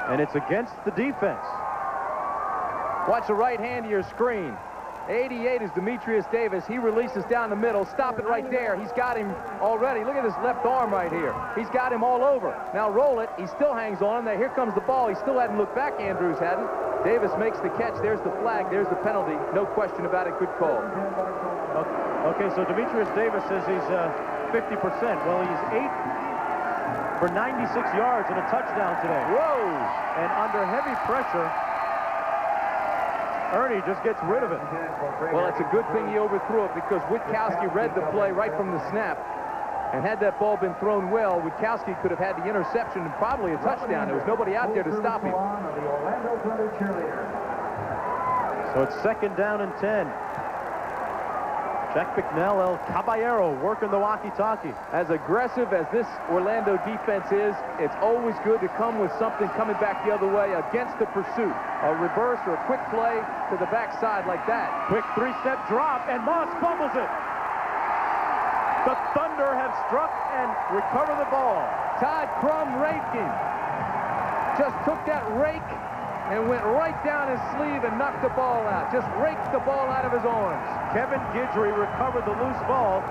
And it's against the defense. Watch the right hand of your screen. 88 is Demetrius Davis. He releases down the middle. Stop it right there. He's got him already. Look at his left arm right here. He's got him all over. Now roll it. He still hangs on him. Now here comes the ball. He still hadn't looked back. Andrews hadn't. Davis makes the catch. There's the flag. There's the penalty. No question about it. Good call. Okay, so Demetrius Davis says he's 50%. Well, he's 8 for 96 yards and a touchdown today. Whoa! And under heavy pressure, Ernie just gets rid of it. Well, it's a good thing he overthrew it because Witkowski read the play right from the snap. And had that ball been thrown well, Witkowski could have had the interception and probably a touchdown. There was nobody out there to stop him. So it's 2nd down and 10. Jack Bicknell, El Caballero, working the walkie-talkie. As aggressive as this Orlando defense is, it's always good to come with something coming back the other way against the pursuit. A reverse or a quick play to the backside like that. Quick 3-step drop, and Moss fumbles it. The Thunder have struck and recover the ball. Todd Crum raking. Just took that rake and went right down his sleeve and knocked the ball out. Just raked the ball out of his arms. Kevin Guidry recovered the loose ball,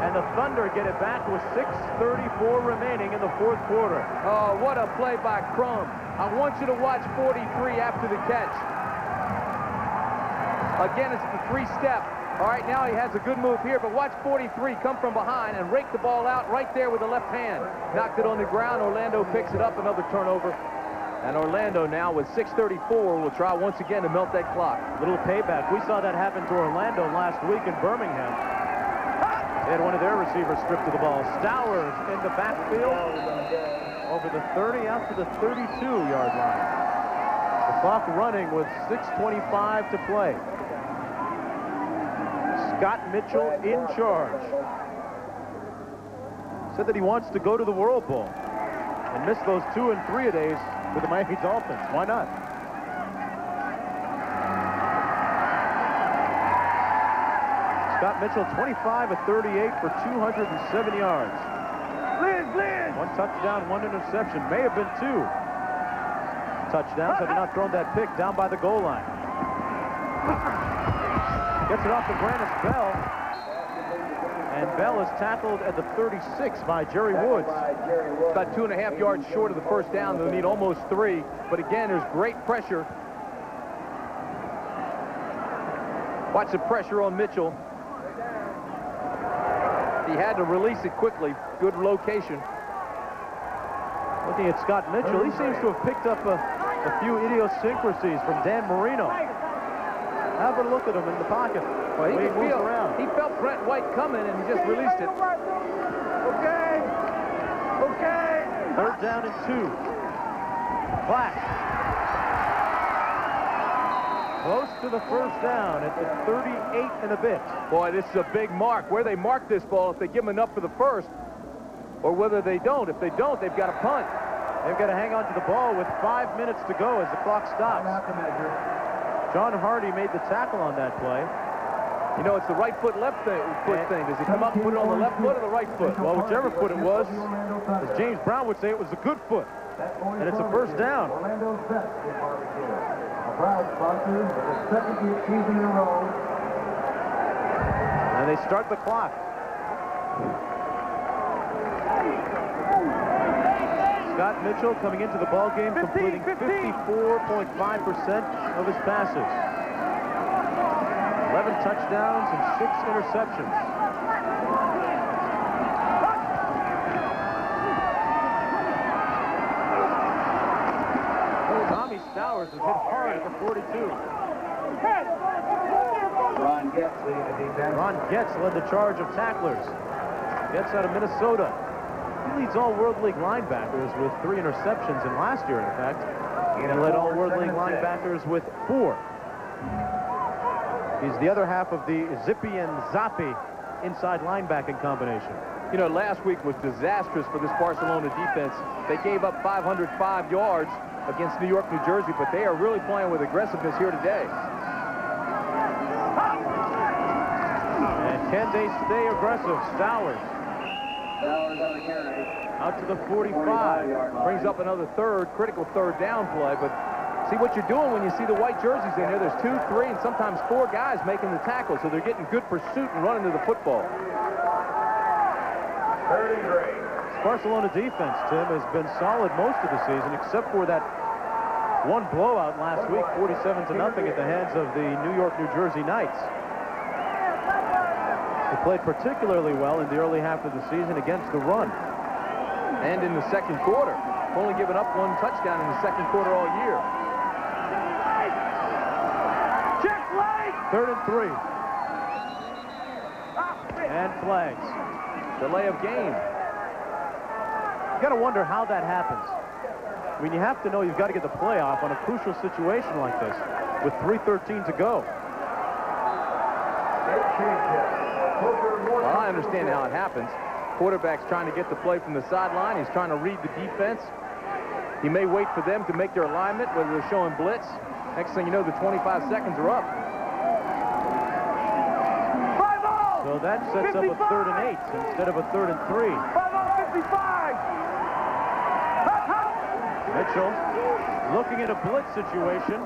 and the Thunder get it back with 6:34 remaining in the 4th quarter. Oh, what a play by Crum. I want you to watch 43 after the catch. Again, it's the 3-step. All right, now he has a good move here, but watch 43 come from behind and rake the ball out right there with the left hand. Knocked it on the ground. Orlando picks it up, another turnover. And Orlando now with 6:34 will try once again to melt that clock. Little payback. We saw that happen to Orlando last week in Birmingham. They had one of their receivers stripped to the ball. Stowers in the backfield over the 30 out to the 32-yard line. The clock running with 6:25 to play. Scott Mitchell in charge. Said that he wants to go to the World Bowl and miss those 2 and 3-a-days with the Miami Dolphins. Why not? Scott Mitchell, 25 of 38 for 207 yards. Blitz! 1 touchdown, 1 interception. May have been 2 touchdowns had he not thrown that pick down by the goal line. Gets it off to Brandis Bell. And Bell is tackled at the 36 by Jerry Woods. About 2.5 yards short of the first down. They'll need almost 3. But again, there's great pressure. Watch the pressure on Mitchell. He had to release it quickly. Good location. Looking at Scott Mitchell, he seems to have picked up a few idiosyncrasies from Dan Marino. Have a look at him in the pocket. Well, he moves around. He felt Brent White coming and he just released it. Okay. 3rd down and 2. Black. Close to the first down at the 38 and a bit. Boy, this is a big mark. Where they mark this ball, if they give them enough for the first, or whether they don't. If they don't, they've got to punt. They've got to hang on to the ball with 5 minutes to go as the clock stops. John Hardy made the tackle on that play. You know, it's the right foot, left foot thing. Does he come up and put it on the left foot or the right foot? Well, whichever foot it was, as James Brown would say, it was a good foot. And it's a first down. Orlando's best in barbecue. A proud sponsor for the 2nd season in a row. And they start the clock. Scott Mitchell coming into the ball game completing 54.5% of his passes. 11 touchdowns and 6 interceptions. Tommy Stowers is hit hard at the 42. Ron Getz led the charge of tacklers. Getz out of Minnesota. He leads all World League linebackers with 3 interceptions, and last year, in fact, he led all World League linebackers with 4. He's the other half of the Zippy and Zappi inside linebacking combination. You know, last week was disastrous for this Barcelona defense. They gave up 505 yards against New York, New Jersey, but they are really playing with aggressiveness here today. And can they stay aggressive? Stowers Out to the 45. Brings up another critical third down play, but see what you're doing when you see the white jerseys in there. There's 2, 3, and sometimes 4 guys making the tackle, so they're getting good pursuit and running to the football. Barcelona defense, Tim, has been solid most of the season, except for that one blowout last week, 47-0 at the hands of the New York-New Jersey Knights. They played particularly well in the early half of the season against the run. And in the second quarter. Only given up 1 touchdown in the second quarter all year. Check flag! 3rd and 3. And flags. Delay of game. You got to wonder how that happens. I mean, you have to know you've got to get the playoff on a crucial situation like this with 3:13 to go. Well, I understand how it happens. Quarterback's trying to get the play from the sideline. He's trying to read the defense. He may wait for them to make their alignment, whether they're showing blitz. Next thing you know, the 25 seconds are up. So that sets up a 3rd and 8 instead of a 3rd and 3. 55. Mitchell looking at a blitz situation,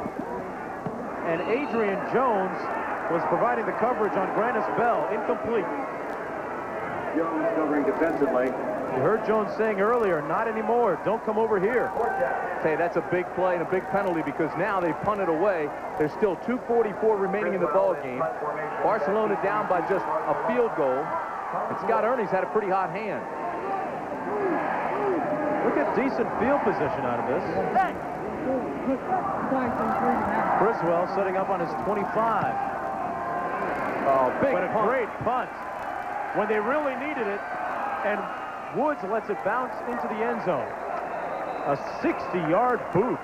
and Adrian Jones was providing the coverage on Grannis Bell. Incomplete. Jones covering defensively. You heard Jones saying earlier, not anymore. Don't come over here. Hey, that's a big play and a big penalty because now they punted away. There's still 2:44 remaining in the ball game. Barcelona down by just a field goal. And Scott Ernie's had a pretty hot hand. Look at decent field position out of this. Criswell setting up on his 25. Oh, big but a punt. great punt when they really needed it, and Woods lets it bounce into the end zone. A 60-yard boot.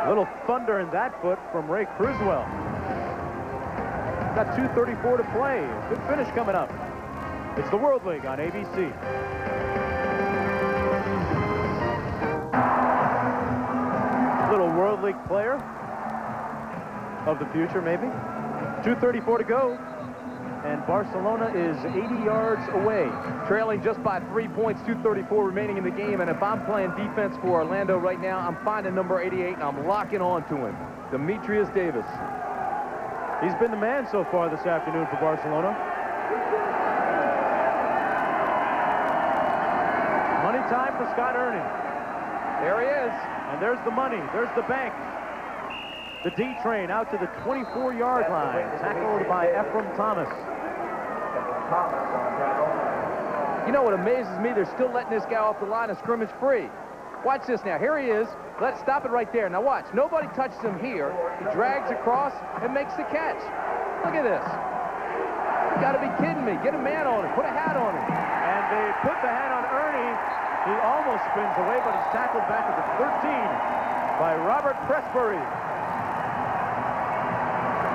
Little thunder in that foot from Ray Criswell. Got 2:34 to play. Good finish coming up. It's the World League on ABC. Little World League player of the future, maybe. 2:34 to go, and Barcelona is 80 yards away. Trailing just by 3 points, 2:34 remaining in the game, and if I'm playing defense for Orlando right now, I'm finding number 88, and I'm locking on to him, Demetrius Davis. He's been the man so far this afternoon for Barcelona. Money time for Scott Ernie. There he is. And there's the money. There's the bank. The D train out to the 24-yard line. Tackled by Ephraim Thomas. You know what amazes me? They're still letting this guy off the line of scrimmage free. Watch this now. Here he is. Let's stop it right there. Now watch. Nobody touches him here. He drags across and makes the catch. Look at this. You got to be kidding me. Get a man on him. Put a hat on him. And they put the hat on Ernie. He almost spins away, but he's tackled back at the 13 by Robert Pressbury.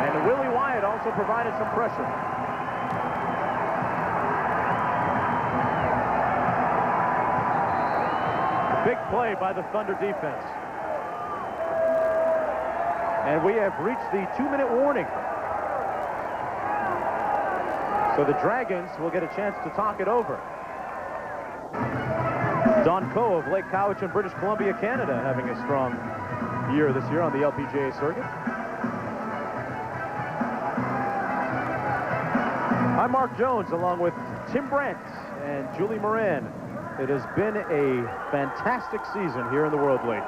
And Willie Wyatt also provided some pressure. Big play by the Thunder defense. And we have reached the 2-minute warning. So the Dragons will get a chance to talk it over. Don Coe of Lake Cowichan, British Columbia, Canada, having a strong year this year on the LPGA circuit. I'm Mark Jones, along with Tim Brandt and Julie Moran. It has been a fantastic season here in the World League.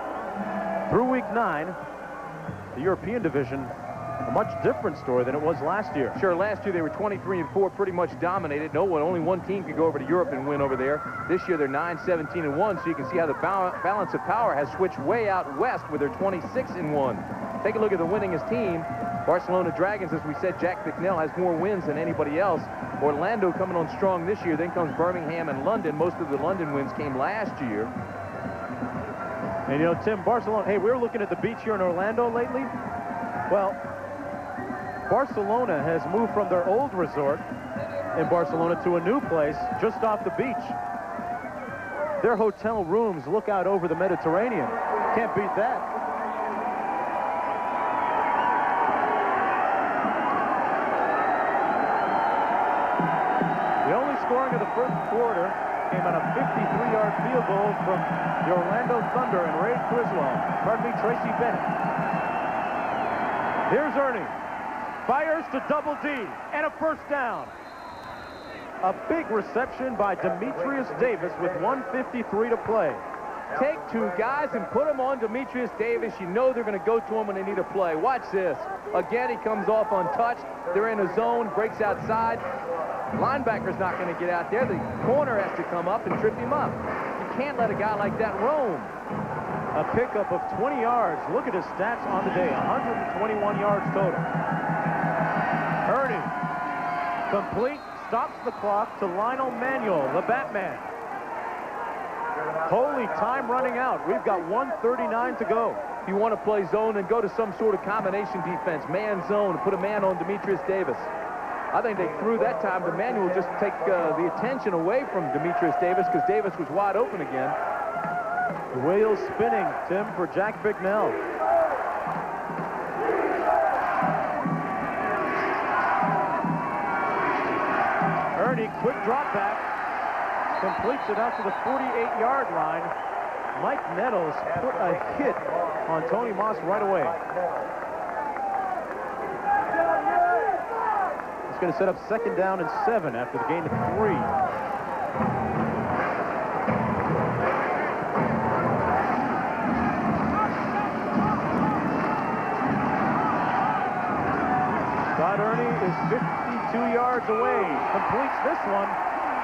Through week 9, the European division, a much different story than it was last year. Sure, last year they were 23-4, pretty much dominated. Only one team could go over to Europe and win over there. This year they're 9-17-1, so you can see how the balance of power has switched way out west with their 26-1. Take a look at the winningest team. Barcelona Dragons, as we said, Jack Bicknell has more wins than anybody else. Orlando coming on strong this year. Then comes Birmingham and London. Most of the London wins came last year. And, you know, Tim, Barcelona, hey, we were looking at the beach here in Orlando lately. Well, Barcelona has moved from their old resort in Barcelona to a new place just off the beach. Their hotel rooms look out over the Mediterranean. Can't beat that. The only first scoring of the first quarter came on a 53-yard field goal from the Orlando Thunder and Tracy Bennett. Here's Ernie. Fires to Double D and a first down. A big reception by Demetrius Davis with 1:53 to play. Take two guys and put them on Demetrius Davis. You know they're going to go to him when they need a play. Watch this. Again, he comes off untouched. They're in a zone, breaks outside. Linebacker's not going to get out there. The corner has to come up and trip him up. You can't let a guy like that roam. A pickup of 20 yards. Look at his stats on the day. 121 yards total. Ernie, complete, stops the clock to Lionel Manuel, the Batman. Holy, time running out. We've got 1:39 to go. If you want to play zone, then go to some sort of combination defense, man zone, and put a man on Demetrius Davis. I think they threw that time to Manuel just to take the attention away from Demetrius Davis because Davis was wide open again. The wheels spinning, Tim, for Jack Bignell. Ernie, quick drop back. Completes it out to the 48-yard line. Mike Nettles put a hit on Tony Moss right away. It's going to set up 2nd down and 7 after the gain of 3. Scott Ernie is 52 yards away. Completes this one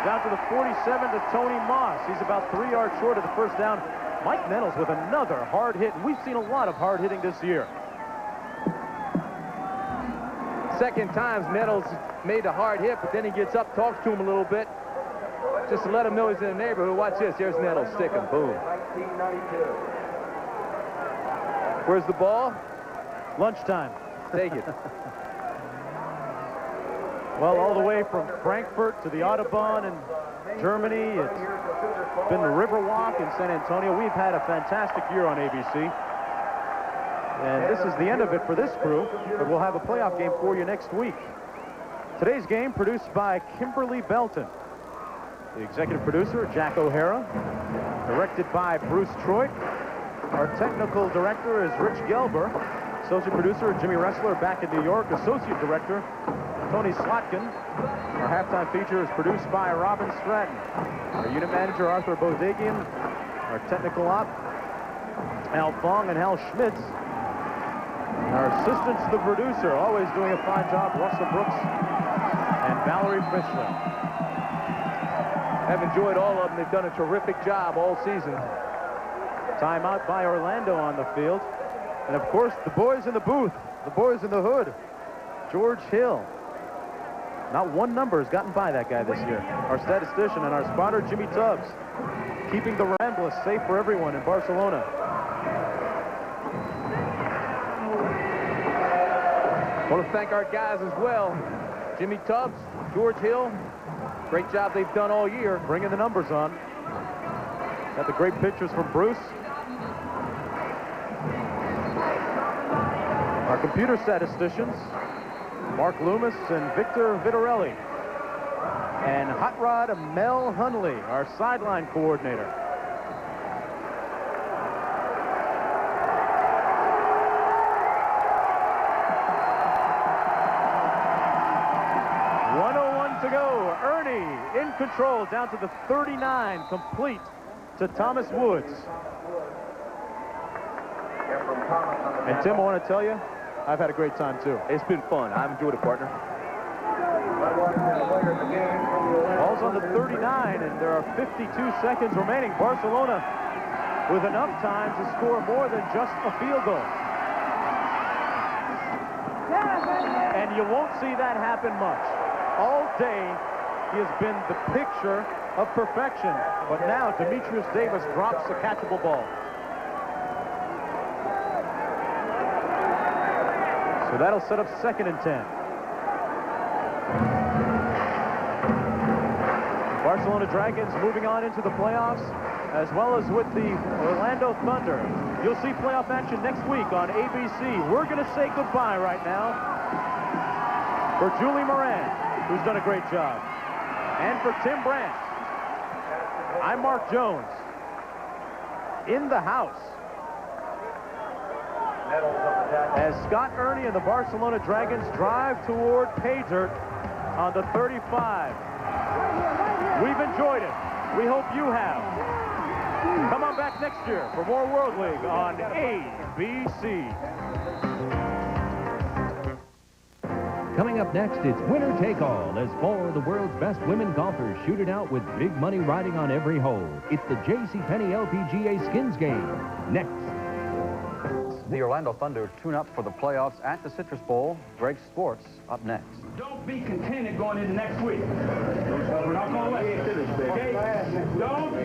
down to the 47 to Tony Moss. He's about 3 yards short of the first down. Mike Nettles with another hard hit. We've seen a lot of hard hitting this year. Second times Nettles made a hard hit, but then he gets up, talks to him a little bit, just to let him know he's in the neighborhood. Watch this. Here's Nettles. Stick him. Boom. Where's the ball? Lunchtime. Take it. Well, all the way from Frankfurt to the Autobahn in Germany. It's been the Riverwalk in San Antonio. We've had a fantastic year on ABC. And this is the end of it for this crew, but we'll have a playoff game for you next week. Today's game produced by Kimberly Belton. The executive producer, Jack O'Hara. Directed by Bruce Troit. Our technical director is Rich Gelber. Associate producer, Jimmy Ressler, back in New York. Associate director, Tony Slotkin. Our halftime feature is produced by Robin Stratton. Our unit manager, Arthur Bodagian. Our technical op, Al Fong and Hal Schmitz. Our assistants, the producer, always doing a fine job, Russell Brooks and Valerie Fischler. I've enjoyed all of them. They've done a terrific job all season. Timeout by Orlando on the field. And of course, the boys in the booth, the boys in the hood. George Hill. Not one number has gotten by that guy this year. Our statistician and our spotter, Jimmy Tubbs, keeping the Ramblers safe for everyone in Barcelona. I want to thank our guys as well. Jimmy Tubbs, George Hill, great job they've done all year. Bringing the numbers on. Got the great pictures from Bruce. Our computer statisticians, Mark Loomis and Victor Vitarelli. And Hot Rod Mel Hunley, our sideline coordinator. To go. Ernie in control down to the 39, complete to Thomas Woods. And Tim, I want to tell you, I've had a great time too. It's been fun. I've enjoyed it, partner. Ball's on the 39, and there are 52 seconds remaining. Barcelona with enough time to score more than just a field goal. And you won't see that happen much. All day, he has been the picture of perfection. But now, Demetrius Davis drops a catchable ball. So that'll set up 2nd and 10. Barcelona Dragons moving on into the playoffs, as well as with the Orlando Thunder. You'll see playoff action next week on ABC. We're going to say goodbye right now for Julie Moran, who's done a great job. And for Tim Brandt, I'm Mark Jones. In the house, as Scott Ernie and the Barcelona Dragons drive toward pay dirt on the 35. We've enjoyed it. We hope you have. Come on back next year for more World League on ABC. Coming up next, it's winner take all as 4 of the world's best women golfers shoot it out with big money riding on every hole. It's the JCPenney LPGA Skins Game. Next. The Orlando Thunder tune up for the playoffs at the Citrus Bowl. Greg Sports up next. Don't be contented going into next week. We're not going to let you. Okay? Don't